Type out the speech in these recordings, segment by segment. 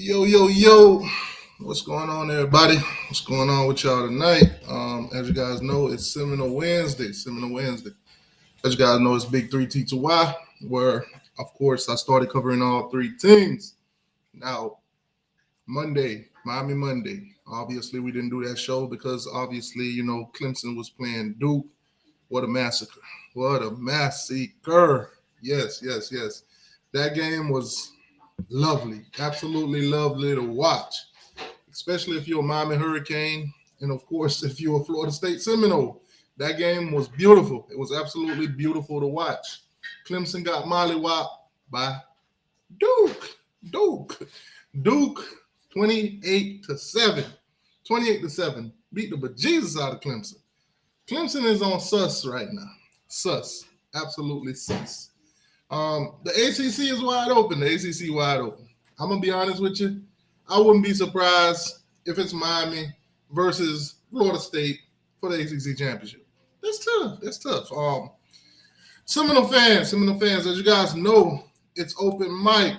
Yo, yo, yo. What's going on, everybody? What's going on with y'all tonight? As you guys know, it's Seminole Wednesday. Seminole Wednesday. As you guys know, it's Big 3T to Y, where, of course, I started covering all three teams. Now, Monday, Miami Monday. Obviously, we didn't do that show because, obviously, Clemson was playing Duke. What a massacre. What a massacre. Yes, yes, yes. That game was lovely, absolutely lovely to watch, especially if you're a Miami Hurricane, and of course, if you're a Florida State Seminole. That game was beautiful. It was absolutely beautiful to watch. Clemson got mollywopped by Duke. Duke. Duke, 28-7. 28-7. Beat the bejesus out of Clemson. Clemson is on sus right now. Sus. Absolutely sus. The ACC is wide open. The ACC wide open. I'm gonna be honest with you. I wouldn't be surprised if it's Miami versus Florida State for the ACC championship. That's tough. That's tough. Seminole fans. As you guys know, it's open mic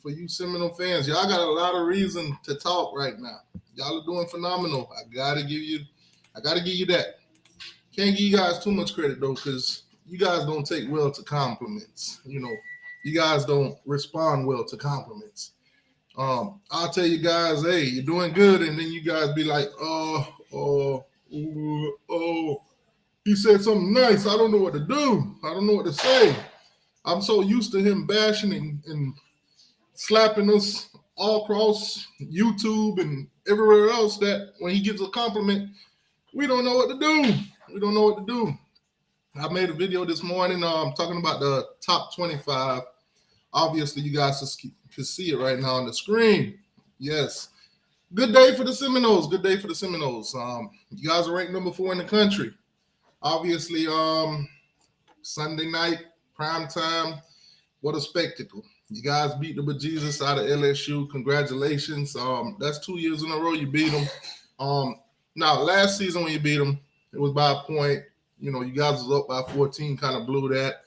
for you Seminole fans. Y'all got a lot of reason to talk right now. Y'all are doing phenomenal. I gotta give you that. Can't give you guys too much credit though, because you guys don't take well to compliments. You guys don't respond well to compliments. I'll tell you guys, hey, you're doing good, and then you guys be like, oh, he said something nice. I don't know what to do. I don't know what to say. I'm so used to him bashing and slapping us all across YouTube and everywhere else that when he gives a compliment, we don't know what to do. We don't know what to do. I made a video this morning talking about the top 25. Obviously, you guys can see it right now on the screen. Yes. Good day for the Seminoles. Good day for the Seminoles. You guys are ranked number 4 in the country. Obviously, Sunday night, prime time. What a spectacle. You guys beat the bejesus out of LSU. Congratulations. That's 2 years in a row you beat them. Now, last season when you beat them, it was by a point. You guys was up by 14, kind of blew that.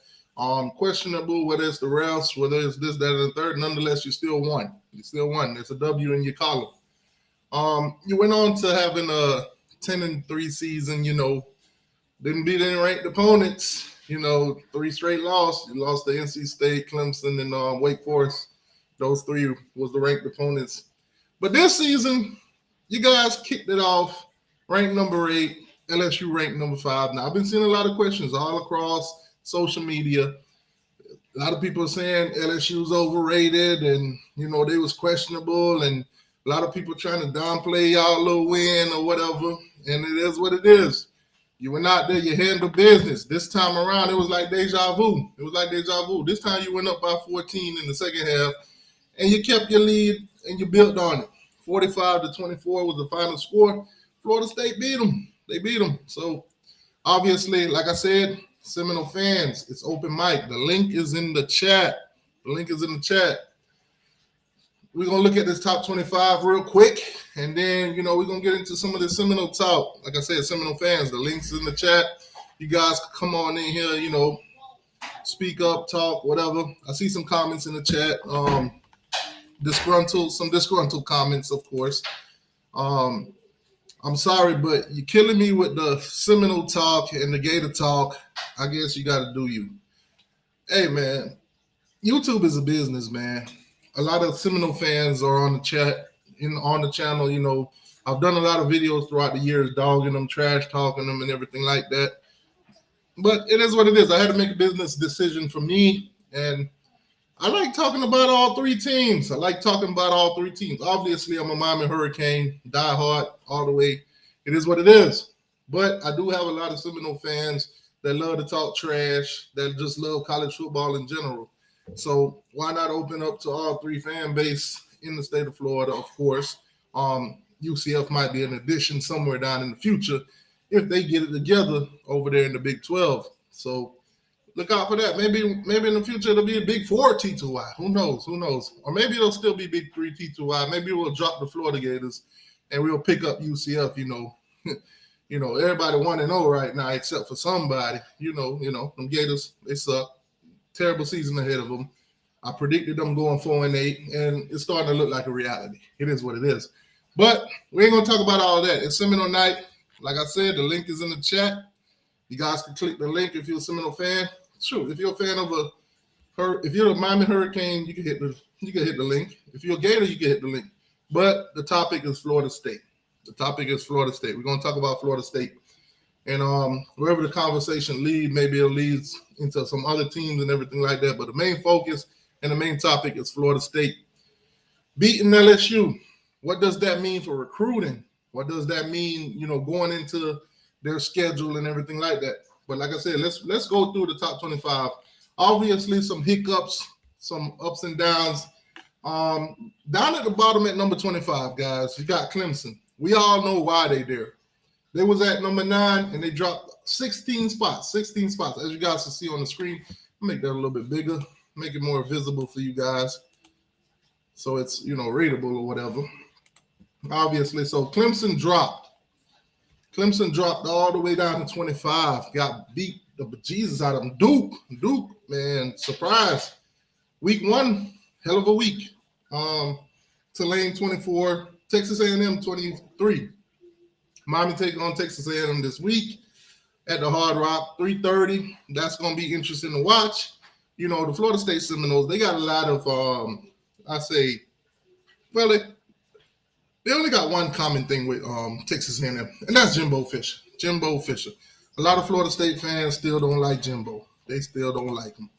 Questionable whether it's the refs, whether it's this, that, and the third. Nonetheless, you still won. You still won. There's a W in your column. You went on to having a 10-3 season. Didn't beat any ranked opponents. 3 straight losses. You lost to NC State, Clemson, and Wake Forest. Those 3 was the ranked opponents. But this season, you guys kicked it off, ranked number 8. LSU ranked number 5. Now, I've been seeing a lot of questions all across social media. A lot of people are saying LSU's overrated and, they was questionable, and a lot of people trying to downplay y'all little win or whatever, and it is what it is. You went out there, you handled business. This time around, it was like deja vu. This time you went up by 14 in the second half, and you kept your lead, and you built on it. 45-24 was the final score. Florida State beat them. They beat them. So, obviously, like I said, Seminole fans, it's open mic. The link is in the chat. We're going to look at this top 25 real quick, and then, we're going to get into some of the Seminole talk. Like I said, Seminole fans, the link's in the chat. You guys can come on in here, speak up, talk, whatever. I see some comments in the chat. Some disgruntled comments, of course. I'm sorry, but you're killing me with the Seminole talk and the Gator talk. I guess you got to do you. Hey, man, YouTube is a business, man. A lot of Seminole fans are on the chat, on the channel. I've done a lot of videos throughout the years, dogging them, trash talking them, and everything like that. But it is what it is. I had to make a business decision for me, and I like talking about all 3 teams. Obviously, I'm a Miami Hurricane, die hard all the way. It is what it is. But I do have a lot of Seminole fans that love to talk trash, that just love college football in general. So why not open up to all 3 fan base in the state of Florida, of course. UCF might be an addition somewhere down in the future if they get it together over there in the Big 12. So look out for that. Maybe in the future it'll be a Big 4 T2Y. Who knows? Or maybe it'll still be Big 3 T2Y. Maybe we'll drop the Florida Gators and we'll pick up UCF. Everybody 1-0 right now except for somebody. Them Gators, they suck. Terrible season ahead of them. I predicted them going 4-8, and it's starting to look like a reality. It is what it is. But we ain't going to talk about all that. It's Seminole night. Like I said, the link is in the chat. You guys can click the link if you're a Seminole fan. Sure, if you're a fan of if you're a Miami Hurricane, you can hit the link. If you're a Gator, you can hit the link. But the topic is Florida State. The topic is Florida State. We're going to talk about Florida State. And wherever the conversation leads, maybe it leads into some other teams and everything like that. But the main focus and the main topic is Florida State beating LSU. What does that mean for recruiting? What does that mean, going into their schedule and everything like that? But like I said, let's go through the top 25. Obviously, some hiccups, some ups and downs. Down at the bottom at number 25, guys, you got Clemson. We all know why they're there. They was at number 9, and they dropped 16 spots. 16 spots, as you guys can see on the screen. I'll make that a little bit bigger, make it more visible for you guys, so it's readable or whatever. Obviously, so Clemson dropped all the way down to 25. Got beat the bejesus out of them. Duke, man, surprise. Week 1, hell of a week. Tulane 24, Texas A&M 23. Miami taking on Texas A&M this week at the Hard Rock, 3:30. That's going to be interesting to watch. The Florida State Seminoles, they got a lot of, they only got one common thing with Texas A&M, and that's Jimbo Fisher. Jimbo Fisher. A lot of Florida State fans still don't like Jimbo. They still don't like him.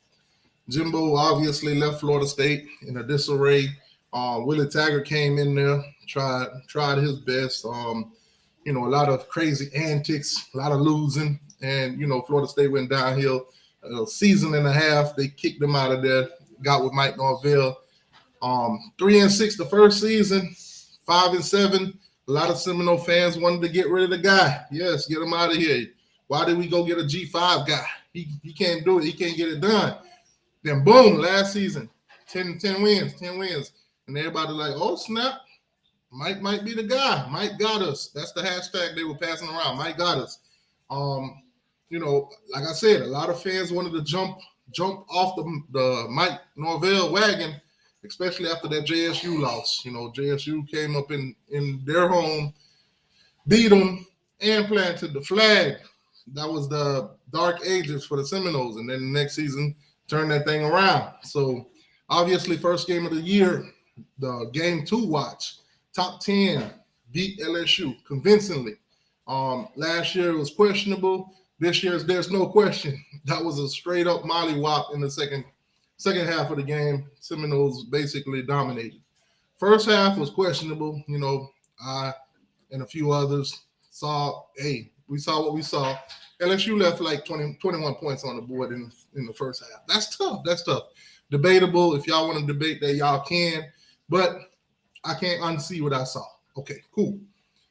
Jimbo obviously left Florida State in a disarray. Willie Taggart came in there, tried his best. A lot of crazy antics, a lot of losing, and Florida State went downhill. A season and a half, they kicked them out of there. Got with Mike Norvell. 3-6 the first season, 5-7. A lot of Seminole fans wanted to get rid of the guy. Yes, get him out of here. Why did we go get a G5 guy? He can't do it. He can't get it done. Then boom, last season, 10 wins. And everybody like, oh snap. Mike might be the guy. Mike got us. That's the hashtag they were passing around. Mike got us. Like I said, a lot of fans wanted to jump off the Mike Norvell wagon, especially after that JSU loss. JSU came up in their home, beat them, and planted the flag. That was the dark ages for the Seminoles. And then the next season, turned that thing around. So, obviously, first game of the year, the game to watch. Top 10, beat LSU convincingly. Last year it was questionable. This year there's no question. That was a straight up mollywop in the second half of the game. Seminoles basically dominated. First half was questionable. I and a few others we saw what we saw. LSU left like 21 points on the board in the first half. That's tough. Debatable. If y'all want to debate that, y'all can. But I can't unsee what I saw. Okay, cool.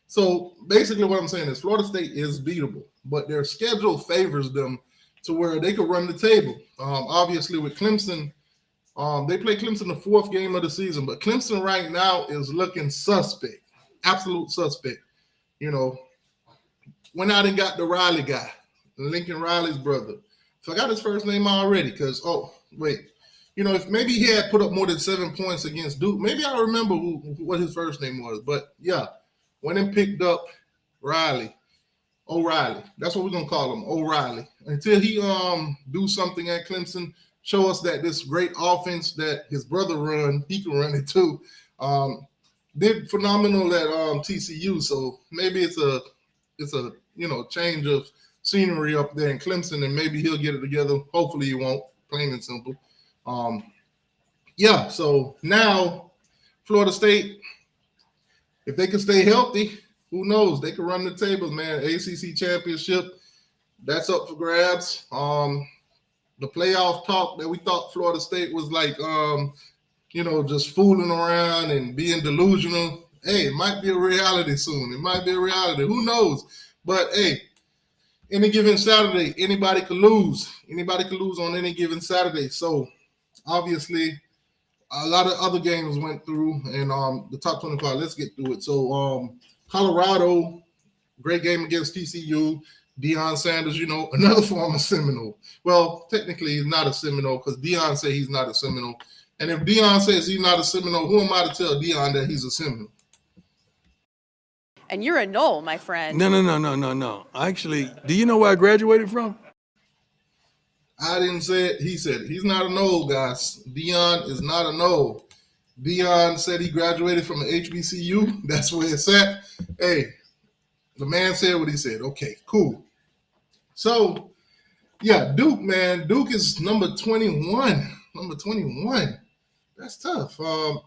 So basically what I'm saying is Florida State is beatable, but their schedule favors them to where they could run the table. Obviously with Clemson, they play Clemson the 4th game of the season, but Clemson right now is looking suspect, absolute suspect. Went out and got the Riley guy, Lincoln Riley's brother. Forgot his first name already because, if maybe he had put up more than 7 points against Duke, maybe I remember what his first name was. But, yeah, went and picked up O'Reilly. That's what we're going to call him, O'Reilly. Until he do something at Clemson, show us that this great offense that his brother run, he can run it too. Did phenomenal at TCU, so maybe it's a change of scenery up there in Clemson, and maybe he'll get it together. Hopefully he won't, plain and simple. So now Florida State, if they can stay healthy, who knows? They can run the tables, man. ACC championship, that's up for grabs. The playoff talk that we thought Florida State was like, just fooling around and being delusional. Hey, it might be a reality soon. It might be a reality. Who knows? But, hey, any given Saturday, anybody could lose. Anybody could lose on any given Saturday. So, obviously, a lot of other games went through, and the top 25, let's get through it. So, Colorado, great game against TCU. Deion Sanders, another former Seminole. Well, technically, he's not a Seminole because Deion said he's not a Seminole. And if Dion says he's not a Seminole, who am I to tell Dion that he's a Seminole? And you're a Nole, my friend. No. Actually, do you know where I graduated from? I didn't say it. He said it. He's not a Nole, guys. Dion is not a Nole. Dion said he graduated from an HBCU. That's where it's at. Hey, the man said what he said. Okay, cool. So, yeah, Duke, man. Duke is number 21. Number 21. That's tough.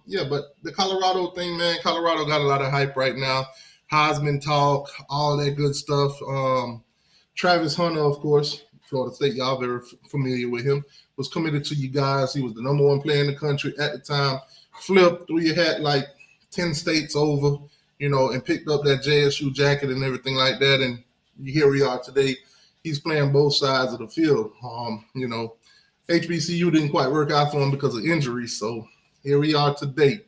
Yeah, but the Colorado thing, man, Colorado got a lot of hype right now. Heisman talk, all that good stuff. Travis Hunter, of course, Florida State, y'all very familiar with him, was committed to you guys. He was the number one player in the country at the time. Flipped through your hat like 10 states over, and picked up that JSU jacket and everything like that. And here we are today. He's playing both sides of the field. HBCU didn't quite work out for him because of injuries. So here we are today,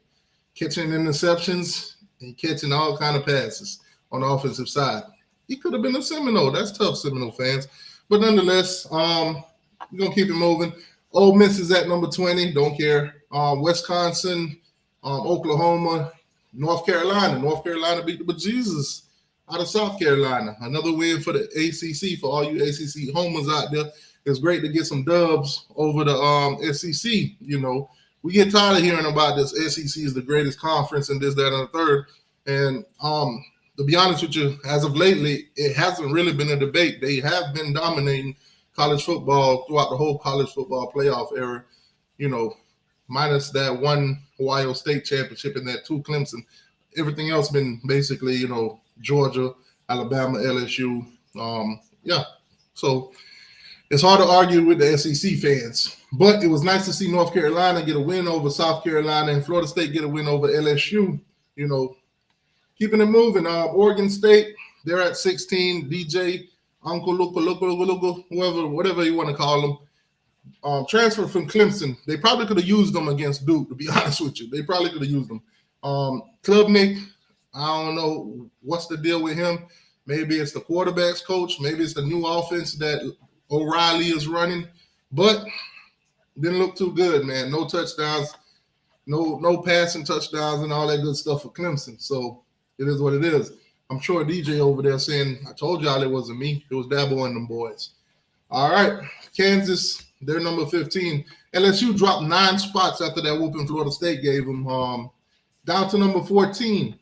catching interceptions and catching all kind of passes on the offensive side. He could have been a Seminole. That's tough, Seminole fans. But nonetheless, we're going to keep it moving. Ole Miss is at number 20. Don't care. Wisconsin, Oklahoma, North Carolina. North Carolina beat the bejesus out of South Carolina. Another win for the ACC. For all you ACC homers out there, it's great to get some dubs over the SEC. We get tired of hearing about this. SEC is the greatest conference and this, that, and the third. And to be honest with you, as of lately, it hasn't really been a debate. They have been dominating college football throughout the whole college football playoff era, minus that one Ohio State championship and that two Clemson. Everything else been basically, Georgia, Alabama, LSU. So it's hard to argue with the SEC fans. But it was nice to see North Carolina get a win over South Carolina and Florida State get a win over LSU. Keeping it moving. Oregon State, they're at 16. DJ, Uncle Luka, whatever you want to call them. Transfer from Clemson. They probably could have used them against Duke, to be honest with you. They probably could have used them. Klubnik, I don't know what's the deal with him. Maybe it's the quarterback's coach. Maybe it's the new offense that O'Reilly is running. But didn't look too good, man. No touchdowns, no passing touchdowns and all that good stuff for Clemson. So it is what it is. I'm sure DJ over there saying, I told y'all it wasn't me. It was Dabo and them boys. All right. Kansas, they're number 15. LSU dropped 9 spots after that whooping Florida State gave them. Down to number 14.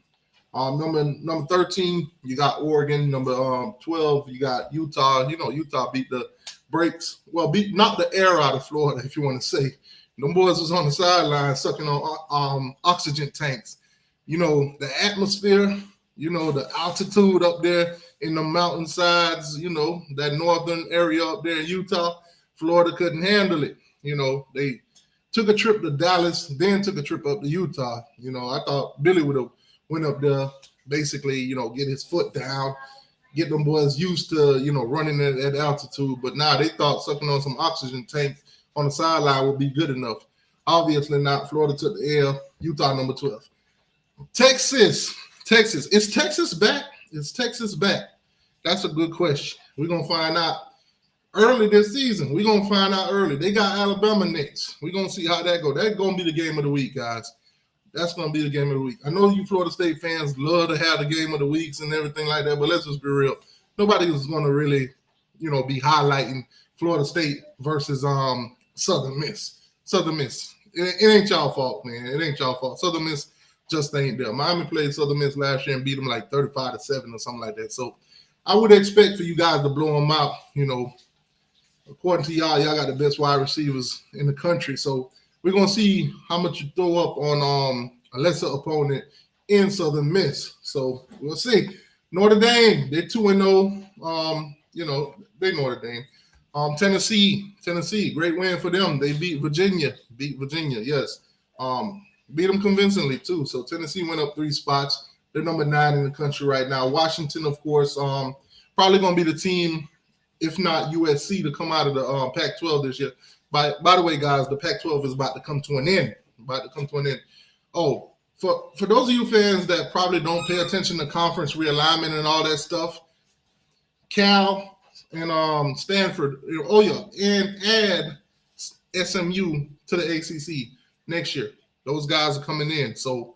Number 13, you got Oregon. Number 12, you got Utah. Utah beat the brakes. Well, knocked the air out of Florida, if you want to say. Them boys was on the sideline sucking on oxygen tanks. The atmosphere, the altitude up there in the mountainsides, that northern area up there in Utah, Florida couldn't handle it. They took a trip to Dallas, then took a trip up to Utah. I thought Billy would have went up there, basically, get his foot down, get them boys used to, running at altitude. But now they thought sucking on some oxygen tanks on the sideline would be good enough. Obviously not. Florida took the L. Utah number 12. Texas. Is Texas back? Is Texas back? That's a good question. We're going to find out early this season. We're going to find out early. They got Alabama next. We're going to see how that goes. That's going to be the game of the week, guys. That's going to be the game of the week. I know you Florida State fans love to have the game of the weeks and everything like that, but let's just be real. Nobody is going to really, be highlighting Florida State versus Southern Miss. Southern Miss. It ain't y'all fault, man. It ain't y'all fault. Southern Miss just ain't there. Miami played Southern Miss last year and beat them like 35-7 or something like that. So I would expect for you guys to blow them out. According to y'all got the best wide receivers in the country. So we're going to see how much you throw up on a lesser opponent in Southern Miss. So we'll see. Notre Dame, they're 2-0. They Notre Dame. Tennessee, great win for them. They beat Virginia, yes. Beat them convincingly, too. So Tennessee went up 3 spots. They're number 9 in the country right now. Washington, of course, probably going to be the team, if not USC, to come out of the Pac-12 this year. By the way, guys, the Pac-12 is about to come to an end. Oh, for those of you fans that probably don't pay attention to conference realignment and all that stuff, Cal and Stanford, and add SMU to the ACC. next year. Those guys are coming in. So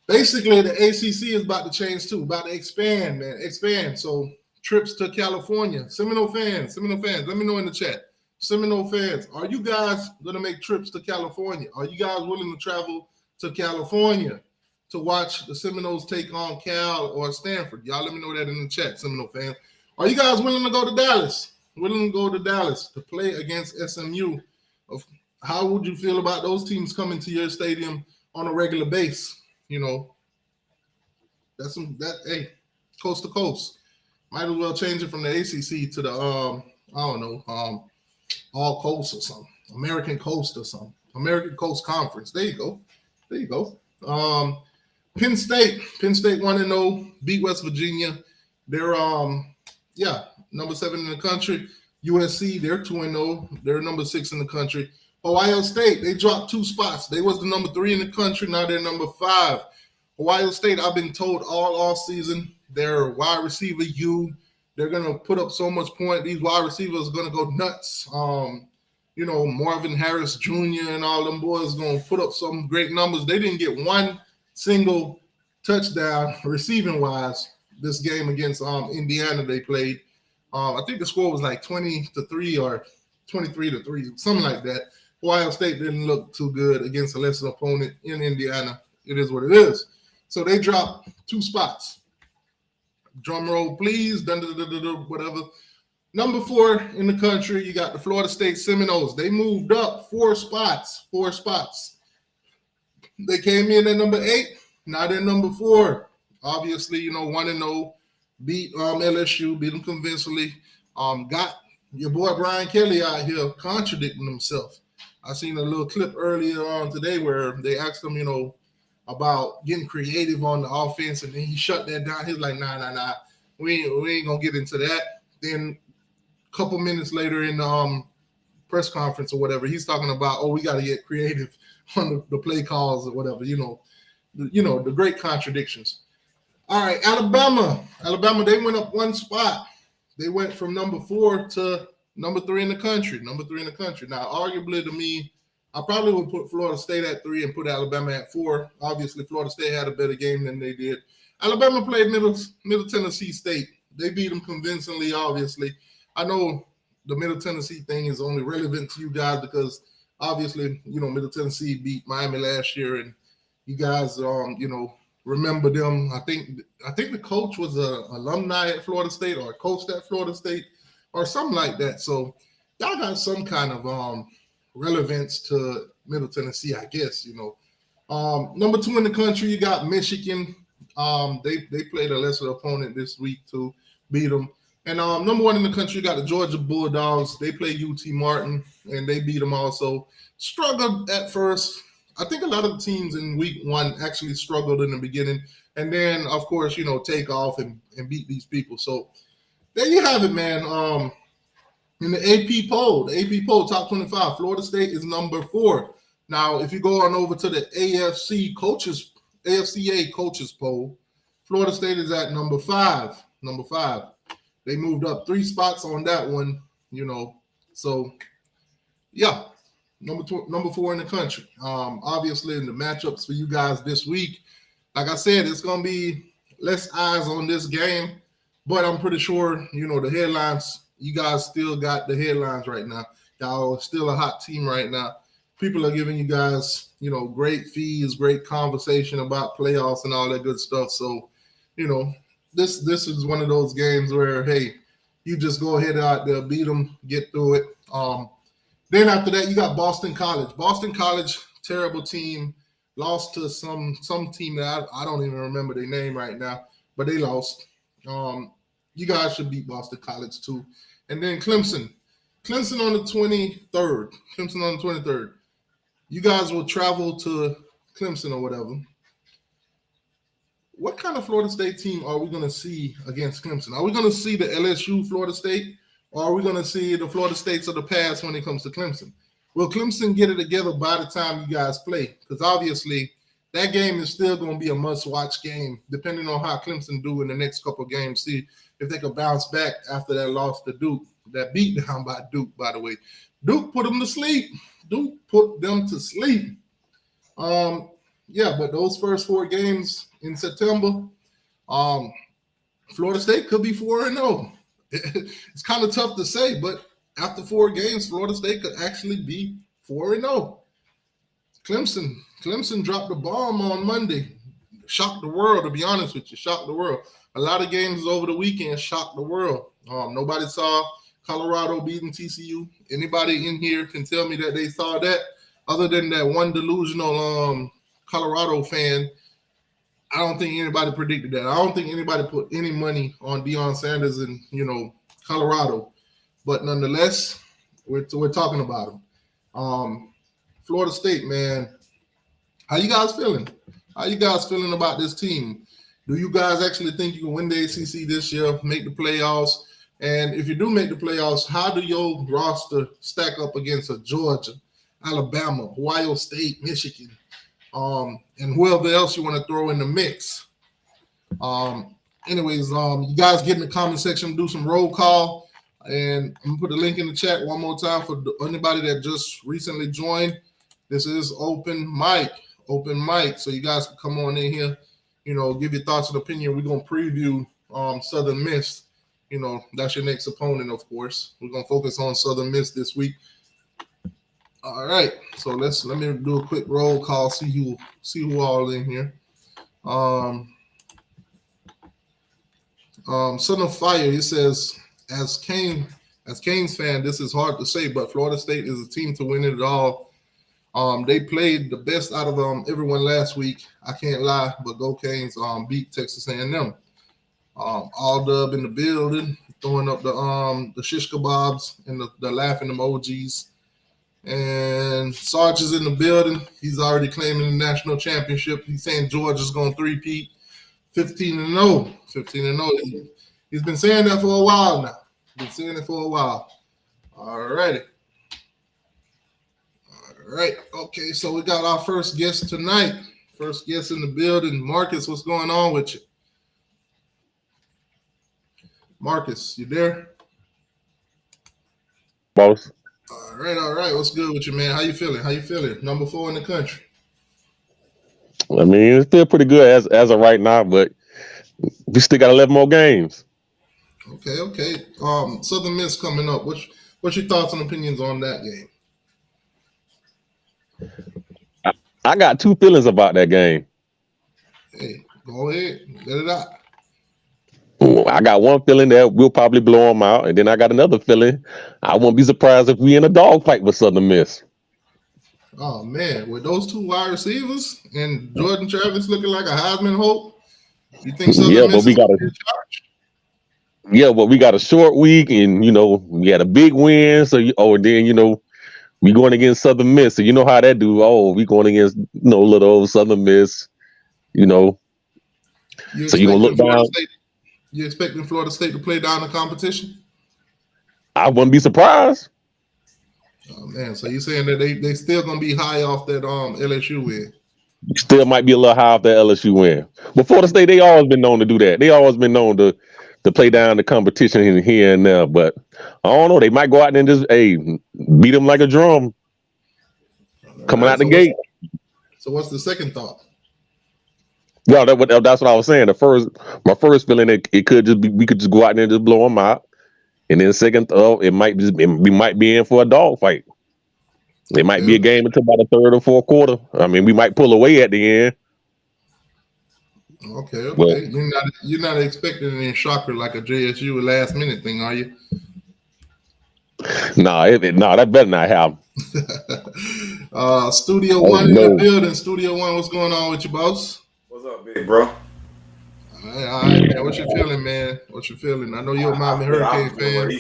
basically, the ACC is about to change too, about to expand, man, expand. So trips to California, Seminole fans, let me know in the chat. Seminole fans, are you guys going to make trips to California? Are you guys willing to travel to California to watch the Seminoles take on Cal or Stanford? Y'all let me know that in the chat, Seminole fans. Are you guys willing to go to Dallas? Willing to go to Dallas to play against SMU? How would you feel about those teams coming to your stadium on a regular basis? You know, hey, coast to coast. Might as well change it from the ACC to the all coast or something, American Coast or something, American Coast Conference. There you go. Penn State 1-0, beat West Virginia. They're number 7 in the country. USC, they're 2-0. They're number 6 in the country. Ohio State, they dropped 2 spots. They was the number 3 in the country. Now they're number 5. Ohio State, I've been told all season, their wide receiver they're gonna put up so much point. These wide receivers are gonna go nuts. Marvin Harris Jr. and all them boys gonna put up some great numbers. They didn't get one single touchdown receiving wise this game against Indiana. They played. I think the score was like 20-3 or 23-3, something like that. Ohio State didn't look too good against a lesser opponent in Indiana. It is what it is. So they dropped 2 spots. Drum roll, please. Whatever. Number 4 in the country, you got the Florida State Seminoles. They moved up 4 spots. They came in at number 8. Now they're number 4. Obviously, 1-0. Beat LSU, beat them convincingly. Got your boy Brian Kelly out here contradicting himself. I seen a little clip earlier on today where they asked him, about getting creative on the offense, and then he shut that down. He was like, nah. We ain't gonna get into that. Then a couple minutes later in the press conference or whatever, he's talking about, we got to get creative on the play calls or whatever. The great contradictions. All right, Alabama, they went up 1 spot. They went from number 4 to number 3 in the country. Now, arguably to me, I probably would put Florida State at 3 and put Alabama at 4. Obviously, Florida State had a better game than they did. Alabama played Middle Tennessee State. They beat them convincingly, obviously. I know the Middle Tennessee thing is only relevant to you guys because, obviously, Middle Tennessee beat Miami last year, and you guys, remember them. I think the coach was an alumni at Florida State or coached at Florida State or something like that. So y'all got some kind of relevance to Middle Tennessee, I guess. Number 2 in the country, you got Michigan. They played a lesser opponent this week to beat them. And number 1 in the country, you got the Georgia Bulldogs. They play UT Martin, and they beat them also. Struggled at first. I think a lot of the teams in week 1 actually struggled in the beginning. And then, of course, take off and beat these people. So there you have it, man. In the AP poll, top 25, Florida State is number 4. Now, if you go on over to the AFCA coaches poll, Florida State is at number 5. They moved up 3 spots on that one, So, yeah, number 4 in the country. Obviously, in the matchups for you guys this week, like I said, it's going to be less eyes on this game, but I'm pretty sure, the headlines. You guys still got the headlines right now. Y'all are still a hot team right now. People are giving you guys, great feeds, great conversation about playoffs and all that good stuff. So, this is one of those games where, hey, you just go ahead out there, beat them, get through it. Then after that, you got Boston College. Boston College, terrible team, lost to some team that I don't even remember their name right now, but they lost. You guys should beat Boston College too. And then Clemson on the 23rd. You guys will travel to Clemson or whatever. What kind of Florida State team are we going to see against Clemson? Are we going to see the LSU Florida State, or are we going to see the Florida States of the past when it comes to Clemson? Will Clemson get it together by the time you guys play? Because obviously that game is still going to be a must-watch game, depending on how Clemson do in the next couple of games. See if they could bounce back after that loss to Duke, that beat down by Duke, by the way. Duke put them to sleep. Yeah, but those first 4 games in September, Florida State could be 4-0. It's kind of tough to say, but after 4 games, Florida State could actually be 4-0. Clemson dropped the bomb on Monday. Shocked the world, to be honest with you. Shocked the world. A lot of games over the weekend shocked the world. Nobody saw Colorado beating TCU. Anybody in here can tell me that they saw that, other than that one delusional Colorado fan. I don't think anybody predicted that. I don't think anybody put any money on Deion Sanders in, Colorado. But nonetheless, we're talking about him. Florida State, man. How you guys feeling? How you guys feeling about this team? Do you guys actually think you can win the ACC this year, make the playoffs? And if you do make the playoffs, how do your roster stack up against a Georgia, Alabama, Ohio State, Michigan, and whoever else you want to throw in the mix? Anyways, you guys get in the comment section, do some roll call, and I'm going to put the link in the chat one more time for anybody that just recently joined. This is open mic, so you guys can come on in here, give your thoughts and opinion. We're going to preview Southern Miss. That's your next opponent, of course. We're going to focus on Southern Miss this week. All right, so let me do a quick roll call, see who all in here. Son of Fire, he says, as Canes fan, this is hard to say, but Florida State is a team to win it all. They played the best out of everyone last week. I can't lie, but go Canes beat Texas A&M. All dub in the building, throwing up the shish kebabs and the laughing emojis. And Sarge is in the building. He's already claiming the national championship. He's saying Georgia's going to three-peat, 15-0. 15-0. He's been saying that for a while now. All righty. All right. Okay, so we got our first guest tonight. First guest in the building. Marcus, what's going on with you? Marcus, you there? Boss. All right. What's good with you, man? How you feeling? Number 4 in the country. I mean, it's still pretty good as of right now, but we still got 11 more games. Okay. Southern Miss coming up. What's your thoughts and opinions on that game? I got 2 feelings about that game. Hey, go ahead. Let it out. I got one feeling that we'll probably blow them out, and then I got another feeling I won't be surprised if we in a dogfight with Southern Miss. Oh, man. With those 2 wide receivers and Jordan Travis looking like a Heisman hope, you think Southern Miss is going to be in charge? Yeah, but we got a short week, and, we had a big win, so, then, we going against Southern Miss, so you know how that do. Oh, we going against, little old Southern Miss, So you're going to look down. You expecting Florida State to play down the competition? I wouldn't be surprised. Oh, man. So you're saying that they still going to be high off that LSU win? Still might be a little high off that LSU win. But Florida State, they always been known to do that. They always been known to play down the competition here and there. But I don't know. They might go out there and just, beat them like a drum coming out the gate. So what's the second thought? Yeah, that's what I was saying. My first feeling, it could just be we could just go out there and just blow them out, and then second, we might be in for a dogfight. It might be a game until about the 3rd or 4th quarter. I mean, we might pull away at the end. Okay. Well, you're not expecting any shocker like a JSU last minute thing, are you? No, that better not happen. Studio One in the building. Studio One, what's going on with you, boss? What's up, big bro? All right, man. What you feeling, man? I know you're a Miami Hurricane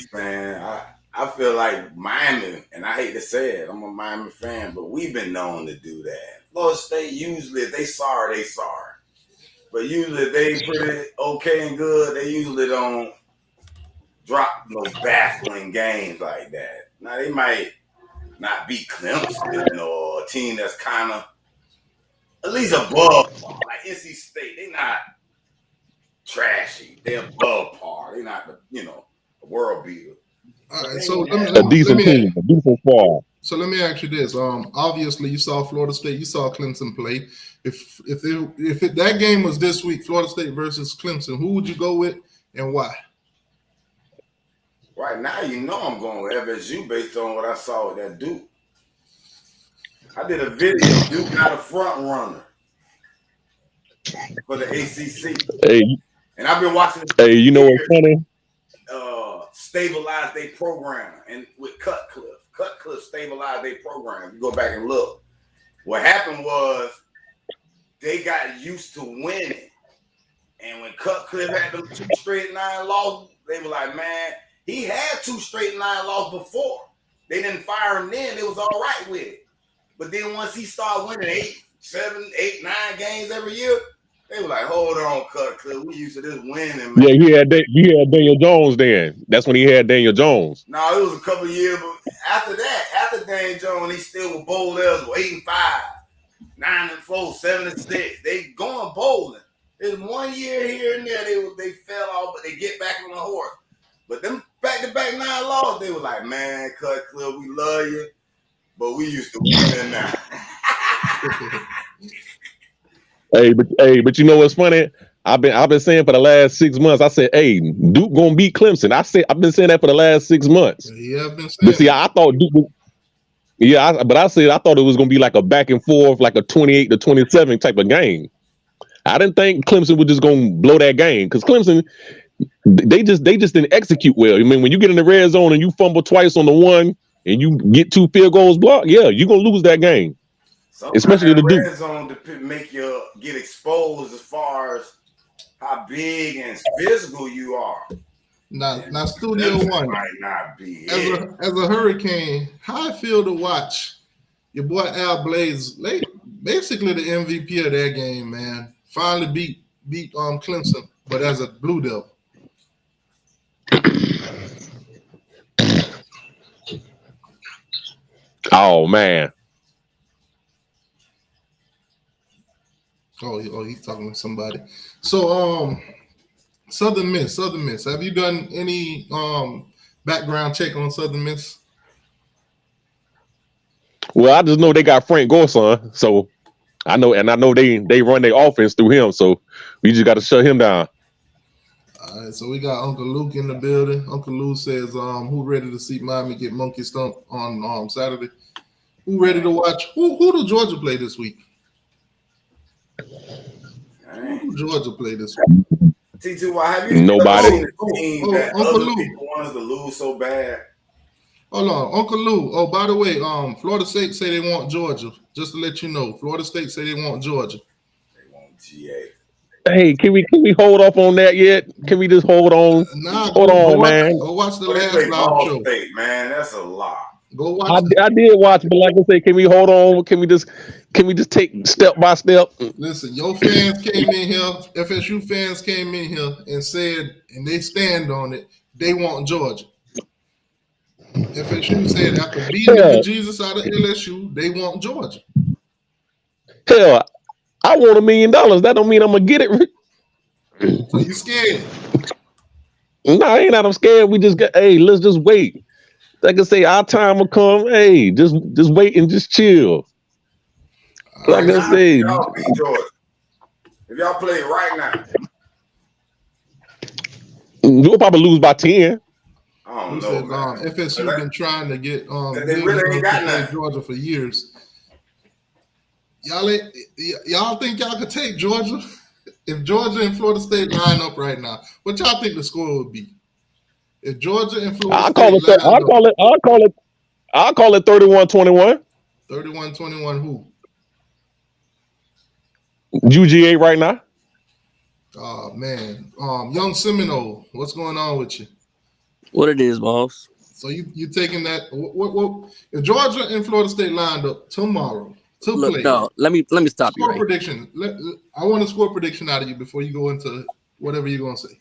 fan. I feel like Miami, and I hate to say it, I'm a Miami fan, but we've been known to do that. Florida State, usually, if they sorry, they sorry. But usually, if they pretty okay and good, they usually don't drop no baffling games like that. Now, they might not beat Clemson or a team that's kind of at least above par. Like NC State, they not trashy. They're above par. They're not the world beater. All right, so a decent team, a decent squad. So let me ask you this. Obviously you saw Florida State, you saw Clemson play. If that game was this week, Florida State versus Clemson, who would you go with and why? Right now, I'm going with FSU based on what I saw with that Duke. I did a video. Duke got a front runner for the ACC. Hey, and I've been watching. Hey, you know what's funny? Stabilize their program, and with Cutcliffe stabilized their program. You go back and look. What happened was they got used to winning, and when Cutcliffe had them 2 straight 9 losses, they were like, man, he had 2 straight 9 losses before. They didn't fire him then. They was all right with it. But then once he started winning 8, 7, 8, 9 games every year, they were like, hold on, Cutcliffe. We used to this winning, man. Yeah, he had Daniel Jones then. That's when he had Daniel Jones. No, it was a couple of years, but after Daniel Jones, he still was bowl eligible, 8-5, 9-4, 7-6. They going bowling. There's 1 year here and there they fell off, but they get back on the horse. But them back-to-back 9 losses, they were like, man, Cutcliffe, we love you, but we used to win now. But you know what's funny? I've been saying for the last 6 months. I said, "Hey, Duke gonna beat Clemson." I've been saying that for the last 6 months. Yeah, I've been saying. But see, I thought Duke. I thought it was gonna be like a back and forth, like a 28-27 type of game. I didn't think Clemson was just gonna blow that game because Clemson, they just didn't execute well. I mean, when you get in the red zone and you fumble twice on the one and you get 2 field goals blocked, yeah, you're gonna lose that game. Sometimes especially the red Duke zone to make you get exposed as far as how big and physical you are. Now Studio One might not be as a Hurricane. How I feel to watch your boy Al Blaze, basically the MVP of that game, man. Finally beat Clemson, but as a Blue Devil. Oh man. Oh, he's talking to somebody. So, Southern Miss. Have you done any background check on Southern Miss? Well, I just know they got Frank Gorson, so I know they run their offense through him. So we just got to shut him down. All right, so we got Uncle Luke in the building. Uncle Luke says, "Who ready to see Miami get monkey stumped on Saturday? Who ready to watch? Who do Georgia play this week? Who Georgia play this week? T2, have you nobody seen the team that Uncle other Luke. people wanted to lose so bad? Hold on, Uncle Lou. Oh, by the way, Florida State say they want Georgia. Just to let you know, Florida State say they want Georgia. They want GA. Hey, can we hold off on that yet? Can we just hold on? Hold on, man. Go watch the last live live show. State, man, that's a lot. Go watch. I did watch, but like I say, can we hold on? Can we just take step by step? Listen, your fans came in here, FSU fans came in here and said, and they stand on it, they want Georgia. FSU said after beating the Jesus out of LSU, they want Georgia. Hell, I want $1 million. That don't mean I'm gonna get it. So you scared? No, I ain't. I'm scared. We just got. Hey, let's just wait. Like I say, our time will come. Hey, just wait and just chill. Like I say, y'all beat Georgia. If y'all play right now, we'll probably lose by 10. I don't know. FSU been trying to get they really ain't got nothing. Georgia for years. Y'all think y'all could take Georgia? If Georgia and Florida State line up right now, what y'all think the score would be? If Georgia and Florida I'll call it 31-21. 31-21 who? UGA right now. Oh man. Young Seminole, what's going on with you? What it is, boss? So you taking that? What? If Georgia and Florida State lined up tomorrow to Look, play, no, let me stop you. Score Right? prediction. I want a score prediction out of you before you go into whatever you're gonna say.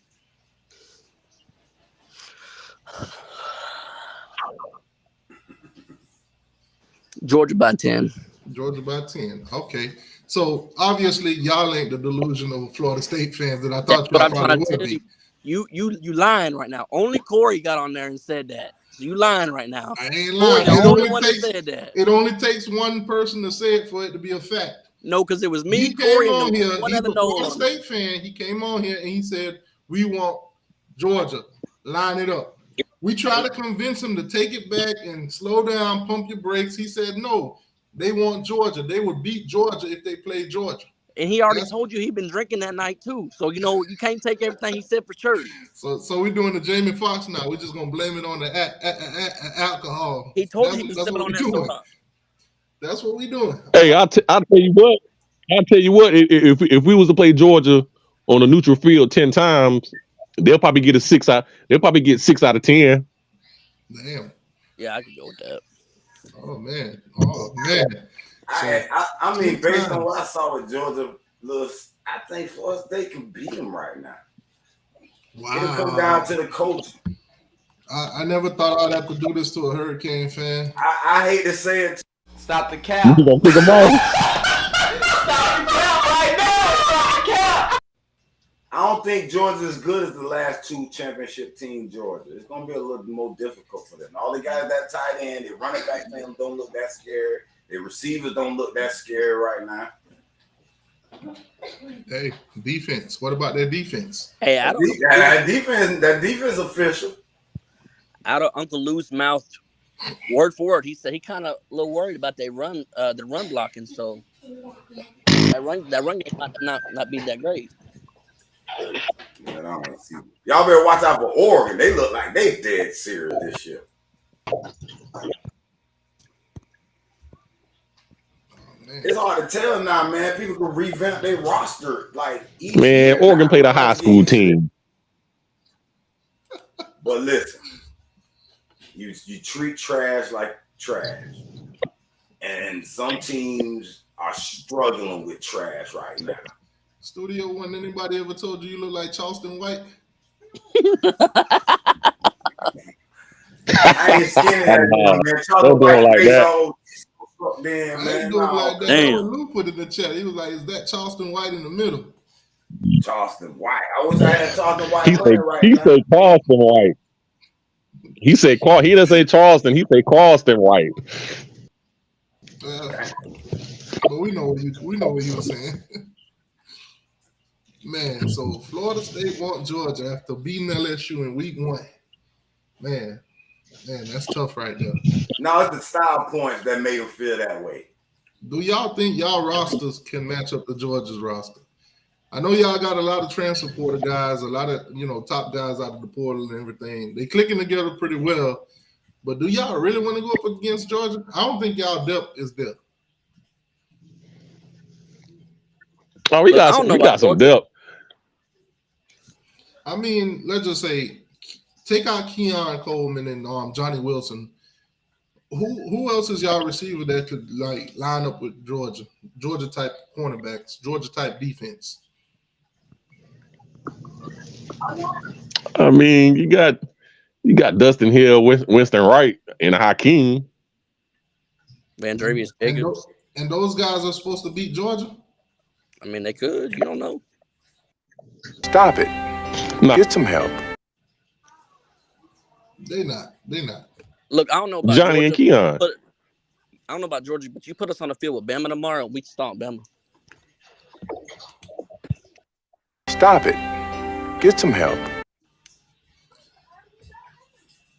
Georgia by 10. Georgia by 10. Okay. So obviously y'all ain't the delusional Florida State fans that I thought y'all probably would be. You lying right now. Only Corey got on there and said that. You lying right now. I ain't Corey, lying. the only one that said that. It only takes one person to say it for it to be a fact. No, because it was me, He Corey, came on and here. one He's other a Florida Nolan. State fan. He came on here and he said, "We want Georgia. Line it up." We tried to convince him to take it back and slow down, pump your brakes. He said, "No, they want Georgia. They would beat Georgia if they played Georgia." And he already told you he'd been drinking that night too. So you can't take everything he said for sure. So we're doing the Jamie Foxx now. We're just gonna blame it on the alcohol. He told you he was sipping on that soda. That's what we're doing. Hey, I'll tell you what. If we was to play Georgia on a neutral field 10 times, they'll probably get 6 out of 10. Damn. Yeah, I could go with that. Oh man. I mean, based on what I saw with Georgia, I think Florida State can beat them right now. Wow. It'll come down to the coach. I never thought I'd have to do this to a Hurricane fan. I hate to say it. Stop the cap. You gonna pick them off? Stop the cap right now. Stop the cap. I don't think Georgia is as good as the last 2 championship team Georgia. It's going to be a little more difficult for them. All they got is that tight end. Their running back them don't look that scared. Their receivers don't look that scared right now. Hey, defense. What about their defense? Hey, I don't. That defense official. Out of Uncle Lou's mouth, word for word, he said he kind of a little worried about the run blocking. So that run game might not be that great. Man, I don't see. Y'all better watch out for Oregon. They look like they dead serious this year. It's hard to tell now, man. People can revamp their roster like each year. Oregon played a high school team. But listen, you treat trash like trash, and some teams are struggling with trash right now. Studio One, anybody ever told you look like Charleston White? I ain't skinny that man. Don't do it like that. Man, I ain't doing like that. Damn. Lou put it in the chat. He was like, "Is that Charleston White in the middle?" Charleston White. I wish I had Charleston White. He said Charleston White. He said he didn't say Charleston. He said Charleston White. But we know what you were saying. Man, so Florida State want Georgia after beating LSU in week 1. Man, that's tough right there. No, it's the style points that made them feel that way. Do y'all think y'all rosters can match up to Georgia's roster? I know y'all got a lot of transfer portal guys, a lot of top guys out of the portal and everything. They clicking together pretty well. But do y'all really want to go up against Georgia? I don't think y'all depth is there. Oh, we got some depth. I mean, let's just say, take out Keon Coleman and Johnny Wilson. Who else is y'all receiver that could line up with Georgia? Georgia type cornerbacks, Georgia type defense. I mean, you got Dustin Hill, Winston Wright, and Hakeem. Vandrevius Jacobs. And those guys are supposed to beat Georgia? I mean, they could. You don't know. Stop it. No. Get some help. They're not. Look, I don't know about Johnny Georgia, and Keon. but I don't know about Georgia, but you put us on the field with Bama tomorrow, we stomp Bama. Stop it. Get some help.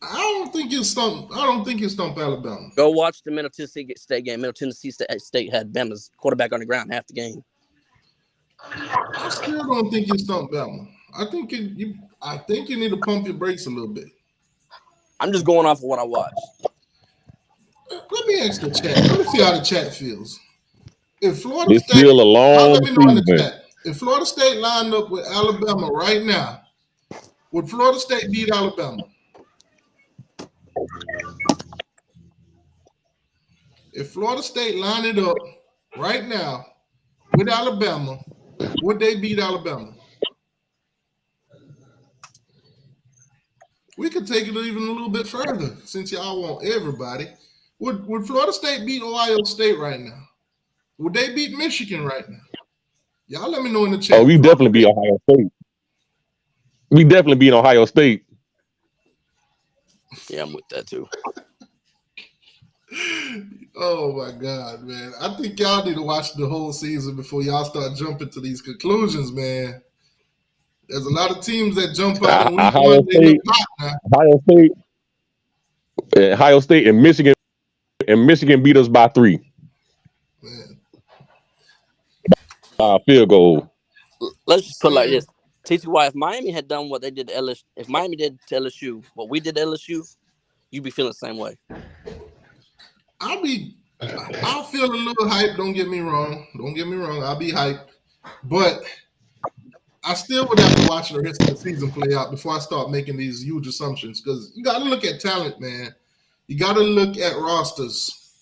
I don't think you stump Alabama. Go watch the Middle Tennessee State game. Middle Tennessee State had Bama's quarterback on the ground half the game. I still don't think you stump Bama. I think you need to pump your brakes a little bit. I'm just going off of what I watched. Let me ask the chat. Let me see how the chat feels. If Florida It's State, still a long let me know in the season. chat. If Florida State lined up with Alabama right now, would Florida State beat Alabama? If Florida State lined it up right now with Alabama, would they beat Alabama? We could take it even a little bit further since y'all want everybody. Would Florida State beat Ohio State right now? Would they beat Michigan right now? Y'all let me know in the chat. Oh, we definitely beat Ohio State. We definitely beat Ohio State. Yeah, I'm with that too. Oh my God, man! I think y'all need to watch the whole season before y'all start jumping to these conclusions, man. There's a lot of teams that jump out in week Ohio one. They look State, hot now. Ohio State, and Michigan beat us by 3 Man, field goal. Let's just put it like saying, this: TTY, if Miami had done what they did to LSU, if Miami did to LSU what we did to LSU, you'd be feeling the same way. I'll feel a little hype. Don't get me wrong. I'll be hyped, but I still would have to watch the rest of the season play out before I start making these huge assumptions. Because you got to look at talent, man. You got to look at rosters.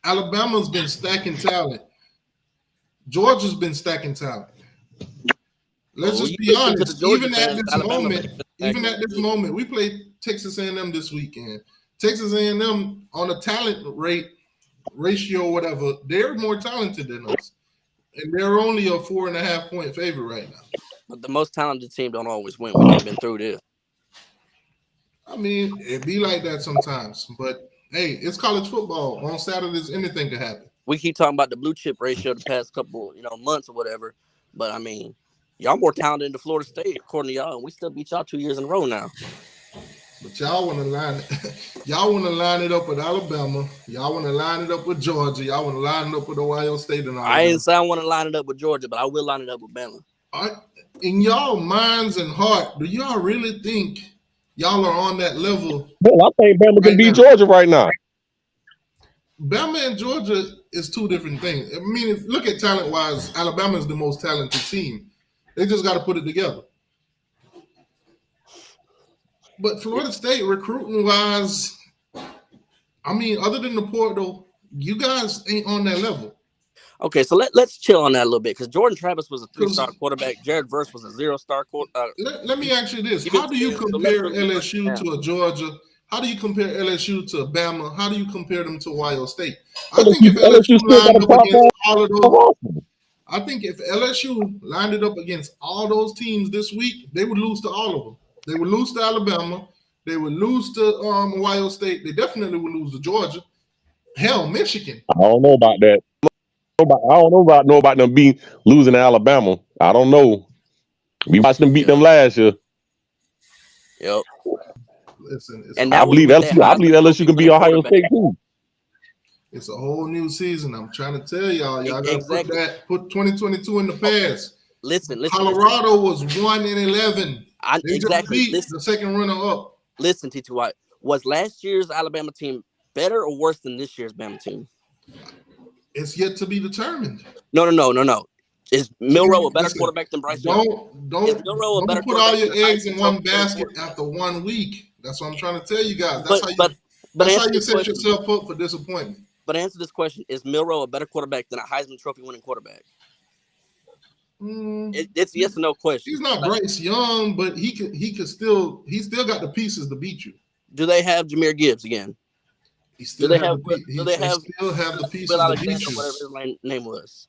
Alabama's been stacking talent. Georgia's been stacking talent. Let's just be honest. Even at this moment, we played Texas A&M this weekend. Texas A&M on a talent ratio, whatever, they're more talented than us. And they're only a 4.5 point favorite right now. But the most talented team don't always win. We've been through this. I mean, it be like that sometimes. But, hey, it's college football. On Saturdays, anything could happen. We keep talking about the blue chip ratio the past couple, months or whatever. But, I mean, y'all more talented than Florida State, according to y'all. And we still beat y'all 2 years in a row now. But y'all want to line it up with Alabama. Y'all want to line it up with Georgia. Y'all want to line it up with Ohio State and all I ain't say I want to line it up with Georgia, but I will line it up with Bama. In y'all minds and heart, do y'all really think y'all are on that level? Well, I think Bama can beat Georgia right now. Bama and Georgia is two different things. I mean, look at talent-wise, Alabama is the most talented team. They just got to put it together. But Florida State, recruiting-wise, I mean, other than the portal, you guys ain't on that level. Okay, so let's chill on that a little bit because Jordan Travis was a 3-star quarterback. Jared Verse was a 0-star quarterback. Let me ask you this. How do you compare LSU to a Georgia? How do you compare LSU to Bama? How do you compare them to Ohio State? I think if LSU lined up against all of those, I think if LSU lined it up against all those teams this week, they would lose to all of them. They would lose to Alabama. They would lose to Ohio State. They definitely would lose to Georgia. Hell, Michigan. I don't know about that. I don't know about them losing to Alabama. I don't know. We watched them beat them last year. Yep. Listen, I believe LSU can beat Ohio State too. It's a whole new season. I'm trying to tell y'all. Y'all gotta put 2022 in the past. Listen. Colorado was 1-11. They just beat the second runner up. Listen, TTY, was last year's Alabama team better or worse than this year's Bama team? It's yet to be determined. No. Is Milroe a better quarterback than Bryce Young? Don't put all your eggs in one basket after 1 week. That's what I'm trying to tell you guys. That's how you set yourself up for disappointment. But answer this question: is Milroe a better quarterback than a Heisman Trophy winning quarterback? It's a yes or no question. He's not Bryce Young, but he still got the pieces to beat you. Do they have Jahmyr Gibbs again? Do they have the pieces Bill Alexander, whatever his name was?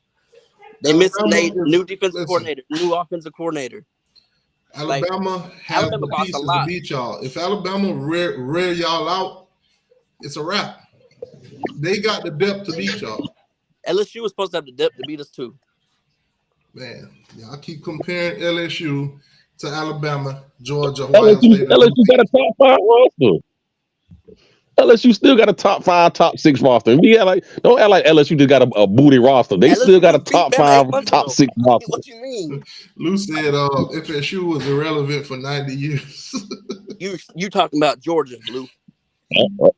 They missed new defensive coordinator, new offensive coordinator. Alabama has the pieces to beat y'all. If Alabama rear y'all out, it's a wrap. They got the depth to beat y'all. LSU was supposed to have the depth to beat us too. Man, y'all keep comparing LSU to Alabama, Georgia, Ohio State. LSU got a top 5 roster. LSU still got a top 5, top 6 roster. Don't act like LSU just got a booty roster. They still got a top 5, top 6 roster. What you mean? Lou said FSU was irrelevant for 90 years. you talking about Georgia, Lou?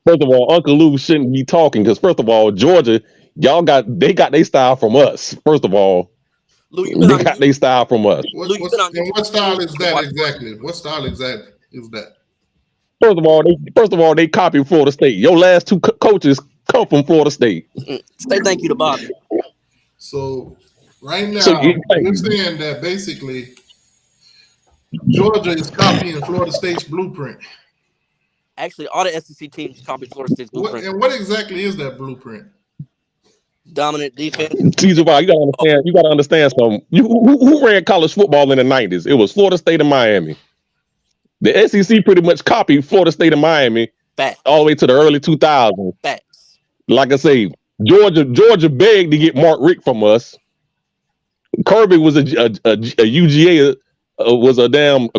First of all, Uncle Lou shouldn't be talking because first of all, Georgia, they got their style from us. First of all, Lou, they got their style from us. What style is that exactly? What style exactly is that? First of all, they copied Florida State. Your last 2 coaches come from Florida State. Say thank you to Bobby. So right now, you're saying that basically Georgia is copying Florida State's blueprint. Actually, all the SEC teams copied Florida State's blueprint. And what exactly is that blueprint? Dominant defense. You gotta understand something. Who ran college football in the 90s? It was Florida State and Miami. The SEC pretty much copied Florida State and Miami Facts. all the way to the early 2000s. Facts. Like I say, Georgia begged to get Mark Richt from us. Kirby was a UGA, was a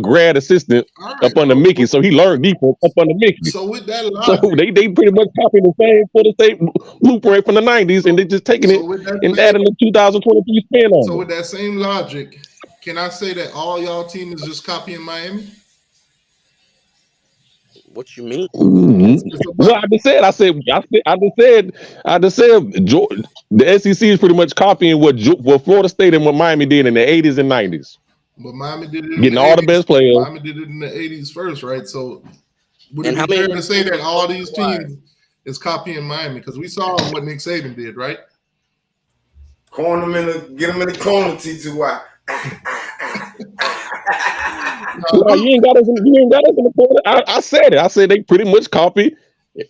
grad assistant up under Mickey, so he learned defense up under Mickey. So with that logic, So they pretty much copied the same Florida State blueprint from the 90s, and they just taking it and adding the 2023 spin on it. So with that same logic, can I say that all y'all team is just copying Miami? What you mean? Well, I just said the SEC is pretty much copying what Florida State and what Miami did in the 80s and 90s. But Miami did it getting all the best players. Miami did it in the 80s first, right? So would it be fair to say that all these teams is copying Miami? Because we saw what Nick Saban did, right? Corner them get them in the corner, TTY. No, you ain't got us in the corner. I said it. I said they pretty much copied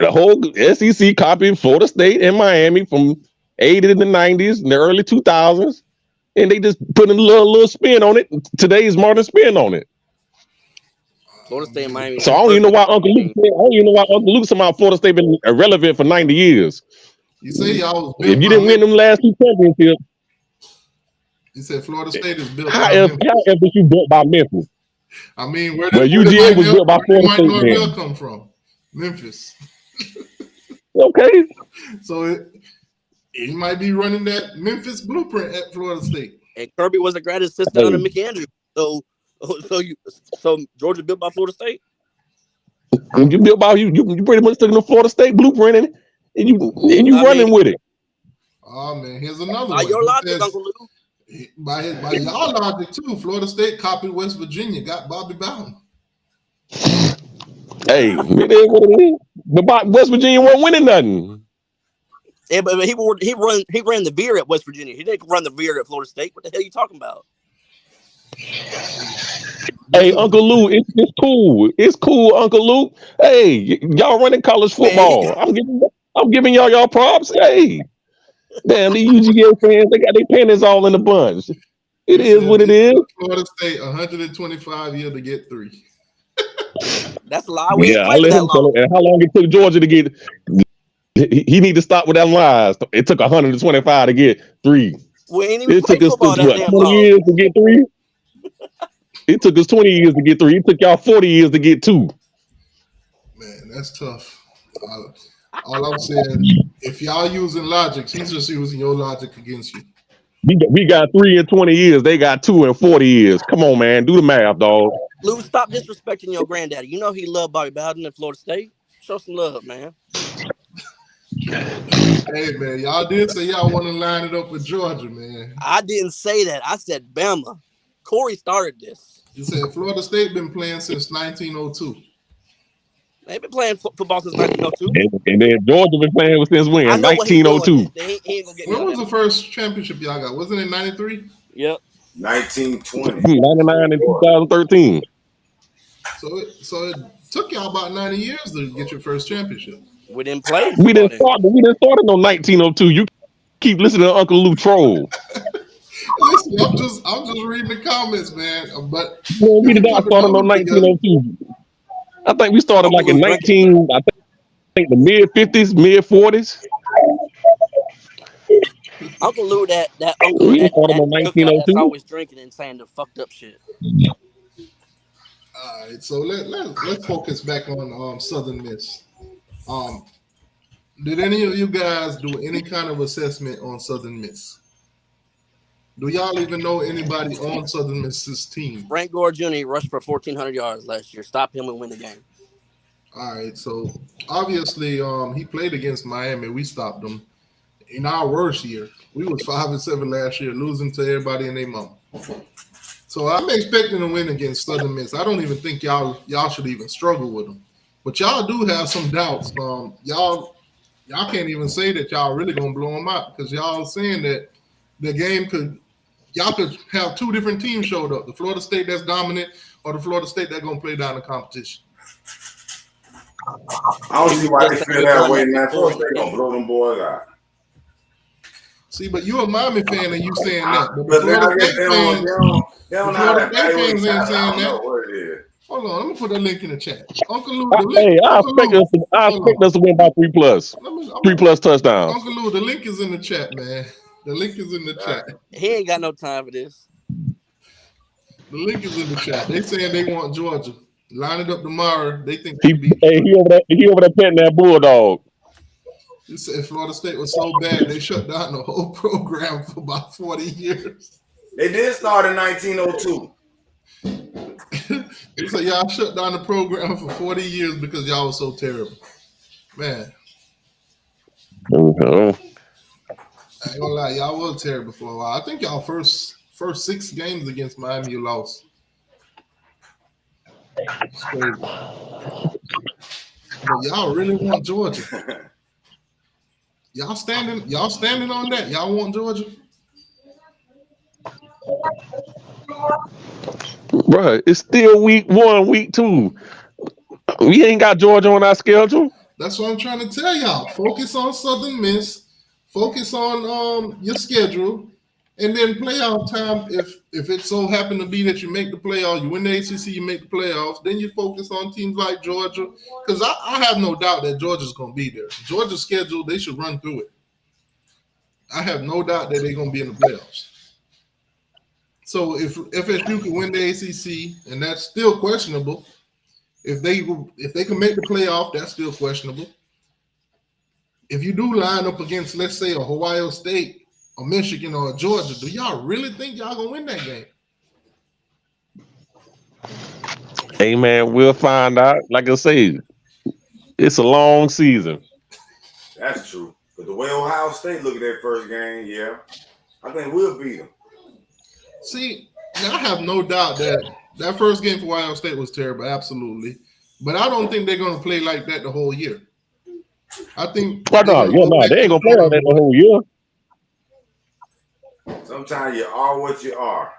the whole SEC, copied Florida State and Miami from 80s and the 90s and the early 2000s, and they just put a little spin on it. Today's modern spin on it. Florida State and Miami. So I don't even know why Uncle Luke said about Florida State been irrelevant for 90 years. You say y'all was if you didn't win them last two championships. You said Florida State is built how FSU built by Memphis? I mean, where UGA was built by Florida State. Norvell come from? Memphis. Okay. So it might be running that Memphis blueprint at Florida State. And Kirby was a grad assistant under Mickey Andrews. So Georgia built by Florida State. You built by you pretty much took the Florida State blueprint and you running with it. Oh man, here's another by one. Your logic, Uncle Lou. By y'all logic too, Florida State copied West Virginia, got Bobby Bowden. Hey, it is what it is. But West Virginia wasn't winning nothing. Yeah, but he ran the veer at West Virginia. He didn't run the veer at Florida State. What the hell are you talking about? Hey, Uncle Lou, it's cool. It's cool, Uncle Lou. Hey, y'all running college football. Man. I'm giving y'all props. Hey. Damn, the UGA fans, they got their panties all in a bunch. It is what it is. Florida State, 125 years to get 3. That's a lie. We ain't played that long. And how long it took Georgia to get? He need to stop with that lies. It took 125 to get 3. It took us 20 years to get 3. It took us 20 years to get 3. It took y'all 40 years to get 2. Man, that's tough. All I'm saying, if y'all using logic, he's just using your logic against you. We got 3 in 20 years. They got 2 in 40 years. Come on, man. Do the math, dog. Lou, stop disrespecting your granddaddy. You know he loved Bobby Bowden at Florida State. Show some love, man. Hey, man, y'all did say y'all want to line it up with Georgia, man. I didn't say that. I said Bama. Corey started this. You said Florida State been playing since 1902. They've been playing football since 1902. And then Georgia been playing since when? 1902. When was the first championship y'all got? Wasn't it 93? Yep. 1920. 99 and 2013. So it took y'all about 90 years to get your first championship. We didn't play. We didn't start in 1902. You keep listening to Uncle Lou troll. Listen, I'm just reading the comments, man. But we did not start in 1902. I think we started like in I think the mid-50s, mid-40s. Uncle Lou, that uncle that's always drinking and saying the fucked up shit. All right, so let's focus back on Southern Miss. Did any of you guys do any kind of assessment on Southern Miss? Do y'all even know anybody on Southern Miss's team? Frank Gore Jr. rushed for 1,400 yards last year. Stop him and win the game. All right, so obviously he played against Miami. We stopped him in our worst year. We was 5-7 last year, losing to everybody and their mom. So I'm expecting to win against Southern Miss. I don't even think y'all should even struggle with them. But y'all do have some doubts. Y'all can't even say that y'all really gonna blow them out because y'all saying that the game could have 2 different teams showed up: the Florida State that's dominant or the Florida State that's gonna play down the competition. I don't see why they feel that way, man. Florida State gonna blow them boys out. See, but you're a Miami fan and you saying that. But the Florida State fans ain't saying that. What it is. Hold on, let me put that link in the chat. Uncle Lou, the link. Hey, I Uncle expect Lou, us. I hold expect on. us to win by 3+. Let me- I'm- 3+ touchdowns. Uncle Lou, the link is in the chat, man. The link is in the chat. He ain't got no time for this. The link is in the chat. They saying they want Georgia. Line it up tomorrow. They think He over there. He over there petting that bulldog. He said Florida State was so bad they shut down the whole program for about 40 years. They did start in 1902. He said y'all shut down the program for 40 years because y'all was so terrible. Man, I ain't gonna lie, y'all was terrible for a while. I think y'all first 6 games against Miami you lost. It's crazy. But y'all really want Georgia. Y'all standing on that. Y'all want Georgia? Bruh, it's still week 1, week 2. We ain't got Georgia on our schedule. That's what I'm trying to tell y'all. Focus on Southern Miss. Focus on your schedule, and then playoff time. If it so happen to be that you make the playoffs, you win the ACC, you make the playoffs, then you focus on teams like Georgia. Because I have no doubt that Georgia's going to be there. Georgia's schedule, they should run through it. I have no doubt that they're going to be in the playoffs. So if FSU can win the ACC, and that's still questionable, if they can make the playoff, that's still questionable. If you do line up against, let's say, a Ohio State, or Michigan, or Georgia, do y'all really think y'all gonna win that game? Hey man, we'll find out. Like I say, it's a long season. That's true. But the way Ohio State look at their first game, yeah, I think we'll beat them. See, now I have no doubt that first game for Ohio State was terrible, absolutely. But I don't think they're going to play like that the whole year. I think they ain't gonna play like that the whole year. Sometimes you are what you are.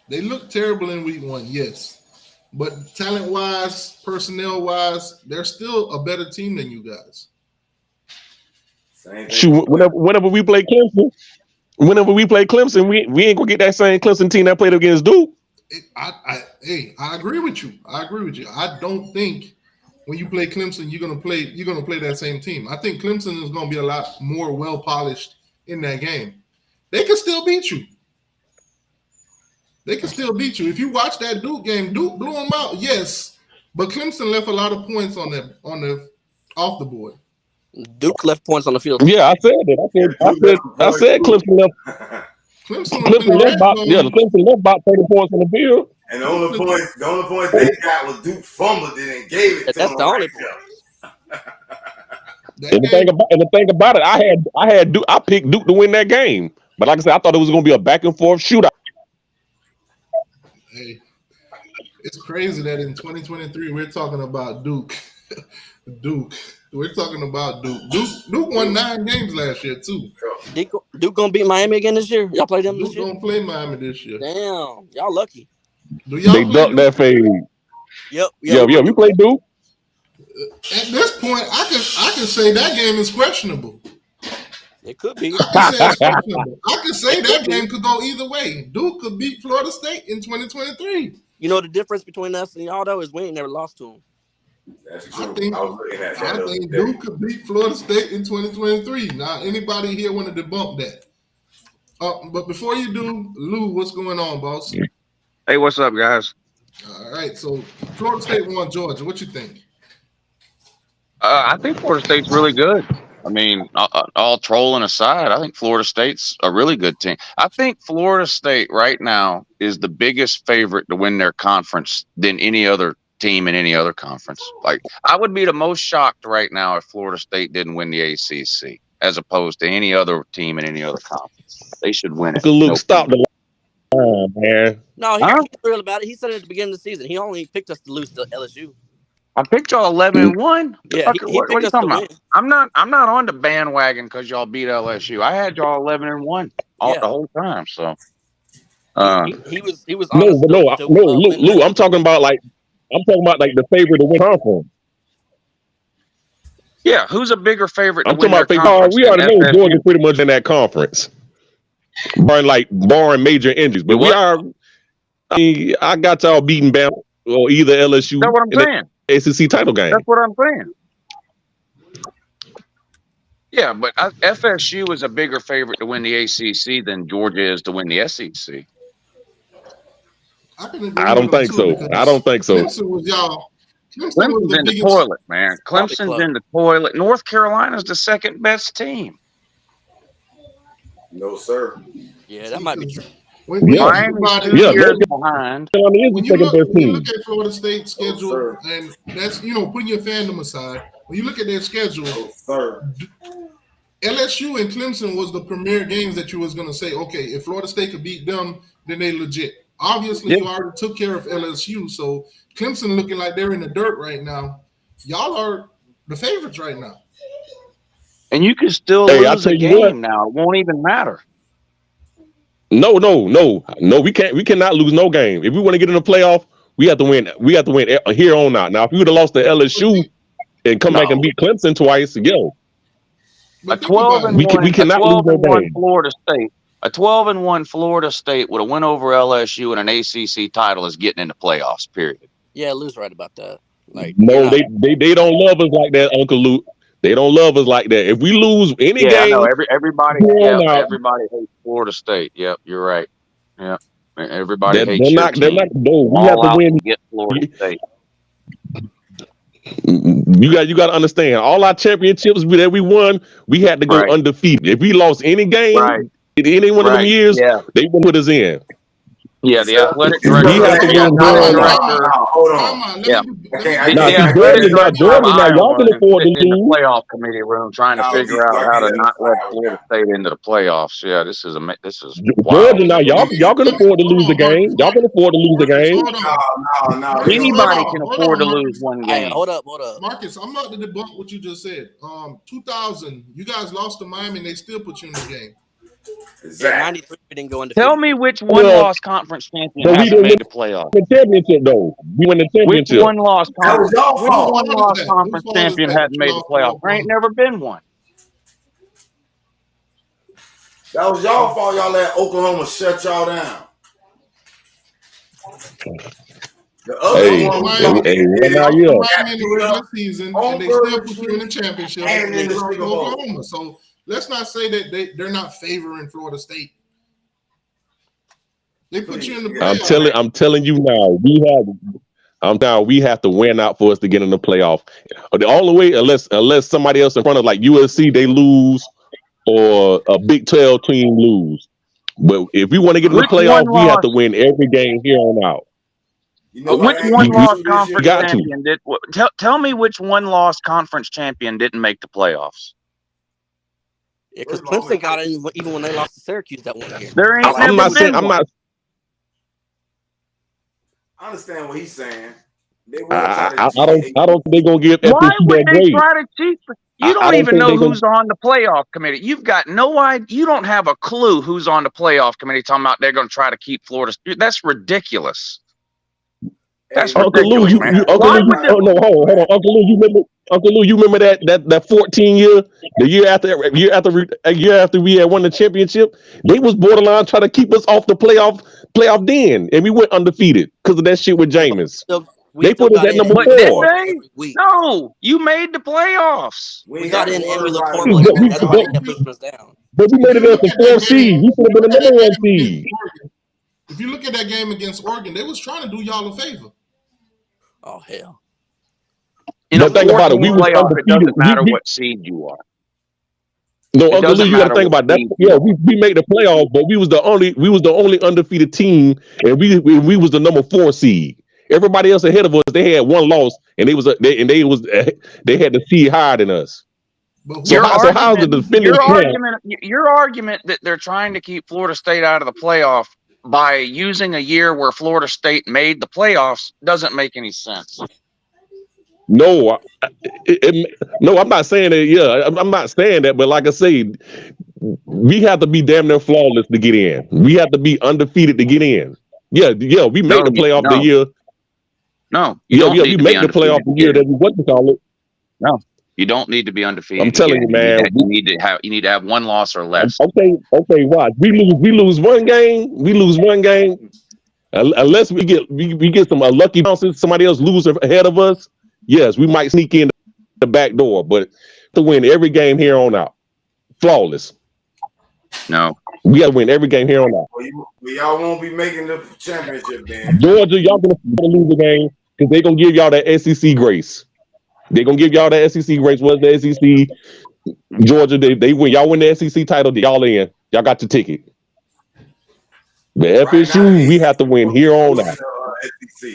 They look terrible in week 1, yes. But talent-wise, personnel-wise, they're still a better team than you guys. Same thing. Shoot, whenever we play Clemson, we ain't gonna get that same Clemson team that played against Duke. I agree with you. I don't think when you play Clemson, you're gonna play that same team. I think Clemson is gonna be a lot more well polished in that game. They can still beat you. If you watch that Duke game, Duke blew them out, yes, but Clemson left a lot of points on the off the board. Duke left points on the field. Yeah, I said that. I said Clemson left. Clemson left about 30 points on the field. And the only point they got was Duke fumbled it and gave it to them. That's the only point. And the thing about it, I picked Duke to win that game. But like I said, I thought it was going to be a back and forth shootout. Hey, it's crazy that in 2023 we're talking about Duke. We're talking about Duke. Duke won 9 games last year too. Duke gonna beat Miami again this year? Y'all play them this year? Duke gonna play Miami this year. Damn, y'all lucky. They ducked that fade. Yep. We played Duke. At this point, I can say that game is questionable. It could be. I can say that game could go either way. Duke could beat Florida State in 2023. You know the difference between us and y'all though is we ain't never lost to them. That's true. I think Duke could beat Florida State in 2023. Now, anybody here want to debunk that? But before you do, Lou, what's going on, boss? Hey, what's up, guys? All right, so Florida State won Georgia. What you think? I think Florida State's really good. I mean, all trolling aside, I think Florida State's a really good team. I think Florida State right now is the biggest favorite to win their conference than any other team in any other conference. Like, I would be the most shocked right now if Florida State didn't win the ACC as opposed to any other team in any other conference. They should win it. Luke, stop the line, man. No, he's real about it. He said it at the beginning of the season. He only picked us to lose to LSU. I picked y'all 11-1. Yeah, he what are you talking about? I'm not on the bandwagon because y'all beat LSU. I had y'all 11-1 the whole time. So he was honest. Lou, I'm talking about like the favorite to win conference. Yeah, who's a bigger favorite to I'm win talking their about conference? we already know Georgia pretty much in that conference. Barring major injuries. But we are I got y'all beating Bama. or either LSU That's what I'm in saying. the ACC title game. That's what I'm saying. Yeah, but FSU is a bigger favorite to win the ACC than Georgia is to win the SEC. I can agree I with don't them think too so. I don't because think so. Clemson was y'all. Clemson was Clemson's the in the biggest. toilet, man. Probably Clemson's close. in the toilet. North Carolina's the second best team. No, sir. Yeah, that might be true. When you Yeah. think about it, Miami's 2 Yeah, years North behind. Carolina is when the you second look best when you team. look at Florida State's schedule, sir. and that's putting your fandom aside. When you look at their schedule, No, sir. LSU and Clemson was the premier games that you was gonna say, okay, if Florida State could beat them, then they legit. Obviously, you already took care of LSU, so Clemson looking like they're in the dirt right now. Y'all are the favorites right now. And you can still Hey, I lose tell a you what. game now. It won't even matter. No. We can't. We cannot lose no game. If we want to get in the playoff, we have to win. We have to win here on out. Now, if we would have lost to LSU and come back and beat Clemson twice, yo, A 12-1, we cannot lose no 12-1 game. Florida State. A 12-1 Florida State with a win over LSU and an ACC title is getting into playoffs. Period. Yeah, Lou's right about that. Like, No, they don't love us like that, Uncle Luke. They don't love us like that. If we lose any Yeah, I game, know. Everybody hates Florida State. Yep, you're right. Yep. Everybody hates they're your not. team. They're not. No, we All have to out win. to get Florida State. You got to understand. All our championships that we won, we had to go undefeated. If we lost any game in any one of them years, they wouldn't put us in. Yeah, the athletic director. We have to win here. Hold on. Yeah. Now, Georgia, now y'all can afford to in the lose. playoff committee room trying to figure out how to not let Florida State into the playoffs. Yeah, this is wild. Georgia, now y'all can afford to lose a game. Y'all can afford to lose a game. No. Anybody can afford to lose one game. Hey, hold up. Marcus, I'm about to debunk what you just said. 2000, you guys lost to Miami and they still put you in the game. Yeah, 93 we didn't go undefeated. Tell me which one-loss conference champion hasn't made the playoffs. The championship, though. We win the championship. Which one-loss conference champion hadn't made the playoffs? There ain't never been one. That was y'all fault. Y'all let Oklahoma shut y'all down. The other one was Miami in the regular season, and they still put you in the championship and they lost to Oklahoma. So let's not say that they're not favoring Florida State. They put you in the playoff. I'm telling you now, we have to win out for us to get in the playoff. All the way, unless somebody else in front of like USC, they lose, or a Big 12 team lose. But if we want to get in the playoff, we have to win every game here on out. You know which one-loss conference champion did? Tell me which one-loss conference champion didn't make the playoffs. Yeah, because Clemson got in even when they lost to Syracuse that one year. There ain't never been one. I understand what he's saying. I don't think they're gonna give FSU Why would that they grade. try to cheat? You don't even know who's on the playoff committee. You've got no idea. You don't have a clue who's on the playoff committee talking about they're going to try to keep Florida. That's ridiculous. That's ridiculous, man. Hold on. Uncle Lou, you remember that 14 year, the year after we had won the championship, they was borderline trying to keep us off the playoff den, and we went undefeated because of that shit with Jameis. They put us at number 4. No, you made the playoffs. We got in and we looked horrible. That's why they kept pushing us down. But we made it as the 4th seed. We should have been the number 1 seed. If you look at that game against Oregon, they was trying to do y'all a favor. Oh hell! But think about it. We was playoff, undefeated. It doesn't matter what seed you are. No, Uncle Lou, you got to think about that. Yeah, we made the playoffs, but we was the only undefeated team, and we was the number 4 seed. Everybody else ahead of us, they had one loss, and they had the seed higher than us. Your argument that they're trying to keep Florida State out of the playoff by using a year where Florida State made the playoffs doesn't make any sense. No, I'm not saying that. Yeah, I'm not saying that. But like I say, we have to be damn near flawless to get in. We have to be undefeated to get in. Yeah. We made the playoff the year. No, we made the playoff the year that we went to call it. No, you don't need to be undefeated. I'm telling you, man. You need to have one loss or less. Okay, watch. We lose one game. Unless we get some lucky bounces, somebody else lose ahead of us. Yes, we might sneak in the back door, but to win every game here on out, flawless. No. We got to win every game here on out. Well, y'all won't be making the championship then. Georgia, y'all gonna lose the game because they're gonna give y'all that SEC grace. They're gonna give y'all that SEC grace. What's the SEC? Georgia, they win. Y'all win the SEC title. Y'all in. Y'all got your ticket. But FSU, we have to win here on out. SEC.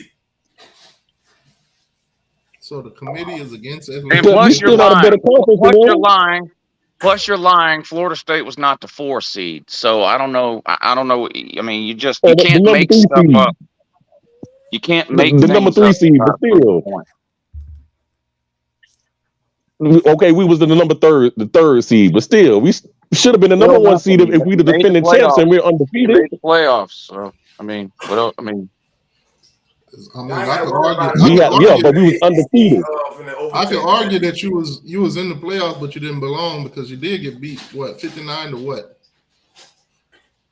So the committee is against it. And plus you're lying. Plus you're lying. Florida State was not the 4 seed. So I don't know. I don't know. I mean, you can't make stuff up. You can't make the number 3 seed, but still. Okay, we was in the third seed, but still, we should have been the number 1 seed if we the defending champs and we're undefeated. Made the playoffs. So I mean, what else? I mean, I could argue. But we was undefeated. I could argue that you was in the playoffs, but you didn't belong because you did get beat. What, 59 to what?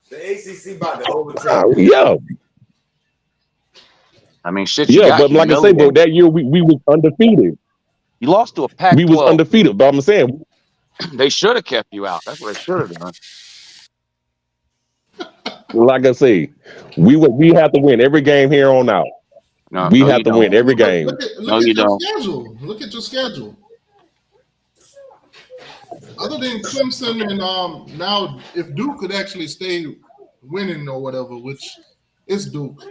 The ACC about to overtake. Yeah. I mean, shit. Yeah, but like I say, bro, that year we was undefeated. You lost to a Pac-12. We was undefeated, but I'm saying they should have kept you out. That's what they should have done. Like I say, we have to win every game here on out. No, we have to win every game. Look at your schedule. Look at your schedule. Other than Clemson and now if Duke could actually stay winning or whatever, which is Duke,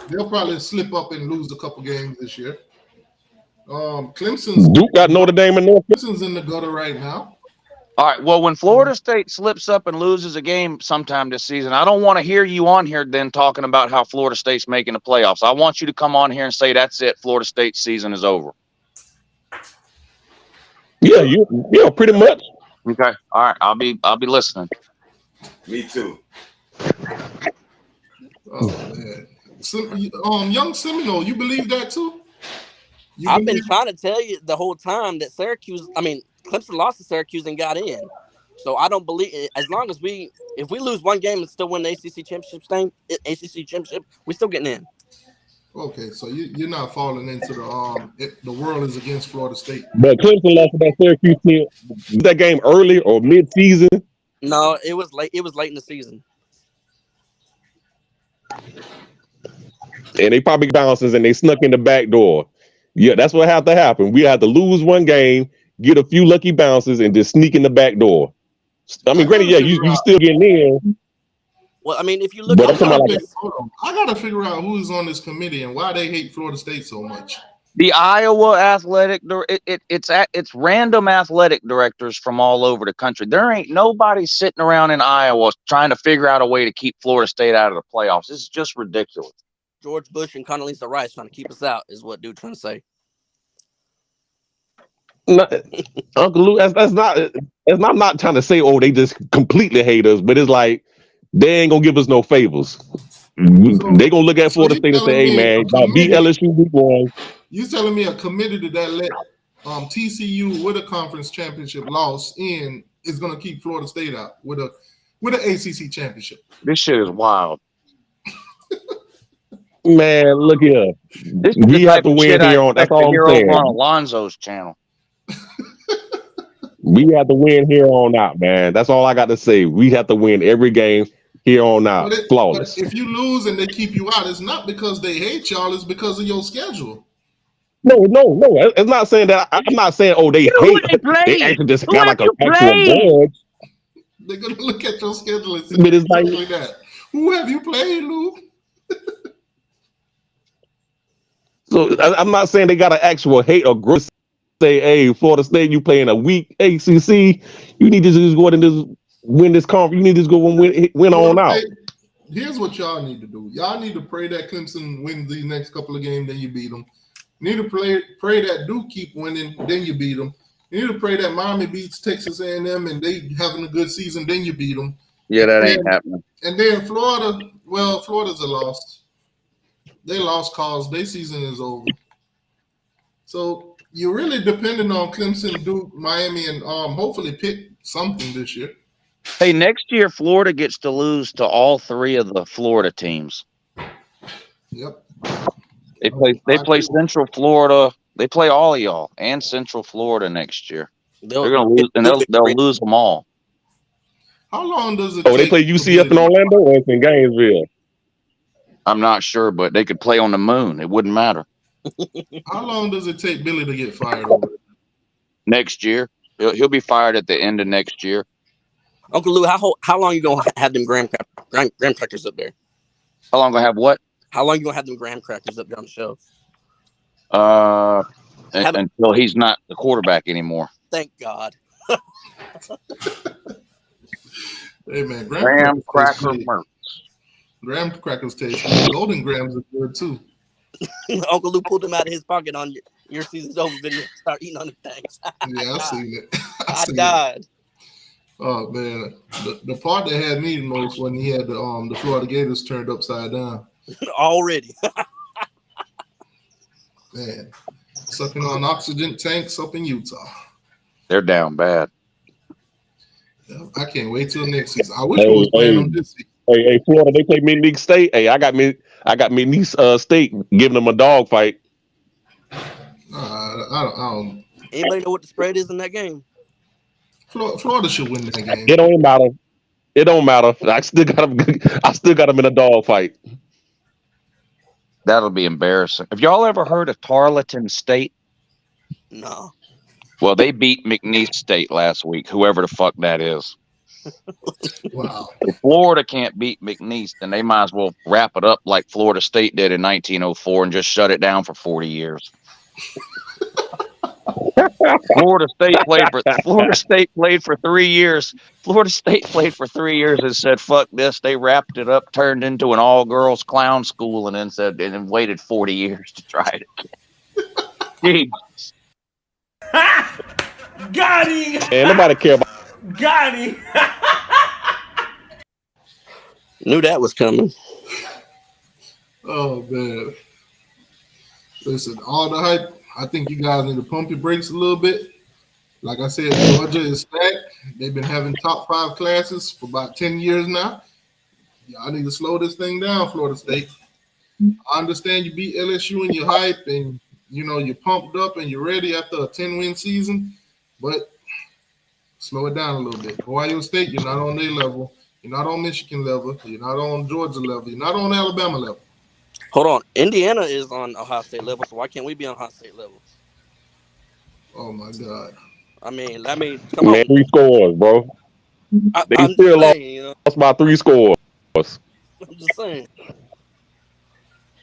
they'll probably slip up and lose a couple games this year. Duke got Notre Dame and North. Clemson's in the gutter right now. All right. Well, when Florida State slips up and loses a game sometime this season, I don't want to hear you on here then talking about how Florida State's making the playoffs. I want you to come on here and say that's it. Florida State's season is over. Yeah, pretty much. Okay. All right. I'll be listening. Me too. Oh man. So, young Seminole, you believe that too? I've been trying to tell you the whole time that Clemson lost to Syracuse and got in. So I don't believe it. As long as if we lose one game and still win the ACC championship, we're still getting in. Okay, so you're not falling into the world is against Florida State. But Clemson lost to that Syracuse team. Was that game early or mid-season? No, it was late. It was late in the season. And they probably bounces and they snuck in the back door. Yeah, that's what had to happen. We had to lose one game, get a few lucky bounces, and just sneak in the back door. I mean, granted, you still getting in. Well, I mean, if you look at I gotta figure out who's on this committee and why they hate Florida State so much. The Iowa athletic, it's random athletic directors from all over the country. There ain't nobody sitting around in Iowa trying to figure out a way to keep Florida State out of the playoffs. This is just ridiculous. George Bush and Condoleezza Rice trying to keep us out is what dude trying to say. No, Uncle Lou, that's not. I'm not trying to say, they just completely hate us, but it's like they ain't gonna give us no favors. They gonna look at Florida State and say, "Hey, man, y'all beat LSU week 1." You telling me a committee that let TCU with a conference championship loss in is gonna keep Florida State out with an ACC championship? This shit is wild. Man, look here. We have to win here on. That's all I'm saying. On Alonzo's channel. We have to win here on out, man. That's all I got to say. We have to win every game here on out. Flawless. But if you lose and they keep you out, it's not because they hate y'all. It's because of your schedule. No. It's not saying that. I'm not saying, they hate. They actually just got like an actual judge. They're gonna look at your schedule and say, but it's like that. Who have you played, Lou? So I'm not saying they got an actual hate or growth. Say, hey, Florida State, you playing a weak ACC. You need to just go ahead and just win this conference. You need to just go and win on out. Here's what y'all need to do. Y'all need to pray that Clemson wins these next couple of games, then you beat them. You need to pray that Duke keep winning, then you beat them. You need to pray that Miami beats Texas A&M and they having a good season, then you beat them. Yeah, that ain't happening. And then Florida, Florida's a loss. They lost cause. Their season is over. So you're really depending on Clemson, Duke, Miami, and hopefully pick something this year. Hey, next year Florida gets to lose to all 3 of the Florida teams. Yep. They play Central Florida. They play all of y'all and Central Florida next year. They're gonna lose, and they'll lose them all. How long does it? Oh, they play UCF in Orlando or it's in Gainesville? I'm not sure, but they could play on the moon. It wouldn't matter. How long does it take Billy to get fired over it? Next year, he'll be fired at the end of next year. Uncle Lou, how long you gonna have them graham crackers up there? How long gonna have what? How long you gonna have them graham crackers up there on the shelf? Until he's not the quarterback anymore. Thank God. Hey man, graham cracker merch. Graham crackers taste good. Golden grams are good too. Uncle Lou pulled them out of his pocket on your season's over video. Start eating on the things. Yeah, I seen it. I died. Oh man, the part that had me the most when he had the Florida Gators turned upside down. Already. Man, sucking on oxygen tanks up in Utah. They're down bad. Yeah, I can't wait till next season. I wish I was playing them this season. Hey, Florida, they play Mid-League State. Hey, I got Mid-League State giving them a dog fight. I don't. Anybody know what the spread is in that game? Florida should win that game. It don't matter. It don't matter. I still got them in a dog fight. That'll be embarrassing. Have y'all ever heard of Tarleton State? No. Well, they beat McNeese State last week, whoever the fuck that is. Wow. If Florida can't beat McNeese, then they might as well wrap it up like Florida State did in 1904 and just shut it down for 40 years. Florida State played for 3 years. Florida State played for 3 years and said, fuck this. They wrapped it up, turned into an all-girls clown school, and then waited 40 years to try it again. Jesus. Got him! And nobody care about. Got him! Knew that was coming. Oh man. Listen, all the hype. I think you guys need to pump your brakes a little bit. Like I said, Georgia is stacked. They've been having top 5 classes for about 10 years now. Y'all need to slow this thing down, Florida State. I understand you beat LSU and you're hype and you're pumped up and you're ready after a 10-win season, but slow it down a little bit. Ohio State, you're not on their level. You're not on Michigan level. You're not on Georgia level. You're not on Alabama level. Hold on. Indiana is on Ohio State level, so why can't we be on Ohio State level? Oh, my God. I mean, come on. 3 scores, bro. I'm still lost by 3 scores. I'm just saying.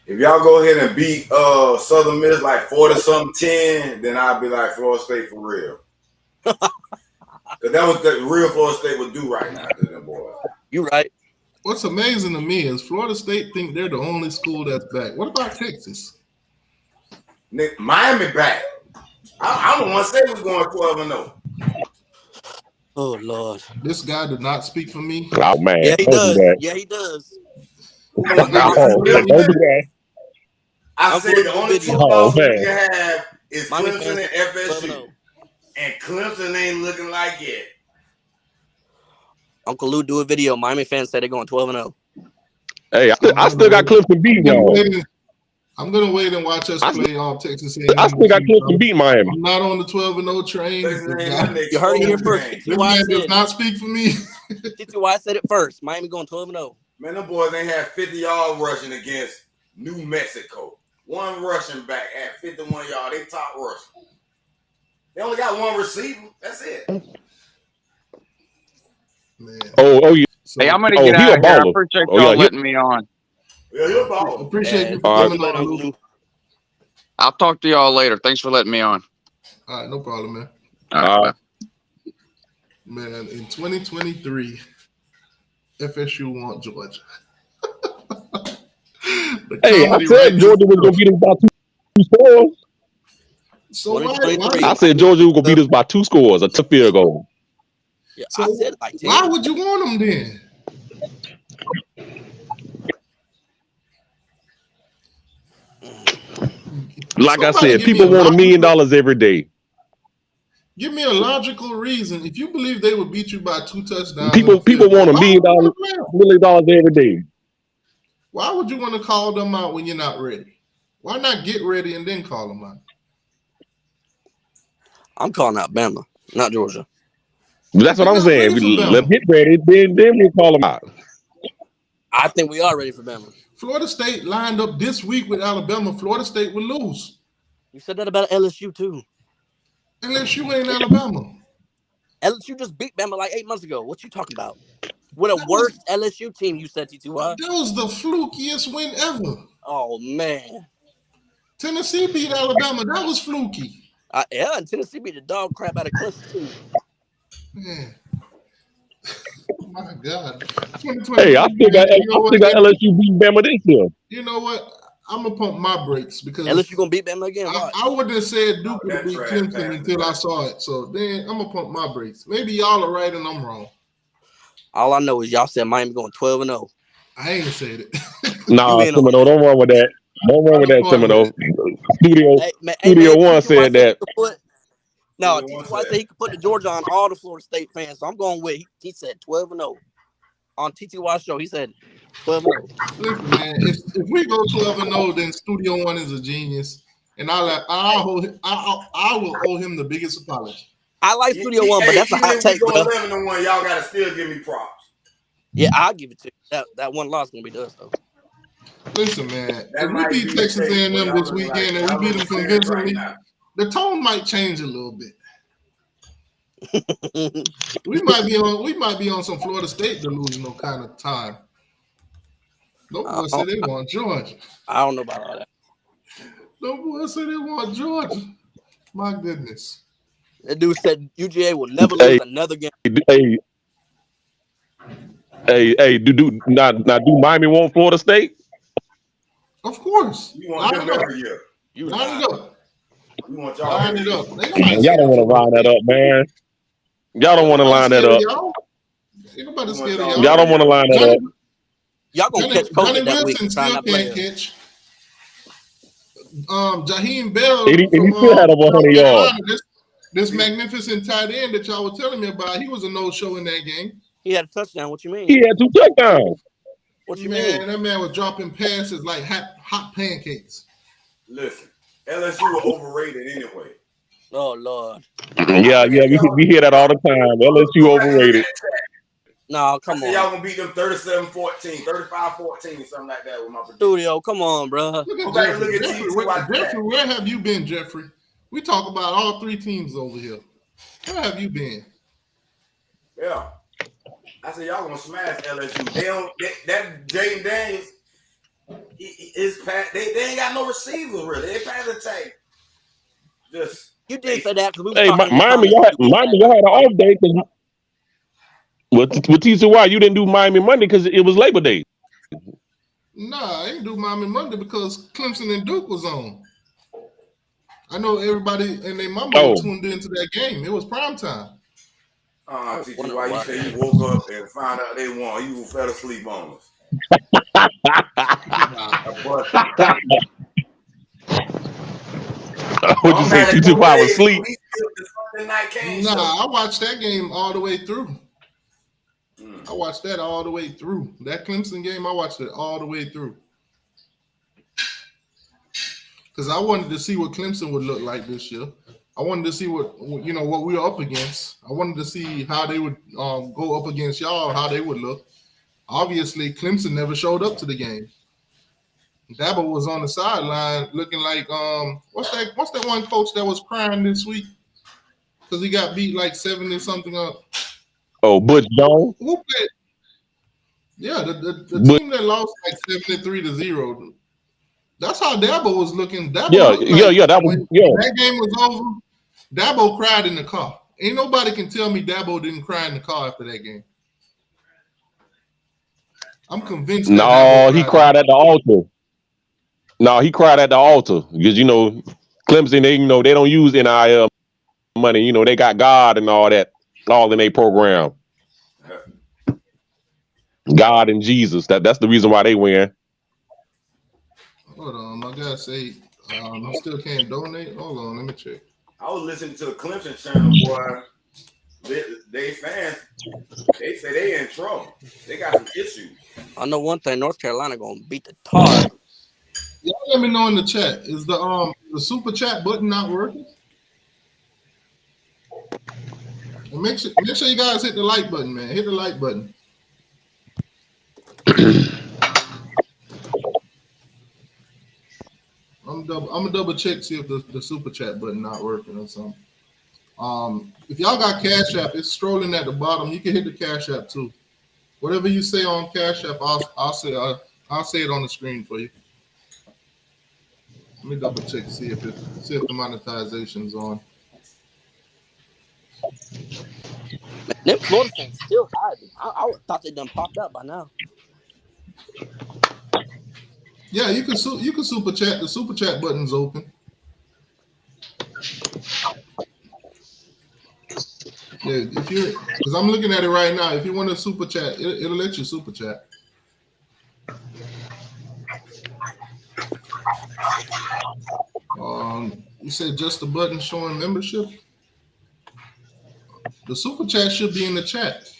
If y'all go ahead and beat Southern Miss like 40-10, then I'll be like Florida State for real. Because that was the real Florida State would do right now to them boys. You're right. What's amazing to me is Florida State think they're the only school that's back. What about Texas? Miami back. I'm the one say was going 12-0. Oh Lord. This guy did not speak for me. Oh man. Yeah, he does. Yeah, he does. Don't do that. I said the only 2 losses we can have is Clemson and FSU. And Clemson ain't looking like it. Uncle Lou do a video. Miami fans say they're going 12-0. Hey, I still got Clemson beat y'all. I'm gonna wait and watch us play on Texas A&M. I still got Clemson beat Miami. I'm not on the 12-0 train. You heard it here first. This man does not speak for me. See why I said it first. Miami going 12-0. Man, them boys ain't had 50 yards rushing against New Mexico. One rushing back at 51 yards. They top rushing. They only got 1 receiver. That's it. Man. Oh yeah. Hey, I'm gonna get out of here. I appreciate y'all letting me on. Yeah, you're a baller. Appreciate you for coming on, Uncle Lou. I'll talk to y'all later. Thanks for letting me on. All right, no problem, man. All right. Man, in 2023, FSU want Georgia. Hey, I said Georgia was gonna beat us by 2 scores. So why? I said Georgia was gonna beat us by 2 scores, a tough field goal. Yeah, so I said like 10. Why would you want them then? Like I said, people want $1 million every day. Give me a logical reason. If you believe they would beat you by 2 touchdowns, People want $1 million every day. Why would you want to call them out when you're not ready? Why not get ready and then call them out? I'm calling out Bama, not Georgia. That's what They're I'm not saying. ready for Let's Bama. get ready, then we call them out. I think we are ready for Bama. Florida State lined up this week with Alabama. Florida State would lose. You said that about LSU too. LSU ain't Alabama. LSU just beat Bama like 8 months ago. What you talking about? With a That was- worse LSU team, you said, T2I. That was the flukiest win ever. Oh, man. Tennessee beat Alabama. That was fluky. Yeah, and Tennessee beat the dog crap out of Clemson, too. Man. Oh my God. 2020, Hey, I still got LSU beating Bama this year. You know what? I'm going to pump my brakes because LSU going to beat Bama again? I wouldn't have said Duke would beat Clemson until I saw it. So then I'm going to pump my brakes. Maybe y'all are right and I'm wrong. All I know is y'all said Miami going 12-0. I ain't said it. Nah, Seminole, don't run with that. Don't run with that, Seminole. Studio One said that. No, T2I said he could put the Georgia on all the Florida State fans. So I'm going with, he said 12-0. On TTY show, he said 12-0. Listen, man, if we go 12-0, then Studio One is a genius. And I will owe him the biggest apology. I like Studio One, but that's a hot take. If we go 11-1, y'all gotta still give me props. Yeah, I'll give it to you. That one loss gonna be done though. Listen, man, if we beat Texas A&M this weekend and we beat them convincingly, the tone might change a little bit. we might be on some Florida State delusional kind of time. No boy said they want Georgia. I don't know about all that. No boy said they want Georgia. My goodness. That dude said UGA will never lose another game. Do Miami want Florida State? Of course. You want them every year. Line it up. We want y'all. Line it up. Y'all don't want to line that up, man. Y'all don't want to line that up. Ain't nobody scared of y'all. Y'all don't want to line that up. Y'all gonna catch COVID that week. Still can't catch. Jaheim Bell. He still had over 100 yards. This magnificent tight end that y'all were telling me about, he was a no-show in that game. He had a touchdown. What you mean? He had 2 touchdowns. What you mean? That man was dropping passes like hot pancakes. Listen, LSU were overrated anyway. Oh Lord. Yeah, we hear that all the time. LSU overrated. No, come on. Y'all gonna beat them 37-14, 35-14, something like that with my prediction. Studio, come on, bro. Look at Jeffrey, where have you been, Jeffrey? We talk about all 3 teams over here. Where have you been? Yeah. I said y'all gonna smash LSU. That Jaden Daniels, they ain't got no receiver really. They pass attack. Just you did say that because we Miami, y'all had an off day because with TCY, you didn't do Miami Monday because it was Labor Day. Nah, I didn't do Miami Monday because Clemson and Duke was on. I know everybody and their mama tuned into that game. It was prime time. TCY, you say you woke up and found out they won. You fell asleep on us. What'd you say? TCY was asleep? Nah, I watched that game all the way through. I watched that all the way through. That Clemson game, I watched it all the way through. Because I wanted to see what Clemson would look like this year. I wanted to see what we were up against. I wanted to see how they would go up against y'all, how they would look. Obviously, Clemson never showed up to the game. Dabo was on the sideline looking like what's that one coach that was crying this week because he got beat like 70-something up. Oh, Butch Jones. Who played? Yeah, the team that lost like 73-0. That's how Dabo was looking. That game was over. Dabo cried in the car. Ain't nobody can tell me Dabo didn't cry in the car after that game. I'm convinced. No, he cried at the altar. No, he cried at the altar because Clemson, they don't use NIL money. They got God and all that, all in their program. God and Jesus. That's the reason why they win. Hold on, my guy say I still can't donate. Hold on, let me check. I was listening to the Clemson channel, boy. they fans, they say they in trouble. They got some issues. I know one thing: North Carolina gonna beat the tar out of them. Y'all let me know in the chat. Is the super chat button not working? And make sure you guys hit the like button, man. Hit the like button. I'm gonna double check, see if the super chat button not working or something. If y'all got Cash App, it's strolling at the bottom. You can hit the Cash App too. Whatever you say on Cash App, I'll say it on the screen for you. Let me double check, see if the monetization's on. Man, them Florida fans still hiding. I thought they done popped up by now. Yeah, you can super chat. The super chat button's open. Yeah, because I'm looking at it right now. If you want to super chat, it'll let you super chat. You said just the button showing membership. The super chat should be in the chat.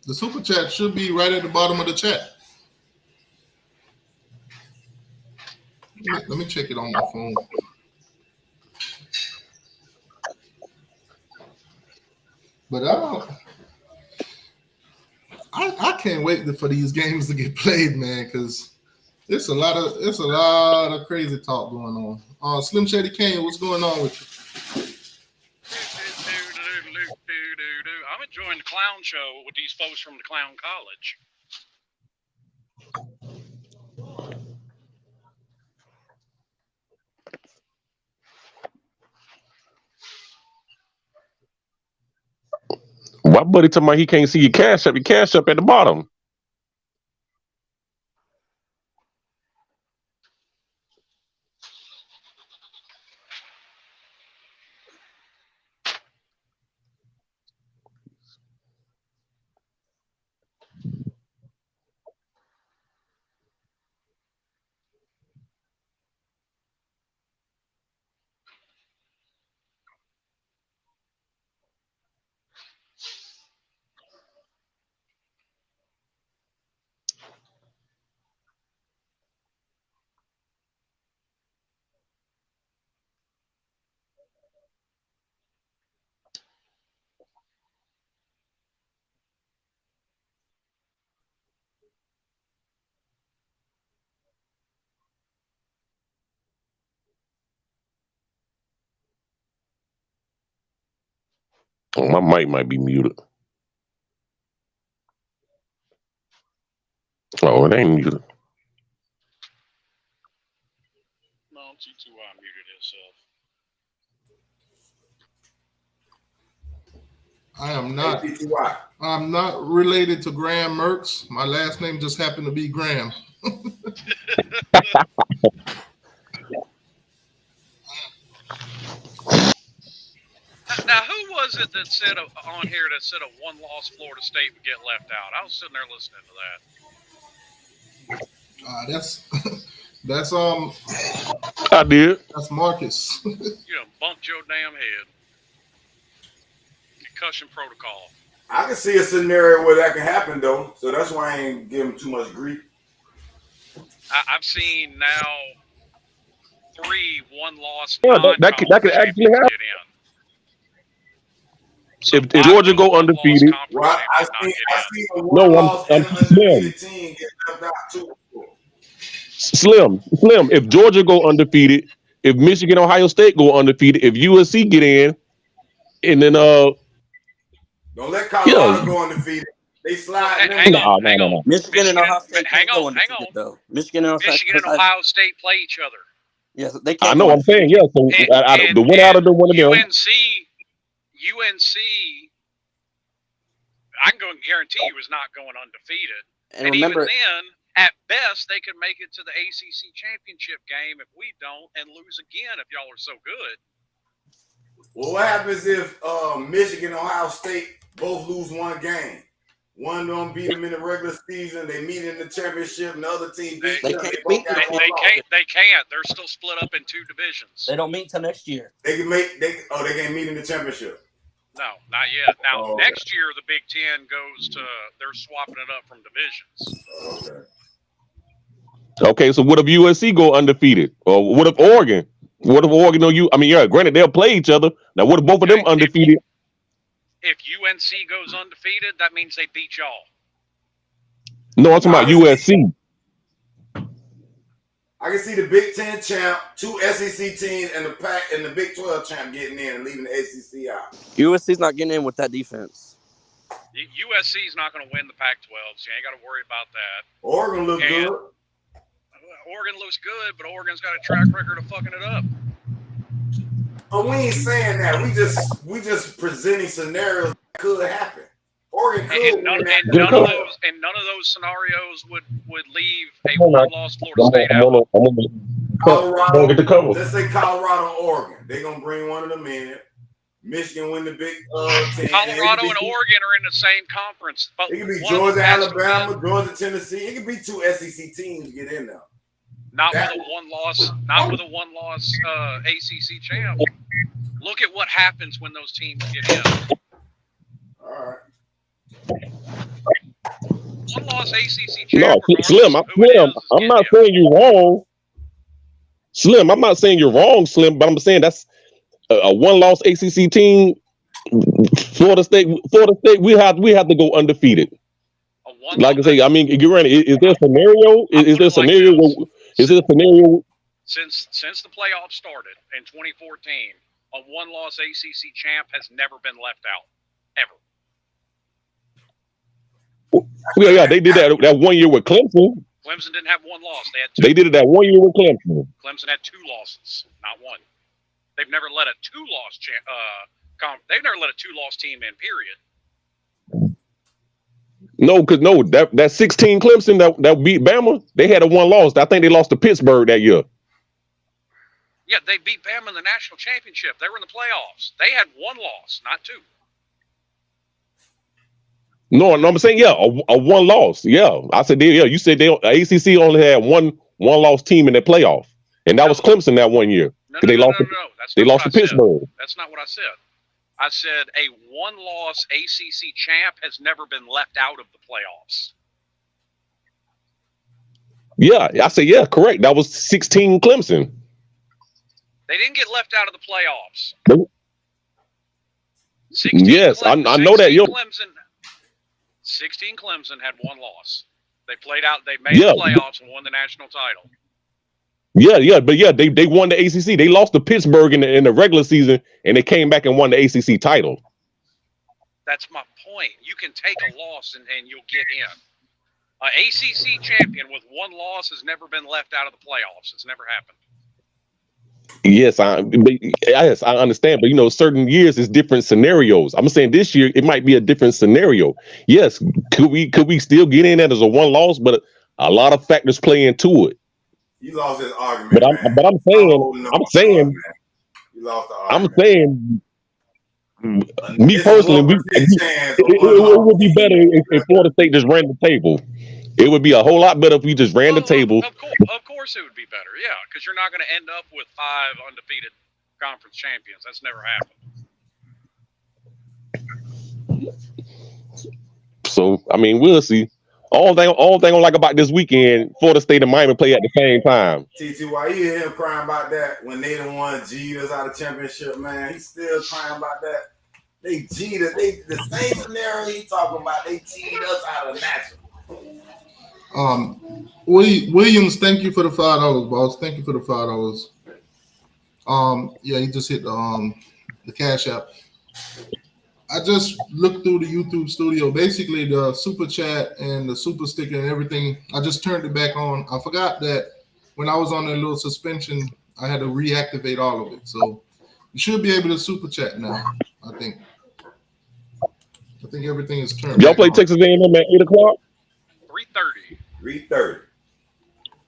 The super chat should be right at the bottom of the chat. Let me check it on my phone. But I can't wait for these games to get played, man, because it's a lot of crazy talk going on. Slim Shady Kane, what's going on with you? I'm enjoying the clown show with these folks from the clown college. My buddy talking about he can't see your Cash App. Your Cash App at the bottom. Oh, my mic might be muted. Oh, it ain't muted. No, T2Y muted himself. I'm not related to Graham Mertz. My last name just happened to be Graham. Now, who was it that said on here that said a one-loss Florida State would get left out? I was sitting there listening to That's I did. That's Marcus. that. You bumped your damn head. Concussion protocol. I can see a scenario where that can happen, though. So that's why I ain't giving too much grief. I've seen now 3 one-loss. Yeah, that could actually happen. If Georgia go undefeated, well, I see a one-loss and undefeated team get left out too. Slim. If Georgia go undefeated, if Michigan, Ohio State go undefeated, if USC get in, and then don't let Colorado go undefeated. They slide. Hang on. Michigan and Ohio State can't go undefeated, though. Michigan and Ohio State play each other. Yes, they can't. I know. I'm saying yeah. So the one out of the one of them. UNC, I can go and guarantee you is not going undefeated. And remember, even then, at best, they could make it to the ACC championship game if we don't, and lose again if y'all are so good. Well, what happens if Michigan and Ohio State both lose one game? One of them beat them in the regular season. They meet in the championship, and the other team beat them. They can't. They're still split up in 2 divisions. They don't meet until next year. They can't meet in the championship. No, not yet. Now, Oh, okay. next year, the Big Ten goes to, they're swapping it up from divisions. Okay. Okay, so what if USC go undefeated? Or what if Oregon? What if Oregon or you? I mean, yeah, granted they'll play each other. Now, what if both of them undefeated? If UNC goes undefeated, that means they beat y'all. No, I'm talking about USC. I can see the Big Ten champ, 2 SEC teams, and the Big 12 champ getting in and leaving the ACC out. USC's not getting in with that defense. USC's not going to win the Pac-12, so you ain't got to worry about that. Oregon look good. Oregon looks good, but Oregon's got a track record of fucking it up. But we ain't saying that. We just presenting scenarios that could happen. Oregon could and none of those scenarios would leave a one-loss Florida State out. Colorado, let's say Colorado and Oregon. They're going to bring one of them in. Michigan win the Big 10. Colorado and Oregon are in the same conference. But it could be Georgia, Alabama, Georgia, Tennessee. It could be 2 SEC teams to get in there. Not with a one-loss ACC champ. Look at what happens when those teams get in. All right. One-loss ACC champ. No, Slim, I'm not saying you're wrong. Slim, I'm not saying you're wrong, Slim, but I'm saying that's a one-loss ACC team. Florida State, we have to go undefeated. Like I say, I mean, you're right. Is there a scenario? Is there a scenario? Is there a scenario? Since the playoffs started in 2014, a one-loss ACC champ has never been left out, ever. Yeah, they did that 1 year with Clemson. Clemson didn't have one loss. They had 2. They did it that 1 year with Clemson. Clemson had 2 losses, not 1. They've never let a 2-loss they've never let a 2-loss team in. Period. No, because that 16 Clemson that beat Bama, they had a 1 loss. I think they lost to Pittsburgh that year. Yeah, they beat Bama in the national championship. They were in the playoffs. They had 1 loss, not 2. No, I'm saying a 1 loss. Yeah, I said you said ACC only had one loss team in the playoff, and that was Clemson that 1 year. No, they lost to Pittsburgh. That's not what I said. I said a 1-loss ACC champ has never been left out of the playoffs. Yeah, I said correct. That was 16 Clemson. They didn't get left out of the playoffs. Yes, I know that. 16 Clemson had 1 loss. They played out. They made the playoffs and won the national title. They won the ACC. They lost to Pittsburgh in the regular season, and they came back and won the ACC title. That's my point. You can take a loss and you'll get in. An ACC champion with 1 loss has never been left out of the playoffs. It's never happened. Yes, I understand, but certain years is different scenarios. I'm saying this year it might be a different scenario. Yes, could we still get in that as a 1 loss, but a lot of factors play into it. You lost this argument. But I'm saying you lost the argument. I'm saying me personally, it would be better if Florida State just ran the table. It would be a whole lot better if we just ran the table. Of course it would be better, yeah, because you're not going to end up with 5 undefeated conference champions. That's never happened. So, I mean, we'll see. All thing I like about this weekend, Florida State and Miami play at the same time. TT, why you hear him crying about that when they done won G'd out of championship, man? He's still crying about that. They G'd us. The same scenario he talking about, they G'd us out of national. Williams, thank you for the $5, boss. Thank you for the $5. He just hit the Cash App. I just looked through the YouTube studio. Basically, the super chat and the super sticker and everything, I just turned it back on. I forgot that when I was on a little suspension, I had to reactivate all of it. So you should be able to super chat now, I think. I think everything is turned. Y'all play Texas A&M at 8 o'clock? 3:30. 3:30.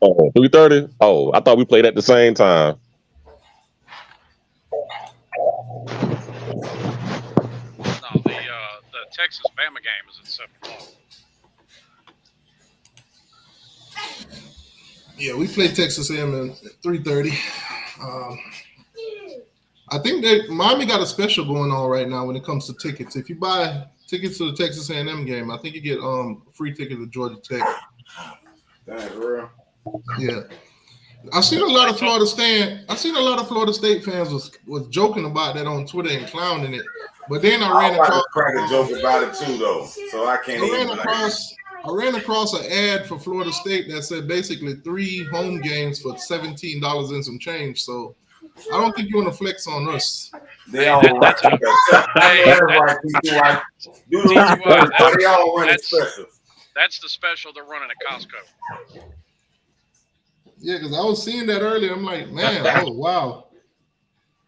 Oh, 3:30? Oh, I thought we played at the same time. No, the Texas Bama game is at 7 o'clock. Yeah, we played Texas A&M at 3:30. I think that Miami got a special going on right now when it comes to tickets. If you buy tickets to the Texas A&M game, I think you get a free ticket to Georgia Tech. That's real. Yeah. I seen a lot of Florida State fans was joking about that on Twitter and clowning it. But then I ran across crack a joke about it too, though. So I can't. I ran across an ad for Florida State that said basically 3 home games for $17 and some change. So I don't think you want to flex on us. They all right. They all running specials. That's the special they're running at Costco. Yeah, because I was seeing that earlier. I'm like, man, oh wow.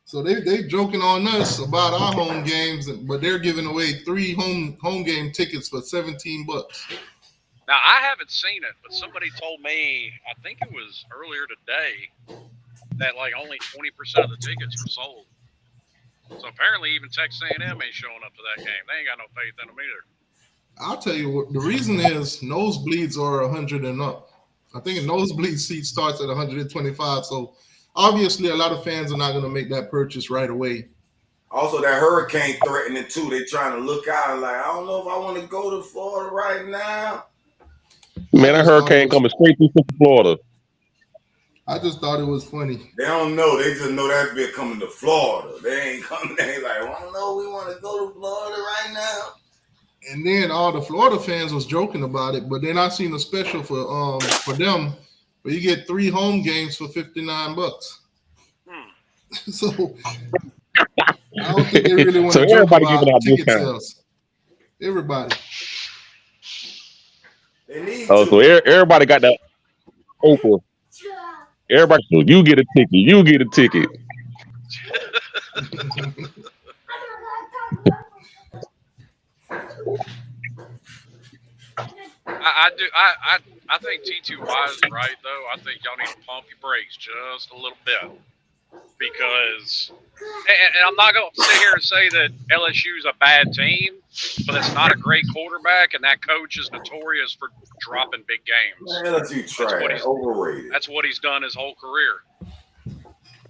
So they joking on us about our home games, but they're giving away 3 home game tickets for $17. Now I haven't seen it, but somebody told me, I think it was earlier today, that like only 20% of the tickets were sold. So apparently even Texas A&M ain't showing up to that game. They ain't got no faith in them either. I'll tell you what, the reason is nosebleeds are 100 and up. I think a nosebleed seat starts at 125. So obviously a lot of fans are not going to make that purchase right away. Also, that hurricane threatening too. They trying to look out like, I don't know if I want to go to Florida right now. Man, that hurricane coming straight through Florida. I just thought it was funny. They don't know. They just know that bit coming to Florida. They ain't coming. They like, I don't know. We want to go to Florida right now. And then all the Florida fans was joking about it, but then I seen a special for them where you get 3 home games for $59. So I don't think they really want to joke about ticket sales. Everybody. They need so everybody got that offer. Everybody, you get a ticket. You get a ticket. I think T2Y is right though. I think y'all need to pump your brakes just a little bit because, and I'm not going to sit here and say that LSU is a bad team, but it's not a great quarterback, and that coach is notorious for dropping big games. LSU trash, overrated. That's what he's done his whole career.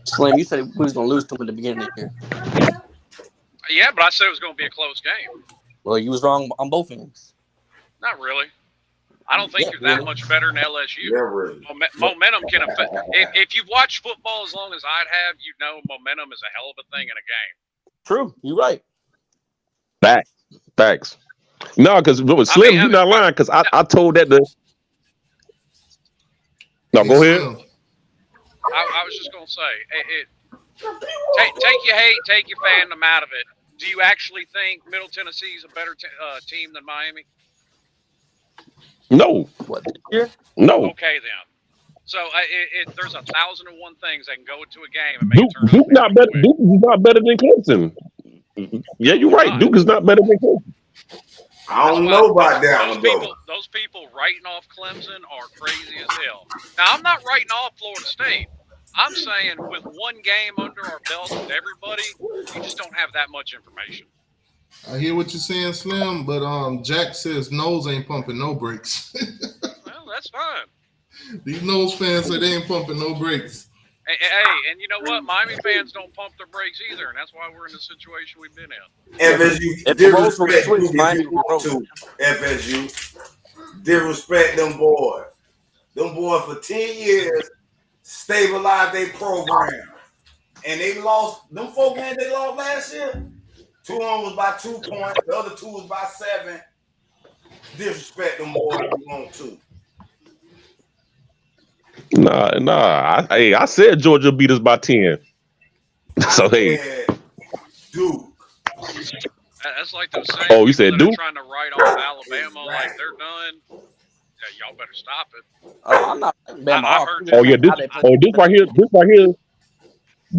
Slim, you said we was going to lose to him at the beginning of the year. Yeah, but I said it was going to be a close game. Well, you was wrong on both ends. Not really. I don't think you're that much better than LSU. Yeah, really. Momentum can affect. If you've watched football as long as I have, you know momentum is a hell of a thing in a game. True. You're right. Facts. No, because Slim, you're not lying. Because I told that to. No, go ahead. I was just gonna say, take your hate, take your fandom out of it. Do you actually think Middle Tennessee is a better team than Miami? No. What? No. Okay then. So there's 1,001 things that can go into a game and make it turn. Duke not better. Duke is not better than Clemson. Yeah, you're right. Duke is not better than Clemson. I don't know about that one though. Those people writing off Clemson are crazy as hell. Now I'm not writing off Florida State. I'm saying with one game under our belt with everybody, you just don't have that much information. I hear what you're saying, Slim, but Jack says nose ain't pumping no brakes. Well, that's fine. These nose fans say they ain't pumping no brakes. Hey, and you know what? Miami fans don't pump their brakes either, and that's why we're in the situation we've been in. FSU, disrespect them boys. Them boys for 10 years stabilized their program. And they lost, them 4 games they lost last year, 2 of them was by 2 points, the other 2 was by 7. Disrespect them boys if you want to. Nah. I said Georgia beat us by 10. So hey, Duke. That's like those same. Oh, you said Duke? Trying to write off Alabama like they're done. Yeah, y'all better stop it. I'm not.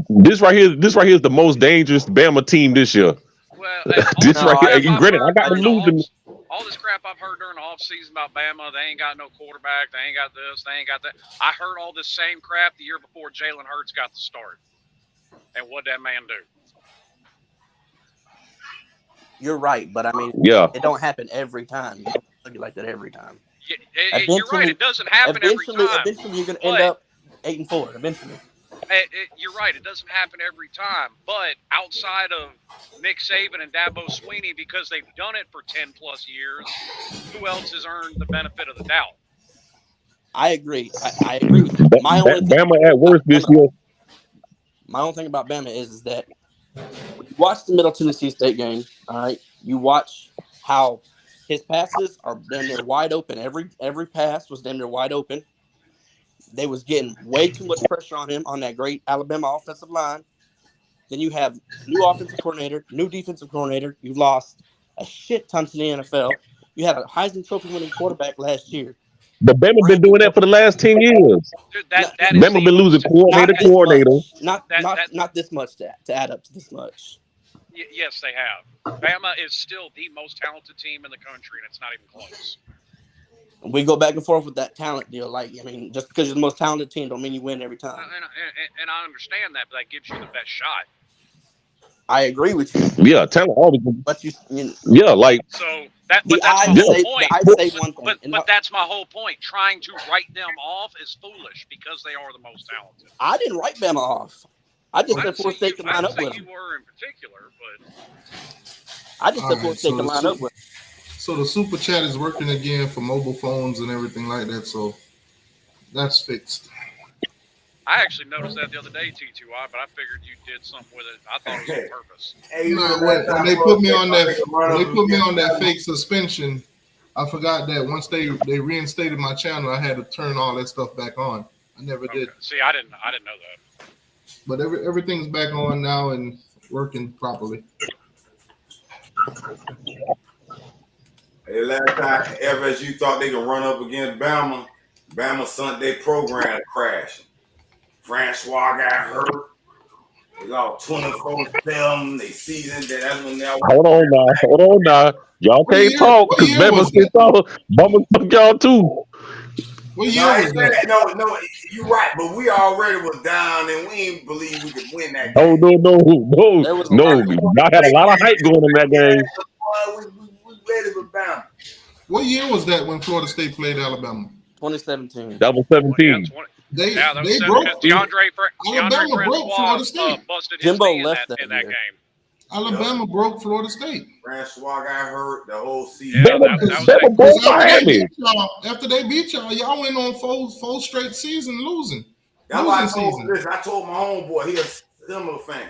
This right here is the most dangerous Bama team this year. Well, granted, I got them losing. All this crap I've heard during the offseason about Bama, they ain't got no quarterback, they ain't got this, they ain't got that. I heard all this same crap the year before Jalen Hurts got the start. And what'd that man do? You're right, but I mean, it don't happen every time. You don't look like that every time. You're right, it doesn't happen every time. Eventually, you're going to end up 8-4. Eventually. You're right. It doesn't happen every time. But outside of Nick Saban and Dabo Swinney, because they've done it for 10 plus years, who else has earned the benefit of the doubt? I agree. I agree with you. Bama at worst this year. My only thing about Bama is that when you watch the Middle Tennessee State game, all right, you watch how his passes are damn near wide open. Every pass was damn near wide open. They was getting way too much pressure on him on that great Alabama offensive line. Then you have new offensive coordinator, new defensive coordinator. You lost a shit ton to the NFL. You had a Heisman Trophy winning quarterback last year. But Bama been doing that for the last 10 years. Dude, that Bama been losing coordinator. Not this much to add up to this much. Yes, they have. Bama is still the most talented team in the country, and it's not even close. We go back and forth with that talent deal. Like, I mean, just because you're the most talented team don't mean you win every time. And I understand that, but that gives you the best shot. I agree with you. Yeah, talent always. But you yeah, like so that. But that's my whole point. I say one thing, but that's my whole point. Trying to write them off is foolish because they are the most talented. I didn't write Bama off. I just said Florida State could line up with them. You were in particular, but I just said Florida State could line up with them. So the super chat is working again for mobile phones and everything like that. So that's fixed. I actually noticed that the other day, T2I, but I figured you did something with it. I thought it was on purpose. When they put me on that fake suspension, I forgot that once they reinstated my channel, I had to turn all that stuff back on. I never did. See, I didn't know that. But everything's back on now and working properly. Hey, last time FSU thought they could run up against Bama, Bama Sunday program crashed. Francois got hurt. They lost 24-7. They seasoned that. That's when they hold on now. Y'all can't talk because Bama can talk. Bama fuck y'all too. What year was that? No, you're right, but we already was down and we didn't believe we could win that game. No. Y'all had a lot of hype going in that game. We ready for Bama. What year was that when Florida State played Alabama? 2017. That was 17. They broke. Alabama broke Florida State. Jimbo left in that game. Alabama broke Florida State. Francois got hurt the whole season. After they beat y'all went on four straight season losing. That's why I told my homeboy, he a similar fan.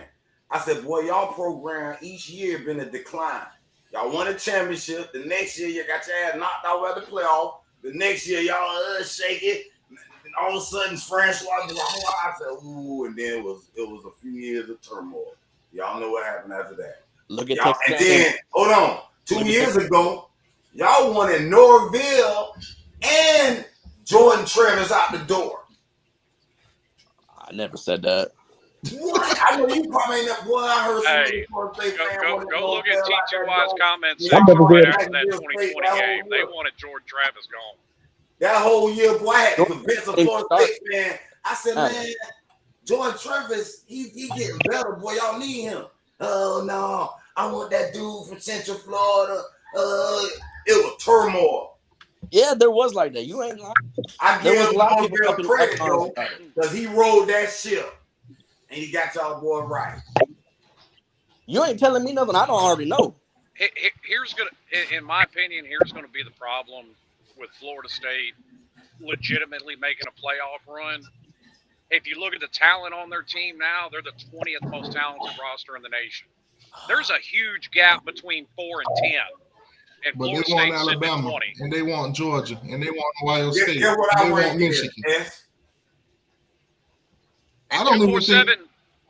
I said, boy, y'all program each year been a decline. Y'all won a championship. The next year, you got your ass knocked out by the playoff. The next year, y'all shake it. And all of a sudden, Francois, I said, ooh, and then it was a few years of turmoil. Y'all know what happened after that. Look at y'all, and then, hold on. 2 years ago, y'all won in Norville and Jordan Travis out the door. I never said that. What? I know you probably ain't that boy. I heard some go look at T2Y's comments right after that 2020 game. They wanted Jordan Travis gone. That whole year, boy, I had to convince a Florida State fan. I said, man, Jordan Travis, he getting better, boy. Y'all need him. Oh, no. I want that dude from Central Florida. It was turmoil. Yeah, there was like that. You ain't lying. I give him a lot of people credit, though, because he rode that ship. And he got y'all boy right. You ain't telling me nothing I don't already know. In my opinion, here's gonna be the problem with Florida State legitimately making a playoff run. If you look at the talent on their team now, they're the 20th most talented roster in the nation. There's a huge gap between 4 and 10. And but Florida they want State's Alabama, 20. and they want Georgia, and they want Ohio State. Guess what I want Michigan. And 247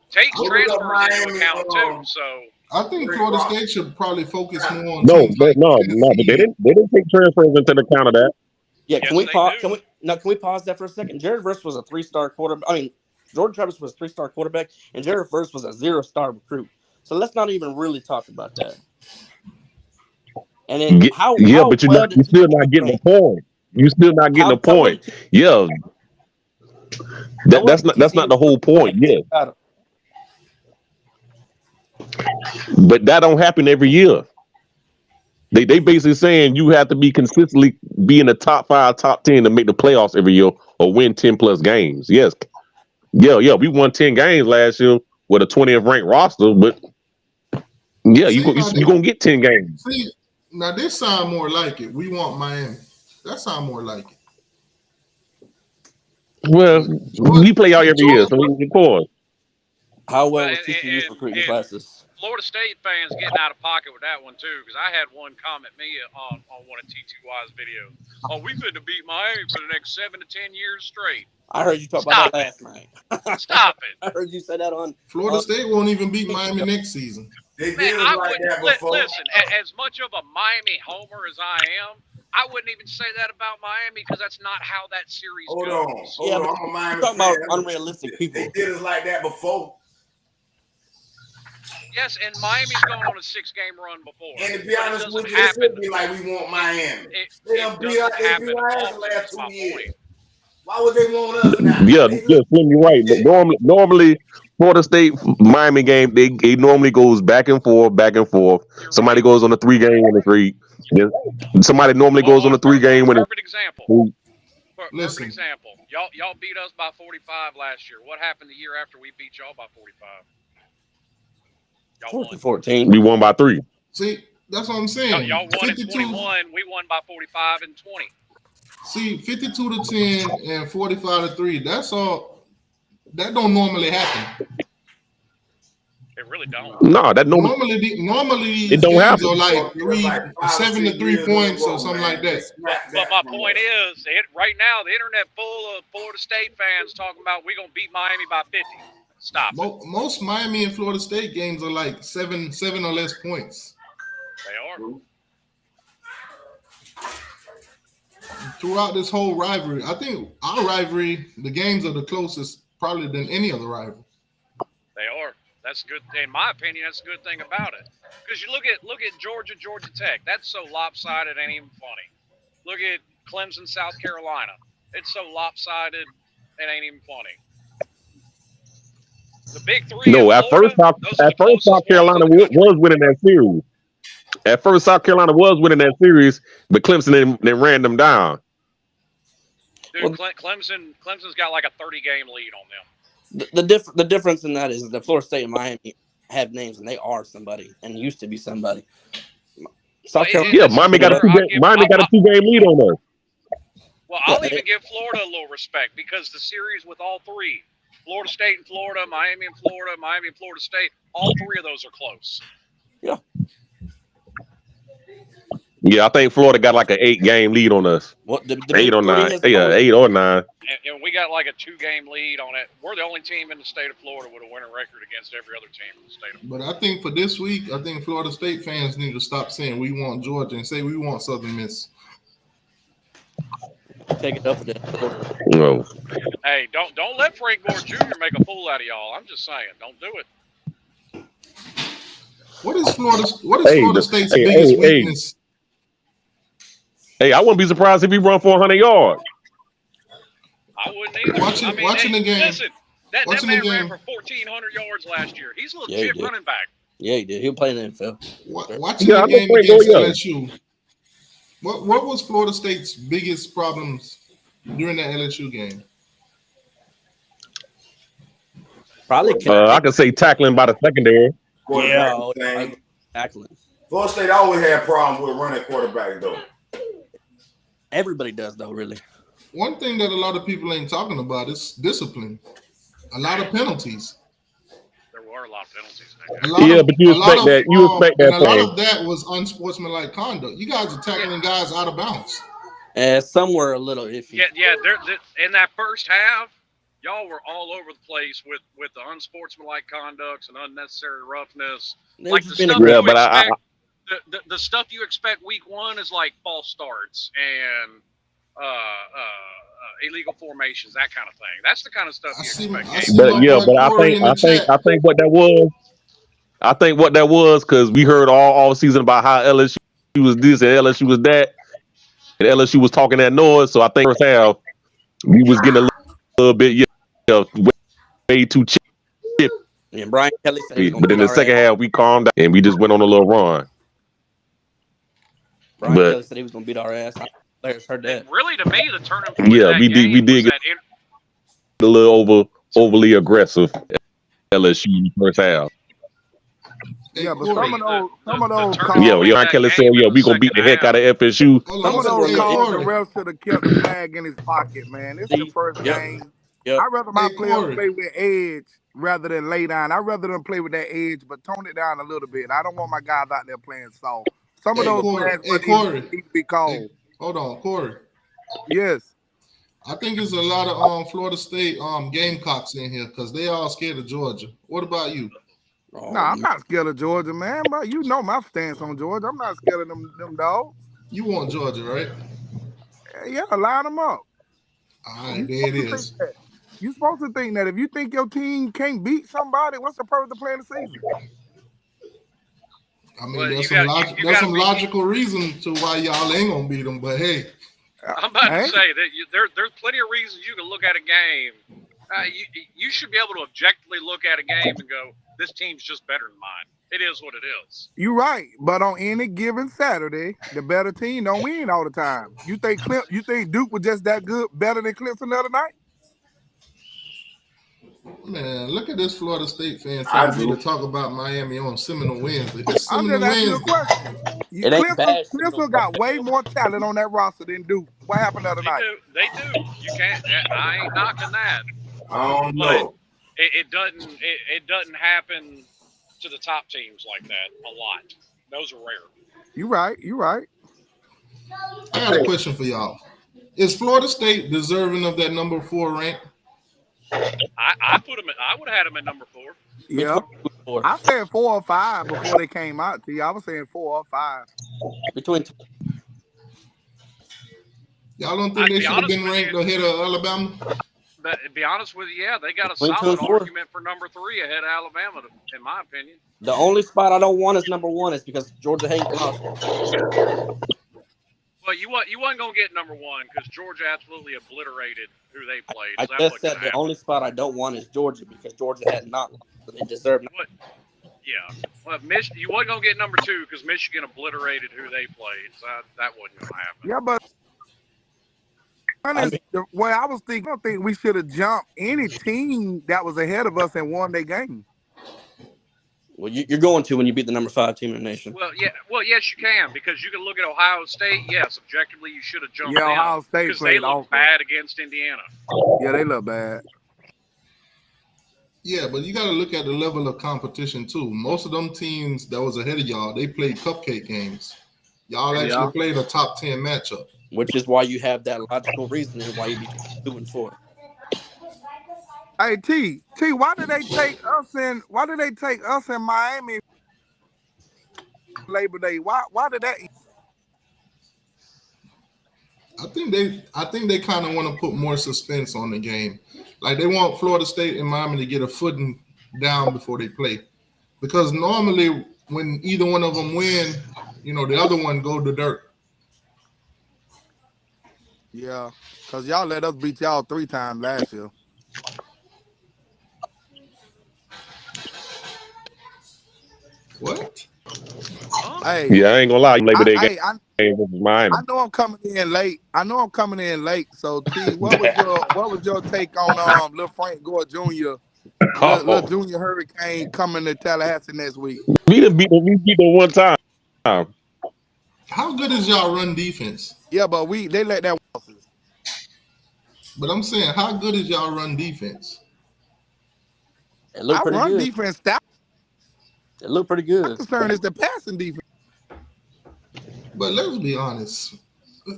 takes transfers into account too. So I think Florida State should probably focus more on. No, but they didn't take transfers into the account of that. Yeah, can we pause? Can we pause that for a second? Jared Verse was a 3-star quarterback. I mean, Jordan Travis was a 3-star quarterback, and Jared Verse was a 0-star recruit. So let's not even really talk about that. And then but you're still not getting the point. You're still not getting the point. Yeah. That's not the whole point. Yeah. But that don't happen every year. They basically saying you have to be consistently be in the top 5, top 10 to make the playoffs every year or win 10 plus games. Yes. Yeah, we won 10 games last year with a 20th ranked roster, but yeah, See, you gonna get 10 games. See, now this sound more like it. We want Miami. That sound more like it. Well, we play y'all every year, so we can record. How well was TCU's recruiting classes? Florida State fans getting out of pocket with that one too, because I had one comment me on one of T2Y's videos. Oh, we finna beat Miami for the next 7 to 10 years straight. I heard you talk about that last night. Stop it! I heard you say that on Florida State won't even beat Miami next season. They Man, did I like that wouldn't before. listen. As much of a Miami homer as I am, I wouldn't even say that about Miami because that's not how that series Hold goes. on. I'm a Miami talking fan. about unrealistic people. They did us like that before. Yes, and Miami's gone on a 6-game run before. And to be But honest it with doesn't you, it happen. should be like we want Miami. They done beat us the last 2 years. Why would they want us now? Yeah, Slim, you're right. But normally Florida State Miami game, they normally goes back and forth. Somebody goes on a 3-game winning streak. Then somebody normally goes on a 3-game winning. Perfect example. Perfect Listen. example. Y'all beat us by 45 last year. What happened the year after we beat y'all by 45? Y'all won 14. We won by 3. See, that's what I'm saying. Y'all won in 52. 21. We won by 45 and 20. See, 52 to 10 and 45 to 3. That's all. That don't normally happen. It really don't. No, that Normally it don't happen. are like 7 to 3 points or something like that. But my point is, right now, the internet full of Florida State fans talking about we're going to beat Miami by 50. Stop it. Most Miami and Florida State games are like 7 or less points. They are. Throughout this whole rivalry, I think our rivalry, the games are the closest probably than any other rival. They are. That's good. In my opinion, that's a good thing about it. Because you look at Georgia Tech. That's so lopsided, it ain't even funny. Look at Clemson, South Carolina. It's so lopsided, it ain't even funny. The big three. No, at first South Carolina was winning that series. At first, South Carolina was winning that series, but Clemson then ran them down. Dude, Clemson's got like a 30-game lead on them. The difference in that is that Florida State and Miami have names, and they are somebody, and used to be somebody. South Carolina. Yeah, Miami got a 2-game lead on us. Well, I'll even give Florida a little respect because the series with all three, Florida State and Florida, Miami and Florida State, all three of those are close. Yeah. Yeah, I think Florida got like an 8-game lead on us. What, 8 or 9. Yeah, 8 or 9. And we got like a 2-game lead on it. We're the only team in the state of Florida with a winning record against every other team in the state of Florida. But I think for this week, I think Florida State fans need to stop saying we want Georgia and say we want Southern Miss. Take it up with that. No. Hey, don't let Frank Gore Jr. make a fool out of y'all. I'm just saying, don't do it. What is Florida State's biggest weakness? Hey, I wouldn't be surprised if he run for 100 yards. I wouldn't either. Watching the game. Listen, that man ran for 1,400 yards last year. He's a legit running back. Yeah, he did. He'll play in the NFL. Watching the game against LSU. What was Florida State's biggest problems during that LSU game? Probably. I could say tackling by the secondary. Yeah, tackling. Florida State always had problems with running quarterbacks, though. Everybody does, though, really. One thing that a lot of people ain't talking about is discipline. A lot of penalties. There were a lot of penalties. But you expect that. And a lot of that was unsportsmanlike conduct. You guys are tackling guys out of bounds. Some were a little iffy. Yeah. In that first half, y'all were all over the place with the unsportsmanlike conducts and unnecessary roughness. Like the stuff the stuff you expect week one is like false starts and illegal formations, that kind of thing. That's the kind of stuff you expect. I think what that was. I think what that was because we heard all season about how LSU was this and LSU was that, and LSU was talking that noise. So I think first half we was getting a little bit way too chip. And Brian Kelly said, but in the second half we calmed down and we just went on a little run. Brian Kelly said he was going to beat our ass. Players heard that. Really, to me, the turning point. Yeah, we did get a little overly aggressive LSU in the first half. Yeah, but some of those Yeah, R. Kelly said, yeah, we gonna beat the heck out of FSU. Some of those calls, the refs should have kept the flag in his pocket, man. It's the first game. I'd rather my players play with edge rather than lay down. I'd rather them play with that edge, but tone it down a little bit. I don't want my guys out there playing soft. Some of those flags need to be called. Hold on, Corey. Yes. I think there's a lot of Florida State Gamecocks in here because they all scared of Georgia. What about you? No, I'm not scared of Georgia, man. But you know my stance on Georgia. I'm not scared of them dogs. You want Georgia, right? Yeah, line them up. All right, there it is. You're supposed to think that if you think your team can't beat somebody, what's the purpose of playing the season? I mean, there's some logical reason to why y'all ain't gonna beat them, but hey. I'm about to say that there's plenty of reasons you can look at a game. You should be able to objectively look at a game and go, this team's just better than mine. It is what it is. You're right, but on any given Saturday, the better team don't win all the time. You think Duke was just that good, better than Clemson the other night? Man, look at this Florida State fan trying to talk about Miami on Seminole Wednesday. I'm just asking you a question. Clemson got way more talent on that roster than Duke. What happened the other night? They do. You can't. I ain't knocking that. I don't know. It doesn't happen to the top teams like that a lot. Those are rare. You're right. I got a question for y'all. Is Florida State deserving of that number 4 rank? I would have had them at number 4. Yeah. I said 4 or 5 before they came out to you. I was saying 4 or 5. Between. Y'all don't think they should have been ranked ahead of Alabama? But to be honest with you, yeah, they got a solid argument for number 3 ahead of Alabama, in my opinion. The only spot I don't want is number 1 is because Georgia hates us. Well, you wasn't gonna get number 1 because Georgia absolutely obliterated who they played. I just said the only spot I don't want is Georgia because Georgia had not lost, but they deserve not. Yeah, well, you wasn't gonna get number 2 because Michigan obliterated who they played, so that wasn't gonna happen. Yeah, but I was thinking, I don't think we should have jumped any team that was ahead of us and won their game. Well, you're going to when you beat the number 5 team in the nation. Well, yes, you can because you can look at Ohio State. Yes, objectively, you should have jumped. Yeah, Ohio State because they look bad against Indiana. Yeah, they look bad. Yeah, but you got to look at the level of competition too. Most of them teams that was ahead of y'all, they played cupcake games. Y'all actually played a top 10 matchup, which is why you have that logical reasoning why you be 2 and 4. Hey T, why did they take us in Miami Labor Day? Why did that? I think they kind of want to put more suspense on the game. Like they want Florida State and Miami to get a footing down before they play. Because normally when either one of them win, the other one go to dirt. Yeah, because y'all let us beat y'all 3 times last year. What? Hey, yeah, I ain't gonna lie. Labor Day game versus Miami. I know I'm coming in late. So T, what was your take on Lil Frank Gore Jr. Lil Junior Hurricane coming to Tallahassee next week? We beat them one time. How good is y'all run defense? Yeah, but they let that. But I'm saying, how good is y'all run defense? It looked pretty good. Defense it looked pretty good. My concern is the passing defense. But let's be honest.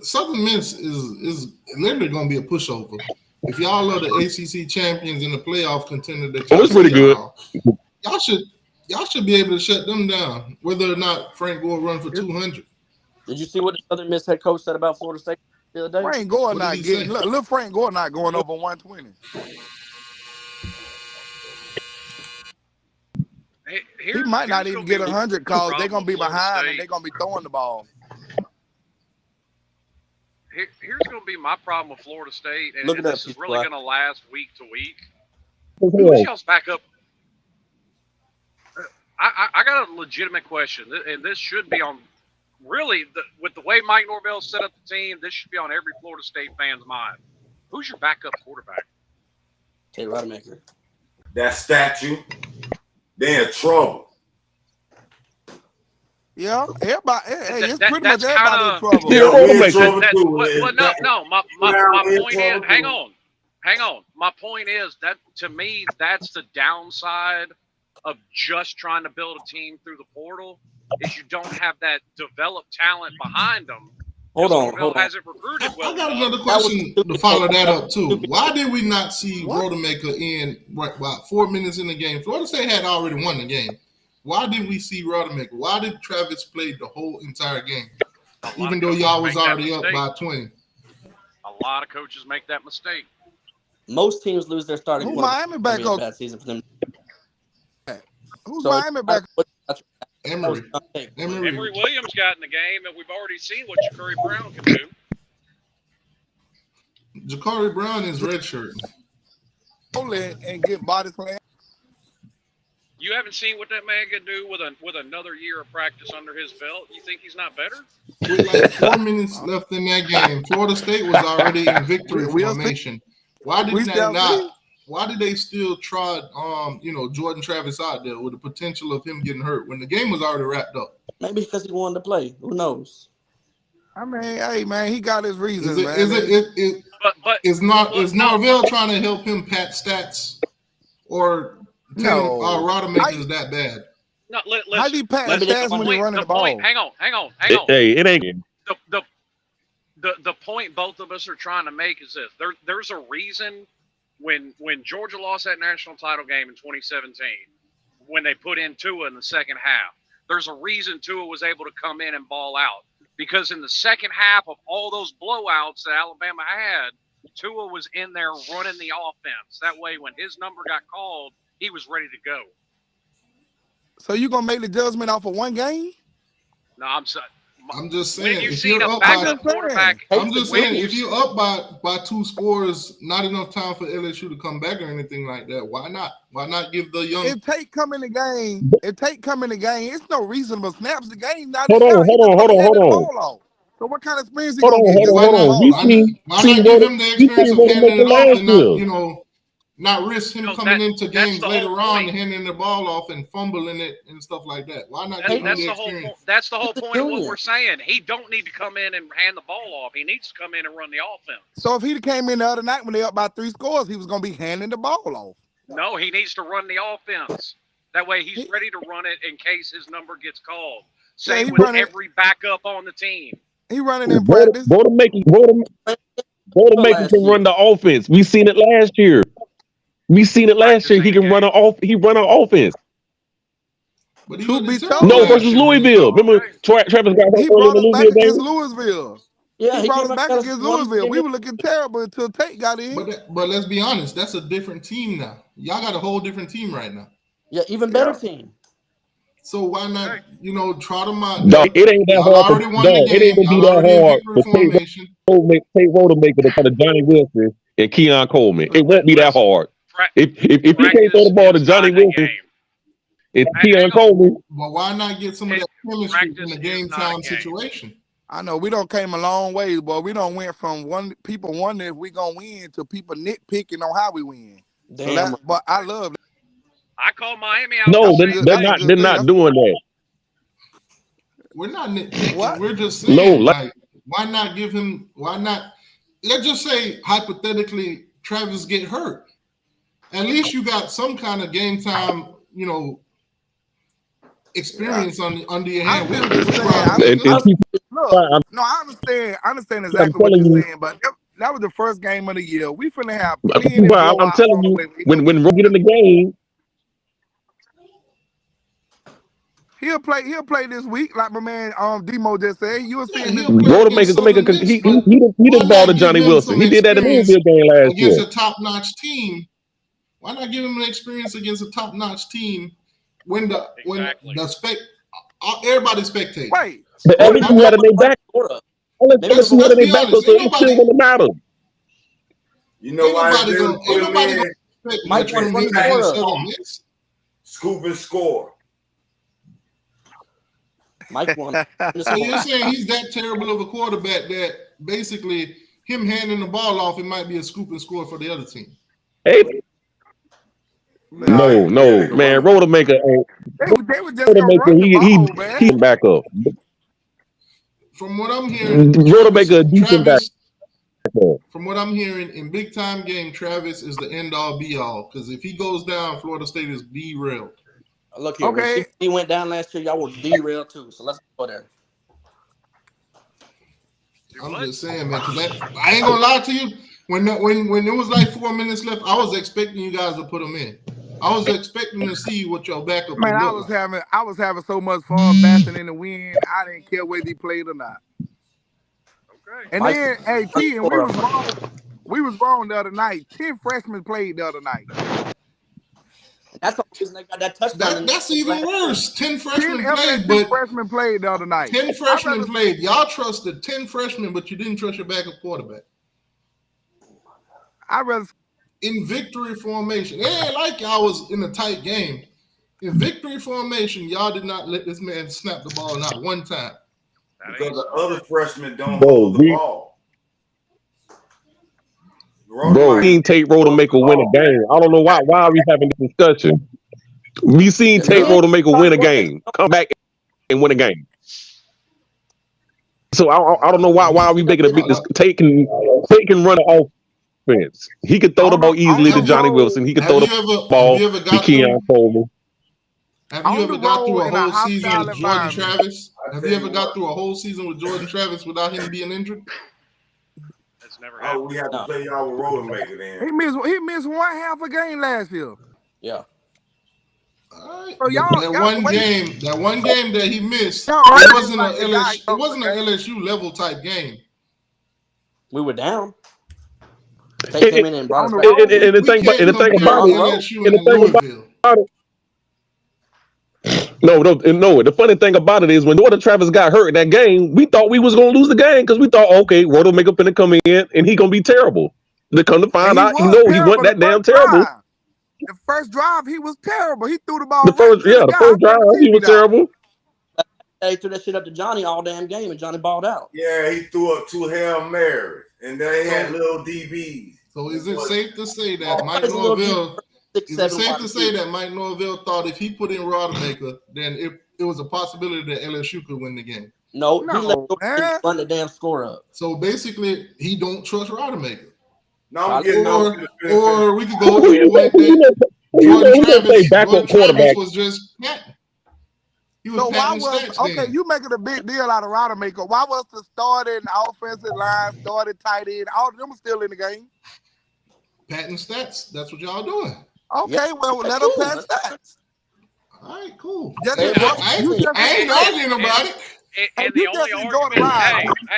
Southern Miss is literally going to be a pushover. If y'all are the ACC champions in the playoff contender, that's pretty good. Y'all should be able to shut them down, whether or not Frank Gore run for 200. Did you see what the Southern Miss head coach said about Florida State the other day? Frank Gore not getting. Look, Frank Gore not going over 120. He might not even get 100 because they're going to be behind and they're going to be throwing the ball. Here's going to be my problem with Florida State, and this is really going to last week to week. Who's y'all's backup? I got a legitimate question, and this should be on. Really, with the way Mike Norvell set up the team, this should be on every Florida State fan's mind. Who's your backup quarterback? Take Rodemaker. That statue, they're in trouble. Yeah, everybody. Hey, it's pretty much that's everybody in kinda- trouble. Yeah, we in Rodemaker. trouble That- too. well, no. My We're in point is, trouble hang too. on. My point is that to me, that's the downside of just trying to build a team through the portal. Is you don't have that developed talent behind them. Hold on. Louisville hasn't recruited well. I got enough. another question to follow that up too. Stupid. Why did we not see What? Rodemaker in about 4 minutes in the game? Florida State had already won the game. Why did we see Rodemaker? Why did Travis play the whole entire game, A lot even of though coaches y'all was make that already up mistake. by 20? A lot of coaches make that mistake. Most teams lose their starting Who quarterback. Miami back It'll be a up? bad season for them. Who's So Miami back? Emory. Emory Williams got in the game, and we've already seen what Ja'Cory Brown can do. Ja'Cory Brown is redshirt. And get body slam. You haven't seen what that man can do with another year of practice under his belt. You think he's not better? With like 4 minutes left in that game, Florida State was already in victory formation. Why did they still try Jordan Travis out there with the potential of him getting hurt when the game was already wrapped up? Maybe because he wanted to play. Who knows? I mean, hey man, he got his reasons, man. Is Norvell trying to help him pat stats, or No. Rodemaker is that bad? No, How do you pat stats when you're running the ball? Hang on. Hey, it ain't. The point both of us are trying to make is this: there's a reason when Georgia lost that national title game in 2017, when they put in Tua in the second half. There's a reason Tua was able to come in and ball out, because in the second half of all those blowouts that Alabama had, Tua was in there running the offense. That way, when his number got called, he was ready to go. So you gonna make the judgment off of one game? No, I'm sorry. I'm just When saying, you've if seen you're a up by, backup quarterback, I'm just saying, if you're up by 2 scores, not enough time for LSU to come back or anything like that. Why not? Why not give the young? If Tate come in the game, it's no reasonable snaps. The game not. Hold on. So what kind of experience he gonna get? Hold on. Why not give him the experience of handing it off and not risk him coming into games later on and handing the ball off and fumbling it and stuff like that? Why not give him the experience? That's the whole point of what we're saying. He don't need to come in and hand the ball off. He needs to come in and run the offense. So if he came in the other night when they up by 3 scores, he was gonna be handing the ball off. No, he needs to run the offense. That way he's ready to run it in case his number gets called. Same with every backup on the team. He running in practice. Rodemaker can run the offense. We seen it last year. He can run an offense. But No, versus Louisville. Remember, Travis got hurt He early brought in the us back Louisville against game? Louisville. Yeah, he brought us back against Louisville. We were looking terrible until Tate got in. But let's be honest, that's a different team now. Y'all got a whole different team right now. Yeah, even better team. So why not, try them out? No, it ain't that hard. It ain't gonna be that hard. But Tate Rodemaker to kind of Johnny Wilson and Keon Coleman. It won't be that hard. If he can't throw the ball to Johnny Wilson, it's Keon Coleman. Well, why not get some of that chemistry in the game time situation? I know we don't came a long way, but we don't went from people wondering if we gonna win to people nitpicking on how we win. Damn. But I love it. I call Miami out. No, they're not doing that. We're not nitpicking. What? We're just saying, why not give him? Why not? Let's just say hypothetically, Travis get hurt. At least you got some kind of game time, experience under your hand. I understand exactly what you're saying, but that was the first game of the year. We finna have. I'm telling you, when we get in the game, he'll play this week, like my man Demo just said. You will see him. He did ball to Johnny Wilson. He did that in the Louisville game last year. Against a top-notch team. Why not give him an experience against a top-notch team when everybody spectates? Wait. But LSU had their back. LSU had their back, so it still wouldn't matter. You know why? Mike scoop and score. Mike won. So you're saying he's that terrible of a quarterback that basically him handing the ball off, it might be a scoop and score for the other team? Hey, No, man. Rodemaker, They were just gonna run the ball, man. He back up. From what I'm hearing, Travis, from what I'm hearing, in big time game, Travis is the end all be all. Because if he goes down, Florida State is derailed. Look here, when he went down last year, y'all were derailed too. So let's go there. I'm just saying, man, because I ain't gonna lie to you. When it was like 4 minutes left, I was expecting you guys to put them in. I was expecting to see what your backup. Man, I was having so much fun basking in the wind. I didn't care whether he played or not. Okay. And then, hey, T, and we was wrong the other night. 10 freshmen played the other night. That's the reason they got that touchdown. That's even worse. 10 freshmen played, but freshmen played the other night. 10 freshmen played. Y'all trusted 10 freshmen, but you didn't trust your backup quarterback. In victory formation, it ain't like y'all was in a tight game. In victory formation, y'all did not let this man snap the ball not one time. Because the other freshmen don't hold the ball. Bro, we seen Tate Rodemaker win a game. I don't know why are we having this discussion? We seen Tate Rodemaker win a game, come back and win a game. So I don't know why are we making a big discussion? Tate can run an offense. He could throw the ball easily to Johnny Wilson. He could throw the ball to Keon Coleman. Have you ever got through a whole season with Jordan Travis? Have you ever got through a whole season with Jordan Travis without him being injured? That's never happened. Oh, we have to play y'all with Rodemaker then. He missed one half a game last year. Yeah. All right. So that one game that he missed, it wasn't an LSU level type game. We were down. They came in and brought us back. And the thing about it. No. The funny thing about it is when Jordan Travis got hurt in that game, we thought we was gonna lose the game because we thought, okay, Rodemaker finna come in and he gonna be terrible. To come to find out, he wasn't that damn terrible. The first drive, he was terrible. He threw the ball. The first drive, he was terrible. He threw that shit up to Johnny all damn game, and Johnny balled out. Yeah, he threw up 2 Hail Marys, and they had little DBs. So is it safe to say that Mike Norvell? Is it safe to say that Mike Norvell thought if he put in Rodemaker, then it was a possibility that LSU could win the game? No, he let run the damn score up. So basically, he don't trust Rodemaker. No, or we could go to the point that Jordan Travis was just patting. He was patting stats then. You making a big deal out of Rodemaker. Why was the starting offensive line, starting tight end, all of them are still in the game? Patting stats. That's what y'all doing. Okay, well, let them pat stats. All right, cool. I ain't arguing about it. And the only argument,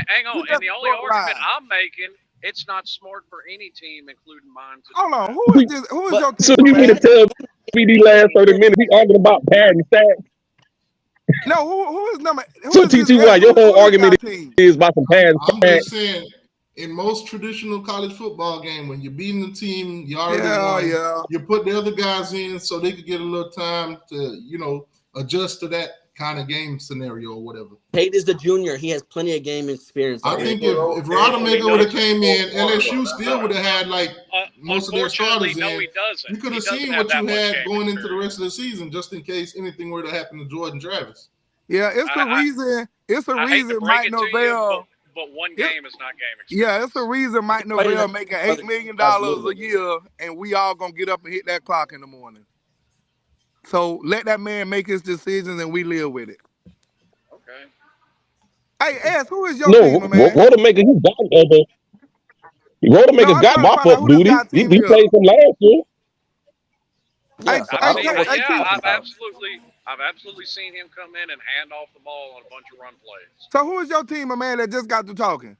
hang on. And the only argument I'm making, it's not smart for any team, including mine. Hold on, who is this? Who is your team? So you need to tell me the last 30 minutes we arguing about padding stats. No, who is number? So TTY, your whole argument is about some padding stats. I'm just saying, in most traditional college football game, when you're beating the team, you already won. You put the other guys in so they could get a little time to, adjust to that kind of game scenario or whatever. Tate is the junior. He has plenty of game experience. I think if Rodemaker would have came in, LSU still would have had most of their starters in. He doesn't. You could have seen what you had going into the rest of the season, just in case anything were to happen to Jordan Travis. Yeah, it's the reason. It's a reason Mike Norvell. But one game is not game experience. Yeah, it's the reason Mike Norvell making $8 million a year, and we all gonna get up and hit that clock in the morning. So let that man make his decisions, and we live with it. Okay. Hey, S, who is your team, man? Rodemaker, Rodemaker got mop up duty. He played from last year. I've absolutely seen him come in and hand off the ball on a bunch of run plays. So who is your team, man, that just got to talking?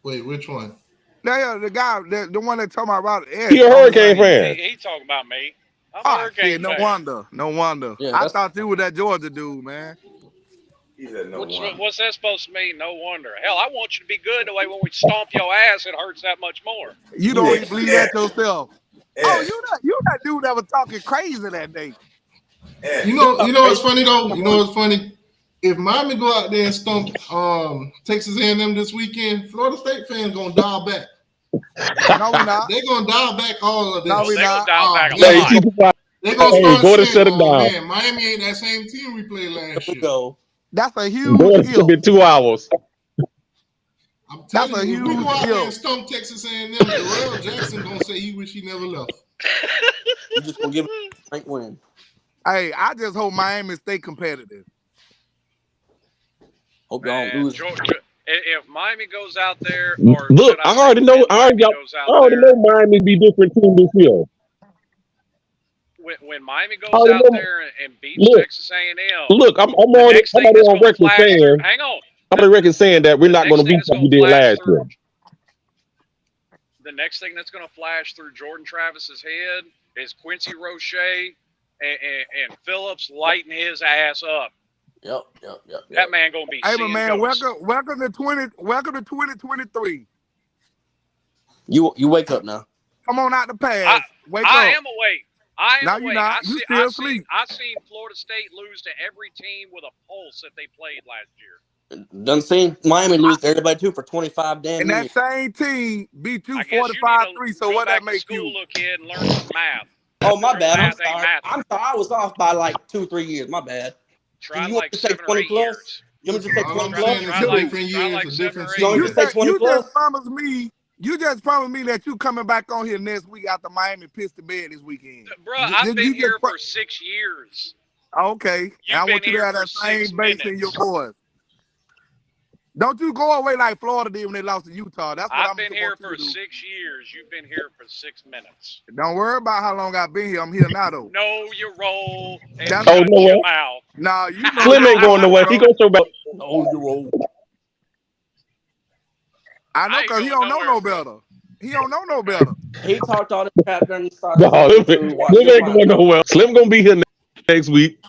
Wait, which one? The guy, the one that talking about he a Hurricane fan. He talking about me. I'm a Hurricane fan. No wonder. Yeah, I thought you were that Georgia dude, man. He said no wonder. What's that supposed to mean? No wonder. Hell, I want you to be good the way when we stomp your ass, it hurts that much more. You don't even believe that yourself. Yeah. Oh, you that dude that was talking crazy that day. Yeah. You know what's funny though? You know what's funny? If Miami go out there and stump Texas A&M this weekend, Florida State fans gonna dial back. No, we're not. They're gonna dial back all of this. No, we're not. Dial back a Hey, lot. They're gonna start Gordon, saying, shut it down. man, Miami ain't that same team we played last year. Go. That's a huge Gordon, it's deal. been 2 hours. I'm telling That's a you, if we huge go out there deal. and stump Texas A&M, Darrell Jackson gonna say he wish he never left. You just gonna give it a frank win. Hey, I just hope Miami stay competitive. Hope y'all don't lose. Georgia, if Miami goes out there, or Look, I already know. I already know Miami be different team this year. When Miami goes I already out know. there and beats Look, Texas A&M, Look, I'm already on record saying. hang on. I'm on record saying that we're not going to beat what we did last year. The next thing that's going to flash through Jordan Travis's head is Quincy Roche and Phillips lighting his ass up. Yep. That man gonna be. Hey, seeing man, ghosts. welcome to 2023. You wake up now. Come on out the past. Wake up. I am awake. I am No, awake. you're not. You still asleep. I seen Florida State lose to every team with a pulse that they played last year. Done seen Miami lose to everybody too for 25 damn and years. that same team beat you I guess 45-3. So go what back that make to school, you? little kid, and learn some math. Oh, my bad. I'm Math ain't sorry. math. I'm sorry. I was off by like 2-3 years. My bad. Try you like want to say 7 or 20 8 plus? years. You want me to say All 20 I'm plus? saying is Try two like- different try years, like a 7 different or 8 You want me season. to say 20 You plus? just promised me that you coming back on here next week after Miami pissed the bed this weekend. Bro, I've Did been you here just for 6 years. Okay. You've I want been you to here have that for 6 same bass in your minutes. voice. Don't you go away like Florida did when they lost to Utah. That's what I've I'm been here supposed for to do. 6 years. You've been here for 6 minutes. Don't worry about how long I've been here. I'm here now, though. Know your role and That's- shut no your way. mouth. Nah, you know Slim your ain't going role, nowhere. bro. He goes so bad. Oh, you're old. I know I ain't because he going don't know nowhere, no bro. better. He don't know no better. He talked all this crap during the start. No, of the Slim watch ain't your going mouth. nowhere. Slim gonna be here next week.